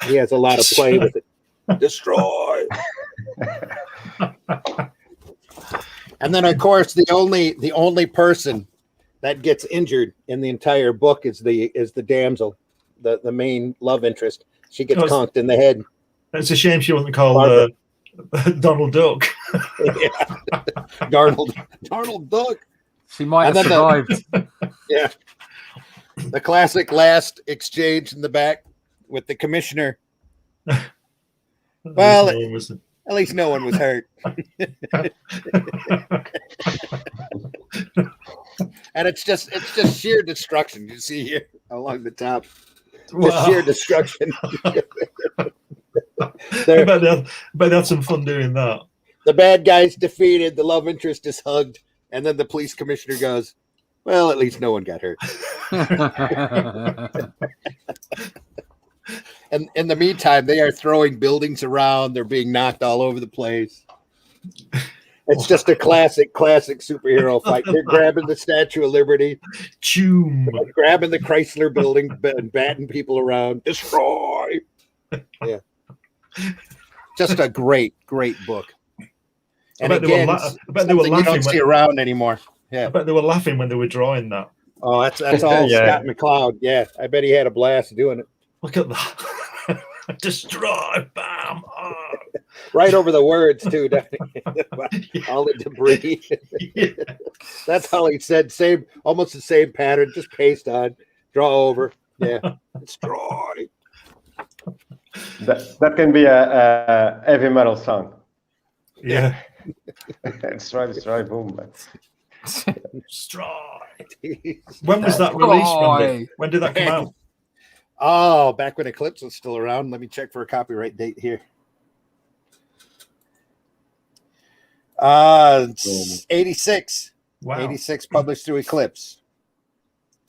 he has a lot of play with it. Destroy. And then of course the only person that gets injured in the entire book is the damsel, the main love interest. She gets conked in the head. It's a shame she wasn't called Donald Duck. Donald Duck. She might have survived. Yeah. The classic last exchange in the back with the commissioner. Well, at least no one was hurt. And it's just sheer destruction. You see here along the top. Just sheer destruction. I bet they had some fun doing that. The bad guy's defeated, the love interest is hugged, and then the police commissioner goes, well, at least no one got hurt. And in the meantime, they are throwing buildings around. They're being knocked all over the place. It's just a classic superhero fight. They're grabbing the Statue of Liberty, grabbing the Chrysler building, and batting people around. Destroy. Yeah. Just a great book. And again, they were laughing. You don't see around anymore. Yeah. I bet they were laughing when they were drawing that. Oh, that's all Scott McCloud. Yeah, I bet he had a blast doing it. Look at that. Destroy, bam. Oh. Right over the words too, all the debris. Yeah. That's how he said. Almost the same pattern. Just paste on, draw over. Yeah, destroy. That can be a heavy metal song. Yeah. Destroy, boom. Destroy. When was that released? When did that come out? Oh, back when Eclipse was still around. Let me check for a copyright date here. 86. Wow. 86 published through Eclipse.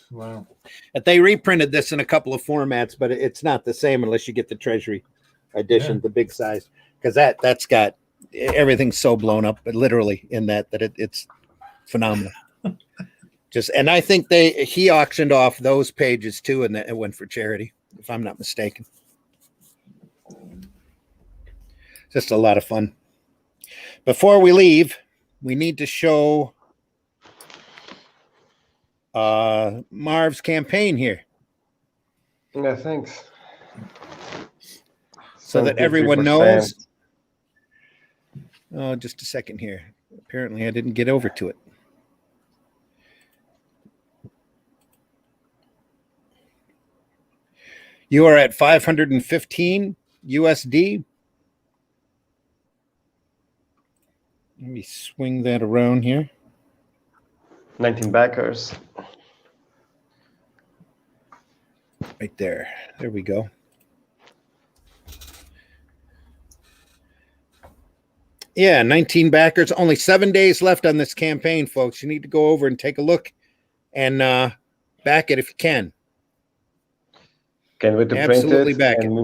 Wow. But they reprinted this in a couple of formats, but it's not the same unless you get the Treasury edition, the big size, because that's got everything so blown up, but literally in that it's phenomenal. And I think he auctioned off those pages too, and it went for charity, if I'm not mistaken. Just a lot of fun. Before we leave, we need to show Marv's campaign here. Yeah, thanks. So that everyone knows. Oh, just a second here. Apparently I didn't get over to it. You are at 515 USD. Let me swing that around here. 19 backers. Right there. There we go. Yeah, 19 backers. Only 7 days left on this campaign, folks. You need to go over and take a look and back it if you can. Can we to print Absolutely it back and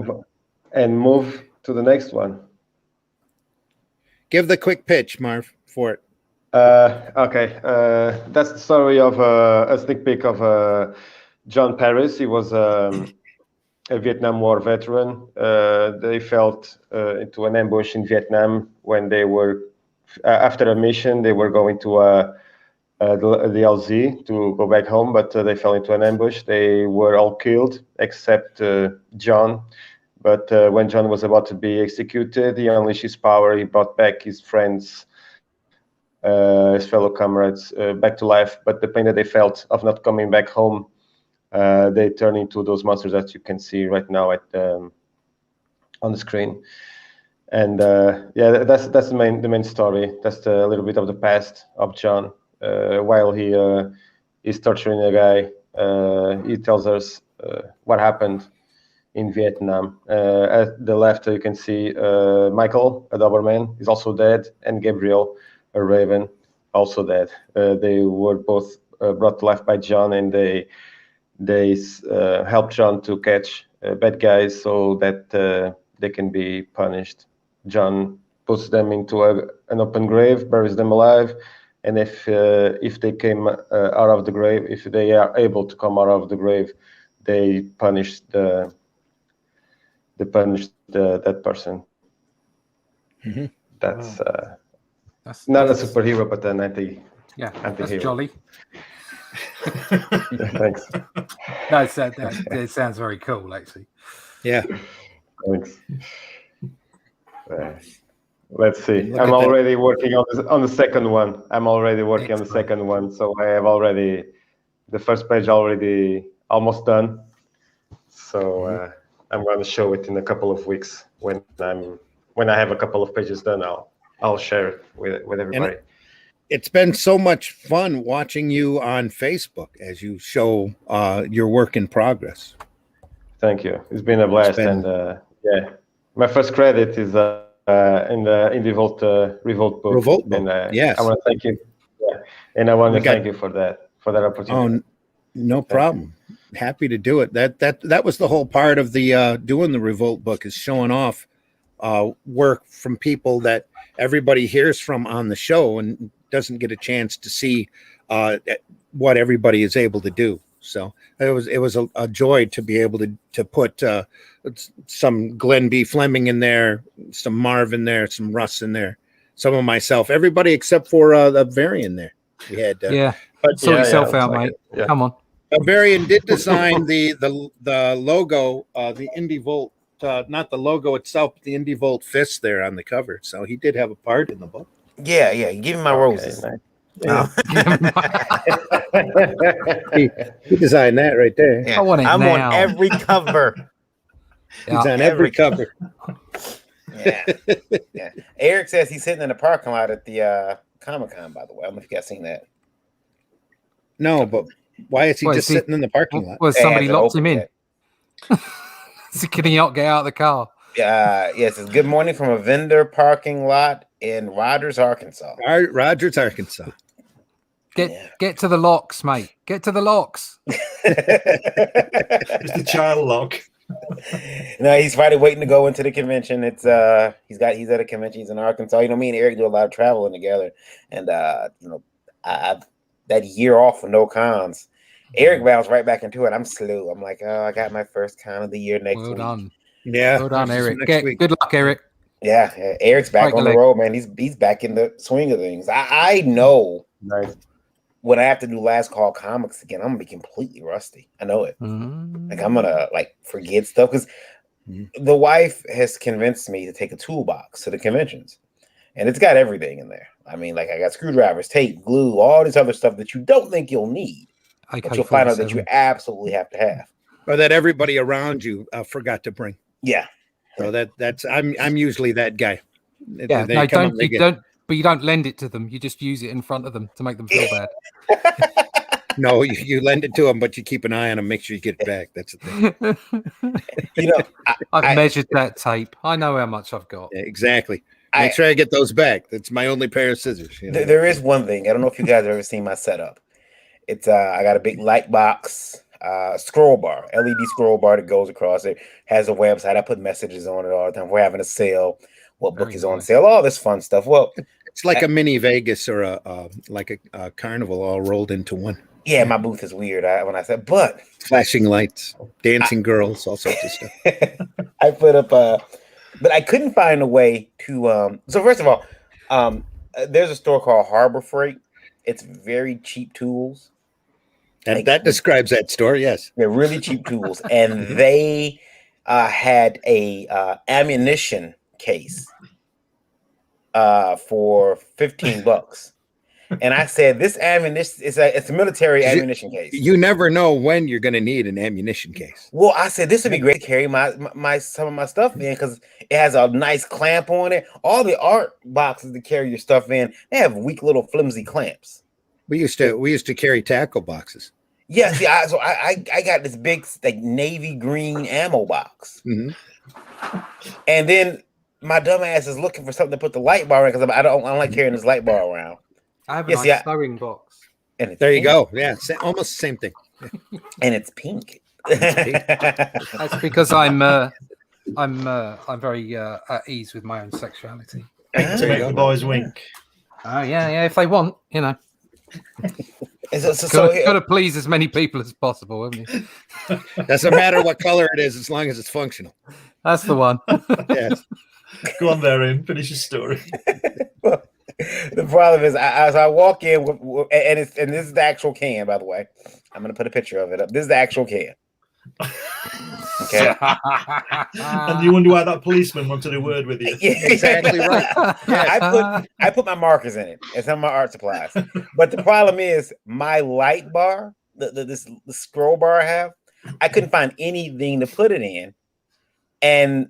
it. move to the next one? Give the quick pitch, Marv, for it. Okay, that's the story of a sneak peek of John Paris. He was a Vietnam War veteran. They fell into an ambush in Vietnam when they were, after a mission, they were going to the LZ to go back home, but they fell into an ambush. They were all killed except John. But when John was about to be executed, he unleashed his power. He brought back his friends, his fellow comrades back to life. But the pain that they felt of not coming back home, they turn into those monsters that you can see right now on the screen. And yeah, that's the main story. That's a little bit of the past of John. While he is torturing a guy, he tells us what happened in Vietnam. At the left, you can see Michael, a Doberman, is also dead, and Gabriel, a Raven, also dead. They were both brought to life by John, and they helped John to catch bad guys so that they can be punished. John puts them into an open grave, buries them alive, and if they came out of the grave, if they are able to come out of the grave, they punish that person. Mm-hmm. That's not a superhero, but an anti-hero. That's jolly. Thanks. No, it sounds very cool, actually. Yeah. Thanks. Let's see. Look I'm at that. already working on the second one. I'm already working on the second one, so I have already the first page already almost done. So I'm going to show it in a couple of weeks when I have a couple of pages done. I'll share it with everybody. And it's been so much fun watching you on Facebook as you show your work in progress. Thank you. It's been a blast, and yeah, my first credit is in the Revolt book. Revolt book. And yes. I want to thank you. Yeah. And I want to thank you for that opportunity. Oh, no problem. Happy to do it. That was the whole part of the doing the Revolt book, is showing off work from people that everybody hears from on the show and doesn't get a chance to see what everybody is able to do. So it was a joy to be able to put some Glenn B. Fleming in there, some Marv in there, some Russ in there, some of myself, everybody except for the Varian there. We had but sort yourself out, mate. Yeah. Come on. Varian did design the logo, the Indie Volt, not the logo itself, but the Indie Volt fist there on the cover. So he did have a part in the book. Yeah. Give me my roses. Nice. No. He designed that right there. Yeah. I want it I'm now. on every cover. He's on every cover. Yeah. Eric says he's sitting in the parking lot at the Comic-Con, by the way. I don't know if you guys seen that. No, but why is he just sitting in the parking lot? Was somebody locked him in? Yet. So can he not get out of the car? Yes, it's good morning from a vendor parking lot in Rogers, Arkansas. Rogers, Arkansas. Get to the locks, mate. Get to the locks. It's the child lock. No, he's probably waiting to go into the convention. It's he's at a convention. He's in Arkansas. You know, me and Eric do a lot of traveling together, and I've that year off with no cons. Eric bounced right back into it. I'm slow. I'm like, I got my first con of the year next week. Done. Yeah. Well done, Eric. Good luck, Eric. Yeah, Eric's back on the road, man. He's back in the swing of things. I know. Nice. When I have to do Last Call Comics again, I'm gonna be completely rusty. I know it. Like I'm gonna forget stuff because the wife has convinced me to take a toolbox to the conventions, and it's got everything in there. I mean, I got screwdrivers, tape, glue, all this other stuff that you don't think you'll need, but you'll find out that you absolutely have to have, or that everybody around you forgot to bring. Yeah. So that's I'm usually that guy. Yeah. No, don't. But you don't lend it to them. You just use it in front of them to make them feel bad. No, you lend it to them, but you keep an eye on them. Make sure you get it back. That's the thing. I've measured that tape. I know how much I've got. Yeah, exactly. Make sure I get those back. That's my only pair of scissors. You know? There is one thing. I don't know if you guys have ever seen my setup. It's I got a big light box, scroll bar, LED scroll bar that goes across it. Has a website. I put messages on it all the time. We're having a sale. What book is on sale? All this fun stuff. Well, it's like a mini Vegas or a carnival all rolled into one. Yeah, my booth is weird. When I said, but flashing lights, dancing girls, all sorts of stuff. I put up but I couldn't find a way to. So first of all, there's a store called Harbor Freight. It's very cheap tools. And that describes that store. Yes, they're really cheap tools, and they had a ammunition case for $15. And I said, this ammunition it's a military ammunition case. You never know when you're going to need an ammunition case. Well, I said this would be great to carry my some of my stuff in because it has a nice clamp on it. All the art boxes to carry your stuff in, they have weak little flimsy clamps. We used to carry tackle boxes. Yeah, see, I got this big like navy green ammo box, and then my dumb ass is looking for something to put the light bar in because I don't like carrying this light bar around. I have a nice sewing box. And it's there pink. You go. Yeah, almost the same thing. And it's pink. That's because I'm very at ease with my own sexuality. To make the boys wink. Yeah. If they want, you know. Got to please as many people as possible, haven't you? Doesn't matter what color it is, as long as it's functional. That's the one. Yes. Go on there, Ian. Finish your story. Well, the problem is, as I walk in, and this is the actual can, by the way. I'm going to put a picture of it up. This is the actual can. Okay. And you wonder why that policeman wanted a word with you. Yeah, exactly right. Yeah, I put my markers in it and some of my art supplies. But the problem is, my light bar, the scroll bar I have, I couldn't find anything to put it in, and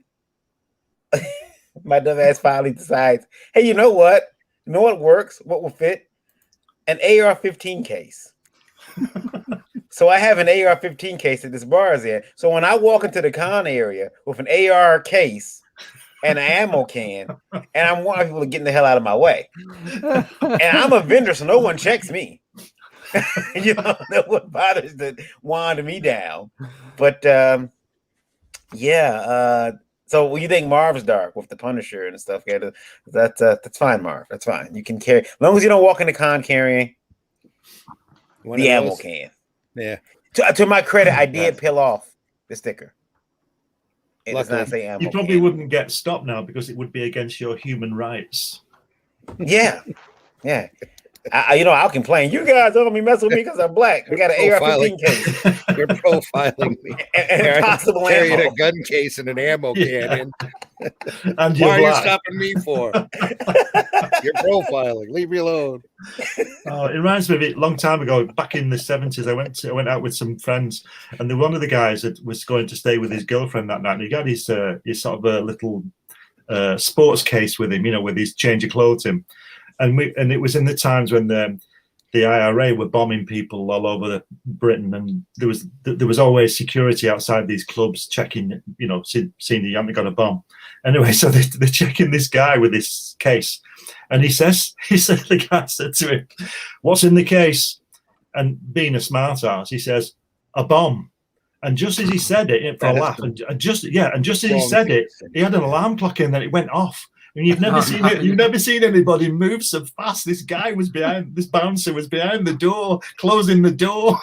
my dumb ass finally decides, hey, you know what? You know what works? What will fit? An AR-15 case. So I have an AR-15 case that this bar is in. So when I walk into the con area with an AR case and an ammo can, and I'm wanting people to get the hell out of my way. And I'm a vendor, so no one checks me. You know, no one bothers to wand me down. But so when you think Marv's dark with the Punisher and stuff, that's fine, Marv. That's fine. You can carry, as long as you don't walk in the con carrying the ammo can. Yeah. To my credit, I did peel off the sticker. It does not say ammo. You probably wouldn't get stopped now because it would be against your human rights. Yeah. Yeah. I'll complain. You guys don't be messing with me because I'm black. We got an AR-15 case. You're profiling me. And possible carrying ammo. a gun case and an ammo can in. And what are you stopping me for? You're profiling. Leave me alone. It reminds me of it a long time ago, back in the 70s. I went out with some friends, and one of the guys that was going to stay with his girlfriend that night. And he got his sort of a little sports case with him, with his change of clothes in. And it was in the times when the IRA were bombing people all over Britain, and there was always security outside these clubs checking, seeing you haven't got a bomb. Anyway, so they're checking this guy with this case, and the guy said to him, "What's in the case?" And being a smart ass, he says, "A bomb." And just as he said it, for a laugh, and just as he said it, he had an alarm clock in, then it went off. And you've never seen it. You've never seen anybody move so fast. This bouncer was behind the door, closing the door.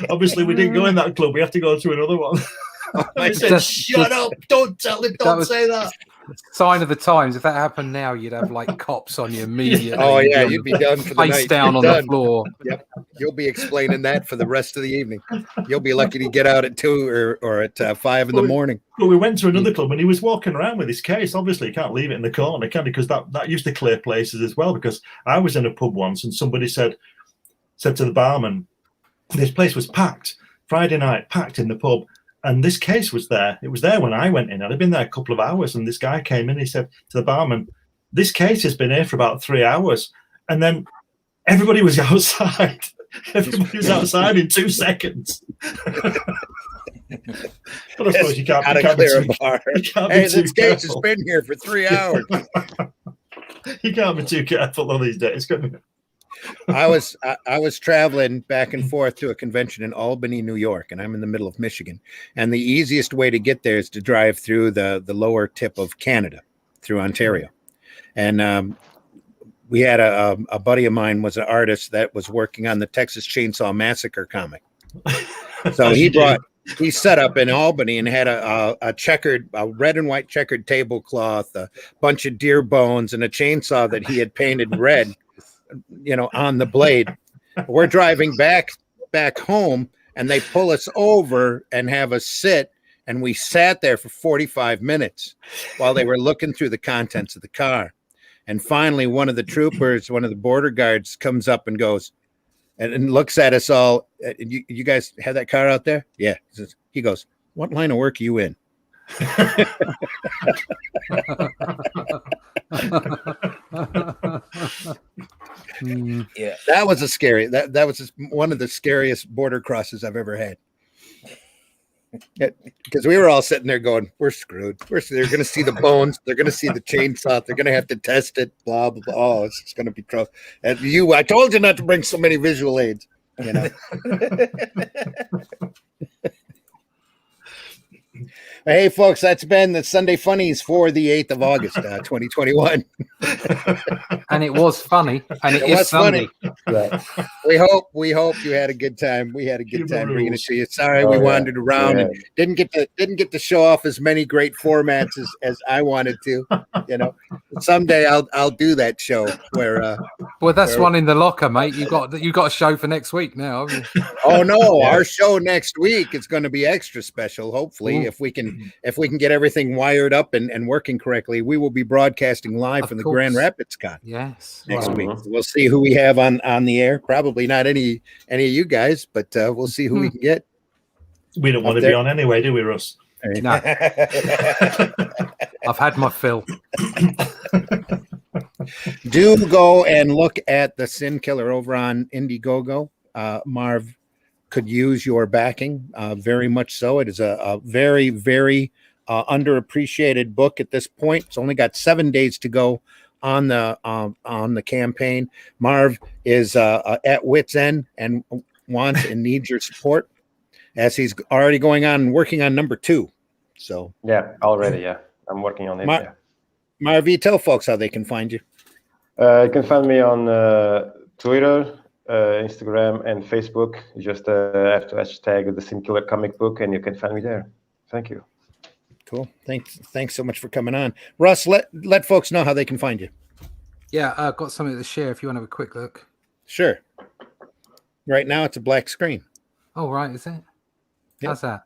Obviously, we didn't go in that club. We have to go to another one. I said, "Shut up! Don't tell him. Don't say that." Sign of the times. If that happened now, you'd have like cops on you immediately. Oh yeah, you'd be done for the night. Face down on the floor. Yep, you'll be explaining that for the rest of the evening. You'll be lucky to get out at 2 or at 5 in the morning. Well, we went to another club and he was walking around with his case. Obviously, you can't leave it in the corner, can you? Because that used to clear places as well. Because I was in a pub once and somebody said to the barman, "This place was packed Friday night, packed in the pub." And this case was there. It was there when I went in. I'd been there a couple of hours, and this guy came in. He said to the barman, "This case has been here for about 3 hours." And then everybody was outside. Everybody was outside in 2 seconds. But I suppose you can't Gotta be clear too, a bar. you can't Hey, be too this case has careful. been here for 3 hours. You can't be too careful on these days, can you? I was traveling back and forth to a convention in Albany, New York, and I'm in the middle of Michigan. And the easiest way to get there is to drive through the lower tip of Canada, through Ontario. And we had a buddy of mine was an artist that was working on the Texas Chainsaw Massacre comic. So he set up in Albany and had a red and white checkered tablecloth, a bunch of deer bones, and a chainsaw that he had painted red, on the blade. We're driving back home, and they pull us over and have us sit, and we sat there for 45 minutes while they were looking through the contents of the car. And finally, one of the troopers, one of the border guards, comes up and goes and looks at us all. You guys have that car out there? Yeah. He goes, "What line of work are you in?" Yeah. That was a scary. That was just one of the scariest border crosses I've ever had. Because we were all sitting there going, "We're screwed. They're going to see the bones. They're going to see the chainsaw. They're going to have to test it. Blah blah blah. Oh, it's going to be trouble." And I told you not to bring so many visual aids. Hey, folks, that's been the Sunday Funnies for the 8th of August, 2021. And it was funny, and it is was Sunday. Right. We hope you had a good time. We had a good time bringing it to you. Sorry, Oh, we yeah. wandered around and Yeah. didn't get to show off as many great formats as I wanted to. Someday I'll do that show where. Well, that's one in the locker, mate. You got a show for next week now, haven't you? Oh no, our show next week is going to be extra special. Hopefully, if we can get everything wired up and working correctly, we will be broadcasting live Of from the course. Grand Rapids Con Yes. next Wow. week. We'll see who we have on the air. Probably not any of you guys, but we'll see who we can get. We don't want to be on anyway, do we, Russ? No, I've had my fill. Do go and look at the Sin Killer over on Indiegogo. Marv could use your backing, very much so. It is a very, very underappreciated book at this point. It's only got 7 days to go on the campaign. Marv is at wit's end and wants and needs your support, as he's already going on and working on number 2. So Yeah, already. Yeah, I'm working on it. Mar- Yeah. Marv, tell folks how they can find you. You can find me on Twitter, Instagram, and Facebook. You just have to hashtag the Sin Killer comic book, and you can find me there. Thank you. Cool. Thanks so much for coming on. Russ, let folks know how they can find you. Yeah, I've got something to share if you want to have a quick look. Sure. Right now it's a black screen. Oh, right, is it? Yep. How's that?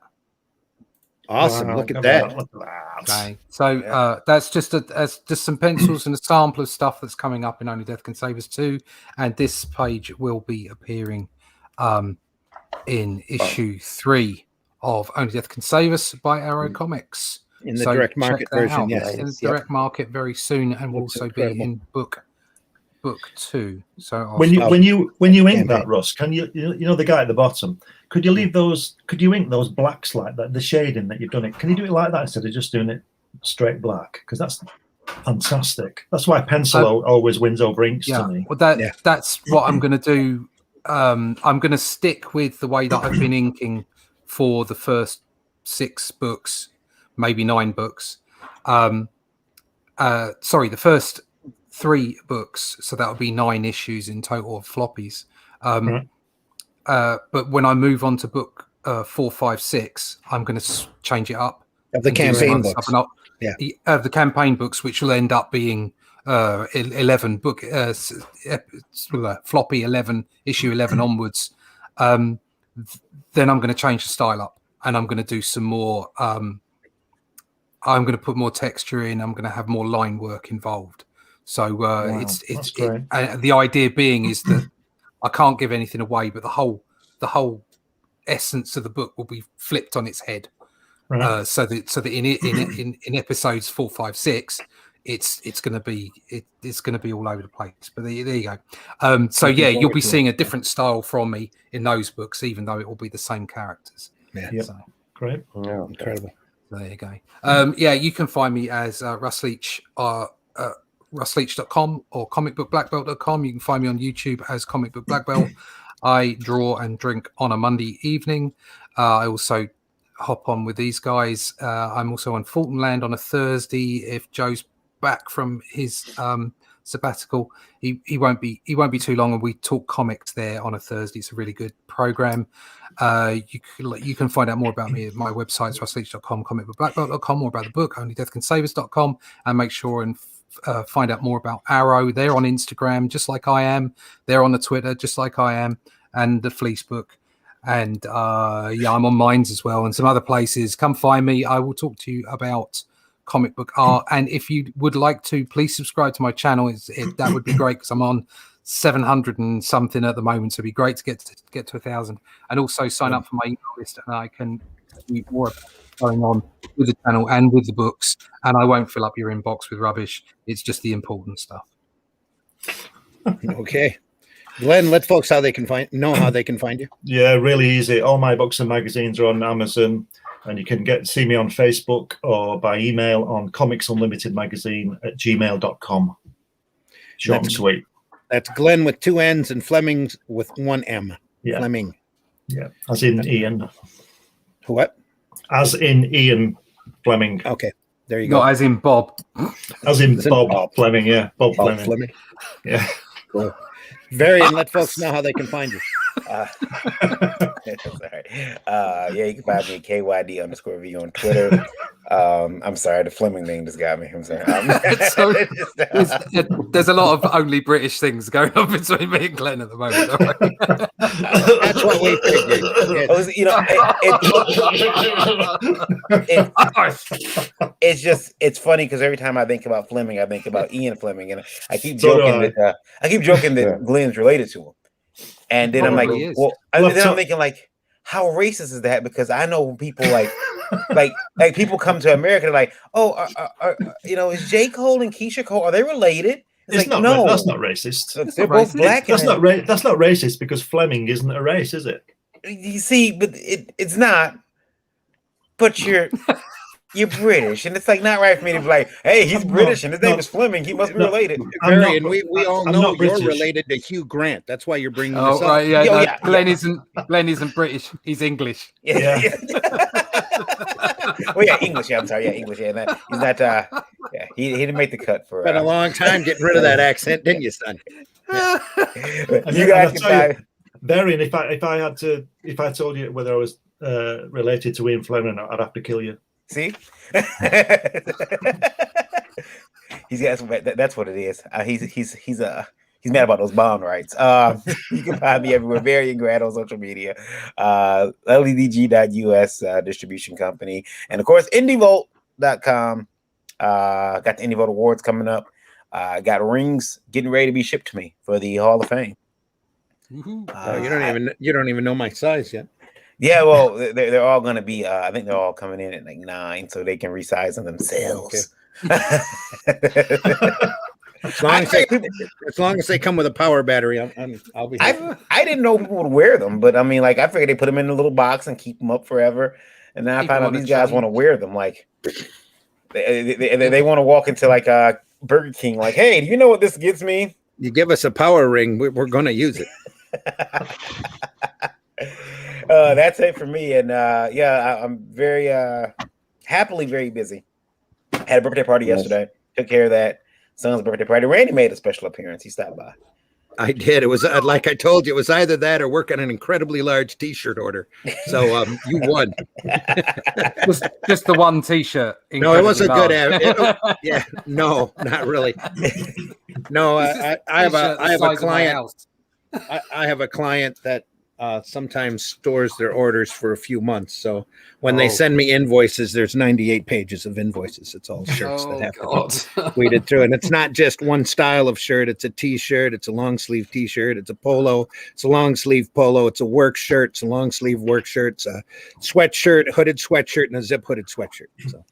Awesome. Wow, Look at look that. Look at that. Okay. So that's just some pencils and a sample of stuff that's coming up in Only Death Can Save Us 2. And this page will be appearing in issue 3 of Only Death Can Save Us by Arrow Comics. In the So direct market check that version, out. yes. In the Yep. direct market very soon, and will Looks also incredible. be in book 2. So I'll When start- you ink that, Russ, can you know the guy at the bottom? Could you ink those blacks like that, the shading that you've done it? Can you do it like that instead of just doing it straight black? Because that's fantastic. That's why pencil always wins over inks to me. Well, that's what I'm going to do. I'm going to stick with the way that I've been inking for the first 6 books, maybe 9 books. Sorry, the first 3 books. So that'll be 9 issues in total of floppies. But when I move on to book 4, 5, 6, I'm going to change it up. Of the and do campaign some books. stuff. Yeah. Of the campaign books, which will end up being 11 book floppy 11 issue 11 onwards. Then I'm going to change the style up, and I'm going to do some more. I'm going to put more texture in. I'm going to have more line work involved. So that's great. The idea being is that I can't give anything away, but the whole essence of the book will be flipped on its head. Right. So that in episodes 4, 5, 6, it's going to be all over the place. But there you go. So yeah, you'll be seeing a different style from me in those books, even though it will be the same characters. Yeah. Yep. So, Great. Yeah. Incredible. There you go. Yeah, you can find me as Russ Leach, russleach.com or comicbookblackbelt.com. You can find me on YouTube as Comic Book Black Belt. I draw and drink on a Monday evening. I also hop on with these guys. I'm also on Fulton Land on a Thursday. If Joe's back from his sabbatical, he won't be too long, and we talk comics there on a Thursday. It's a really good program. You can find out more about me at my websites, russleach.com, comicbookblackbelt.com, more about the book, onlydeathcansavus.com, and make sure and find out more about Arrow. They're on Instagram just like I am. They're on the Twitter just like I am, and the Fleece Book. And yeah, I'm on Minds as well and some other places. Come find me. I will talk to you about comic book art, and if you would like to, please subscribe to my channel. That would be great, because I'm on 700 and something at the moment, so it'd be great to get to 1,000. And also sign up for my email list, and I can tell you more about what's going on with the channel and with the books, and I won't fill up your inbox with rubbish. It's just the important stuff. Okay, Glenn, let folks know how they can find you. Yeah, really easy. All my books and magazines are on Amazon, and you can see me on Facebook or by email on comicsunlimitedmagazine@gmail.com. Short and sweet. That's Glenn with 2 N's and Fleming with 1 M. Yeah. Fleming. Yeah, as in Ian. What? As in Ian Fleming. Okay, there you go. Not as in Bob. As in Bob Fleming, yeah. Bob Fleming. Yeah. Cool. Varian, let folks know how they can find you. That's all right. Yeah, you can find me at KYD_V on Twitter. I'm sorry, the Fleming thing just got me. I'm sorry. There's a lot of only British things going on between me and Glenn at the moment. That's what we figured. It's funny because every time I think about Fleming, I think about Ian Fleming, and I keep joking that Glenn's related to him. And then I'm like, I'm thinking like, how racist is that? Because I know people like people come to America, they're like, oh, is J. Cole and Keisha Cole, are they related? It's like, no, that's not racist. They're both black. That's not racist because Fleming isn't a race, is it? You see, but it's not. But you're British, and it's like not right for me to be like, hey, he's British, and his name is Fleming. He must be related. And we all know you're related to Hugh Grant. That's why you're bringing this up. Right, yeah, Glenn isn't British. He's English. Yeah. Well, yeah, English. Yeah, I'm sorry. Yeah, English. Yeah, he's not. Yeah, he didn't make the cut for. Been a long time getting rid of that accent, didn't you, son? You guys can Varian, if I told you whether I was related to Ian Fleming, I'd have to kill you. See, that's what it is. He's mad about those bond rights. You can find me everywhere. Varian Grad on social media. LEDG.us distribution company, and of course IndieVolt.com. Got the IndieVolt Awards coming up. Got rings getting ready to be shipped to me for the Hall of Fame. You don't even know my size yet. Yeah, well, they're all going to be. I think they're all coming in at like 9, so they can resize them themselves. Okay. As long as they come with a power battery, I'll be happy. I didn't know people would wear them, but I mean, like, I figured they put them in a little box and keep them up forever. And then I found out these guys want to wear them. Like, they want to walk into like a Burger King. Like, hey, do you know what this gets me? You give us a power ring, we're going to use it. That's it for me. And I'm very happily very busy. Had a birthday party yesterday. Took care of that. Son's birthday party. Randy made a special appearance. He stopped by. I did. It was like I told you, it was either that or work on an incredibly large T-shirt order. So you won. just the one T-shirt. No, it was a good. Yeah, no, not really. No, I have a client. I have a client that sometimes stores their orders for a few months. So when they send me invoices, there's 98 pages of invoices. It's all shirts that have to be weeded through. And it's not just one style of shirt. It's a T-shirt. It's a long sleeve T-shirt. It's a polo. It's a long sleeve polo. It's a work shirt. It's a long sleeve work shirt. It's a sweatshirt, hooded sweatshirt, and a zip hooded sweatshirt. So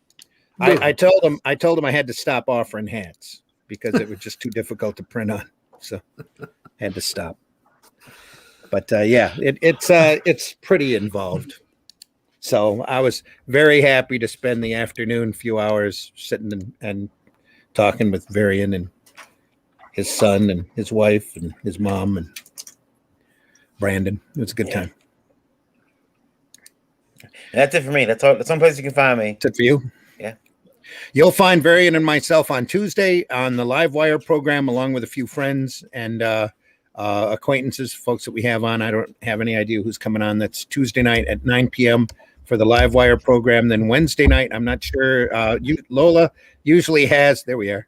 I told him I had to stop offering hats because it was just too difficult to print on. So I had to stop. But yeah, it's pretty involved. So I was very happy to spend the afternoon, few hours sitting and talking with Varian and his son and his wife and his mom and Brandon. It was a good time. And that's it for me. That's all. That's one place you can find me. That's it for you. Yeah. You'll find Varian and myself on Tuesday on the Live Wire program, along with a few friends and acquaintances, folks that we have on. I don't have any idea who's coming on. That's Tuesday night at 9 p.m. for the Live Wire program. Then Wednesday night, I'm not sure. Lola usually has. There we are.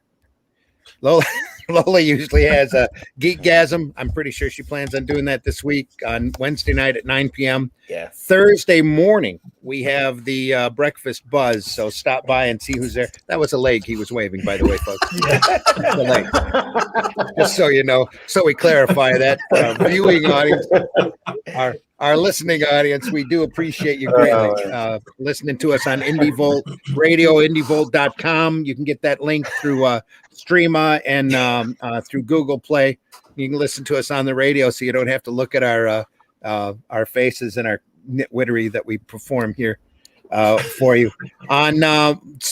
Lola usually has a Geekgasm. I'm pretty sure she plans on doing that this week on Wednesday night at 9 p.m. Yeah. Thursday morning, we have the Breakfast Buzz. So stop by and see who's there. That was a leg he was waving, by the way, folks. That's a leg. Just so you know, so we clarify that. Viewing audience, our listening audience, we do appreciate you greatly listening to us on Indie Volt Radio, indievolt.com. You can get that link through Streama and through Google Play. You can listen to us on the radio, so you don't have to look at our faces and our nitwittery that we perform here for you. On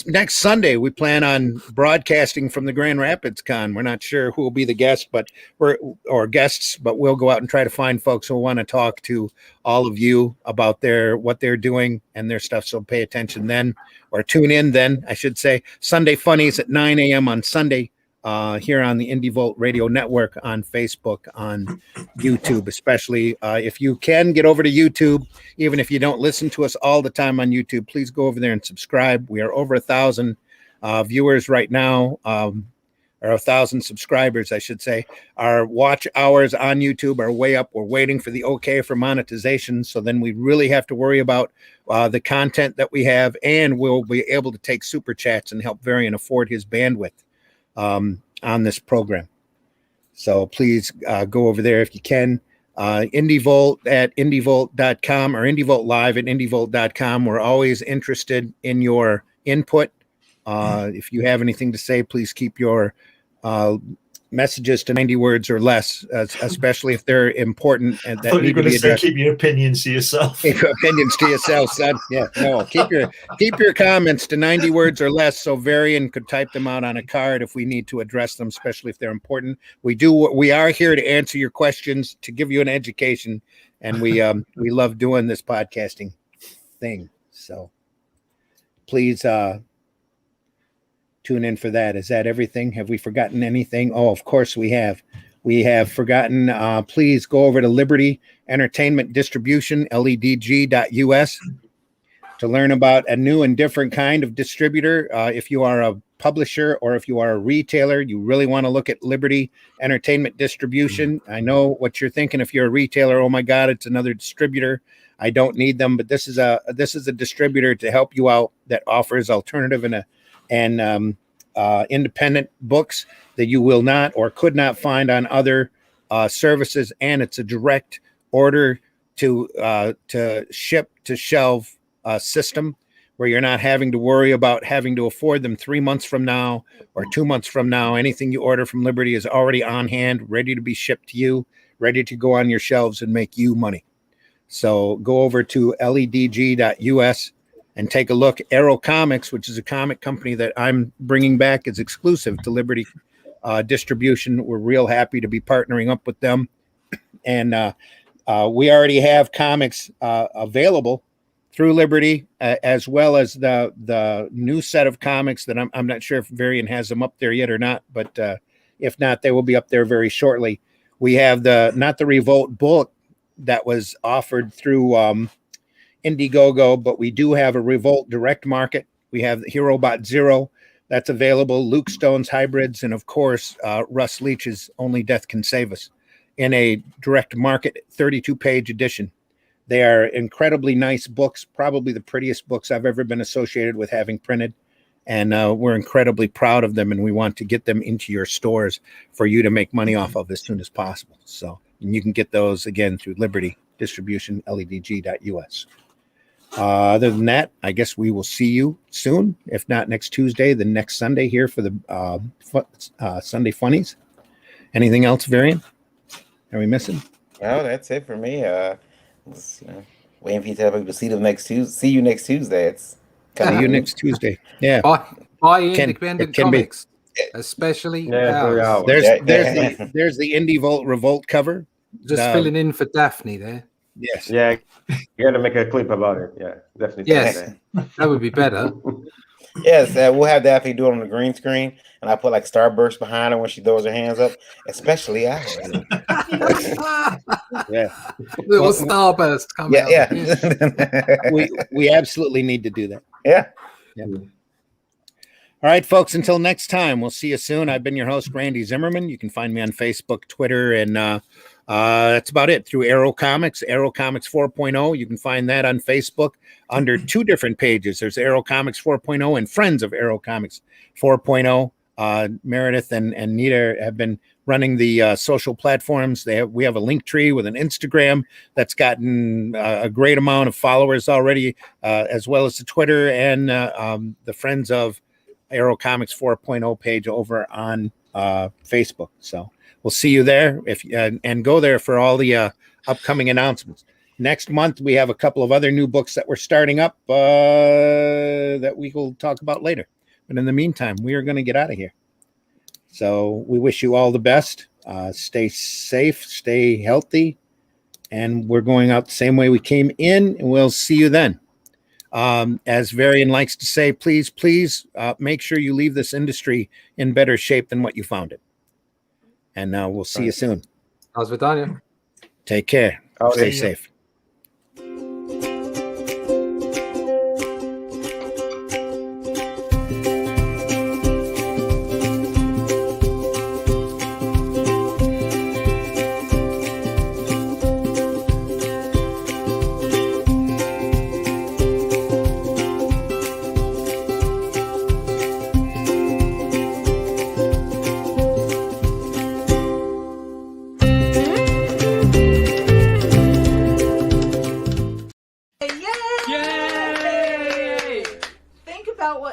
next Sunday, we plan on broadcasting from the Grand Rapids Con. We're not sure who will be the guest, but we'll go out and try to find folks who want to talk to all of you about what they're doing and their stuff. So pay attention then, or tune in then, I should say. Sunday Funnies at 9 a.m. on Sunday. Here on the Indie Volt Radio Network, on Facebook, on YouTube, especially. If you can get over to YouTube, even if you don't listen to us all the time on YouTube, please go over there and subscribe. We are over 1,000 viewers right now, or 1,000 subscribers, I should say. Our watch hours on YouTube are way up. We're waiting for the okay for monetization. So then we really have to worry about the content that we have, and we'll be able to take super chats and help Varian afford his bandwidth on this program. So please go over there if you can. Indie Volt at indievolt.com or Indie Volt Live at indievolt.com. We're always interested in your input. If you have anything to say, please keep your messages to 90 words or less, especially if they're important and that you're need to going be to say addressed. keep your opinions to yourself. Keep your opinions to yourself, son. Yeah, no, keep your comments to 90 words or less, so Varian could type them out on a card if we need to address them, especially if they're important. We are here to answer your questions, to give you an education, and we love doing this podcasting thing. So please tune in for that. Is that everything? Have we forgotten anything? Oh, of course we have. We have forgotten. Please go over to Liberty Entertainment Distribution, ledg.us, to learn about a new and different kind of distributor. If you are a publisher or if you are a retailer, you really want to look at Liberty Entertainment Distribution. I know what you're thinking. If you're a retailer, oh my God, it's another distributor. I don't need them, but this is a distributor to help you out that offers alternative and independent books that you will not or could not find on other services, and it's a direct order to ship to shelf system where you're not having to worry about having to afford them 3 months from now or 2 months from now. Anything you order from Liberty is already on hand, ready to be shipped to you, ready to go on your shelves and make you money. So go over to ledg.us and take a look. Arrow Comics, which is a comic company that I'm bringing back, is exclusive to Liberty distribution. We're real happy to be partnering up with them. And we already have comics available through Liberty, as well as the new set of comics that I'm not sure if Varian has them up there yet or not, but if not, they will be up there very shortly. We have not the Revolt book that was offered through Indiegogo, but we do have a Revolt direct market. We have the HeroBot Zero that's available, Luke Stone's Hybrids, and of course, Russ Leach's Only Death Can Save Us in a direct market 32-page edition. They are incredibly nice books, probably the prettiest books I've ever been associated with having printed. And we're incredibly proud of them, and we want to get them into your stores for you to make money off of as soon as possible. So, and you can get those again through Liberty Distribution, ledg.us. Other than that, I guess we will see you soon. If not next Tuesday, then next Sunday here for the Sunday Funnies. Anything else, Varian? Are we missing? No, that's it for me. Waiting for you to tell people to see you next Tuesday. It's See coming. you next Tuesday. Yeah. Buy Can- independent it can be- comics, especially Yeah, 3 ours. hours. There's the Indie Revolt cover. Just filling in for Daphne there. Yes. Yeah, you got to make a clip about it. Yeah, definitely. Yes. That would be better. Yes, we'll have Daphne do it on the green screen, and I put like Starburst behind her when she throws her hands up, especially ours. Yeah. Little Well, starburst coming Yeah, out. yeah. We absolutely need to do that. Yeah. All right, folks, until next time, we'll see you soon. I've been your host, Randy Zimmerman. You can find me on Facebook, Twitter, and that's about it. Through Arrow Comics 4.0. You can find that on Facebook under 2 different pages. There's Arrow Comics 4.0 and Friends of Arrow Comics 4.0. Meredith and Nita have been running the social platforms. We have a link tree with an Instagram that's gotten a great amount of followers already, as well as the Twitter and the Friends of Arrow Comics 4.0 page over on Facebook. So we'll see you there and go there for all the upcoming announcements. Next month, we have a couple of other new books that we're starting up that we will talk about later. But in the meantime, we are going to get out of here. So we wish you all the best. Stay safe, stay healthy, and we're going out the same way we came in, and we'll see you then. As Varian likes to say, please make sure you leave this industry in better shape than what you found it. And we'll see you soon. How's Vidania? Take care. Stay safe.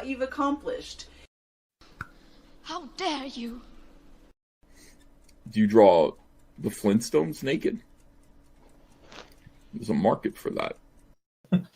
You've accomplished. How dare you? Do you draw the Flintstones naked? There's a market for that.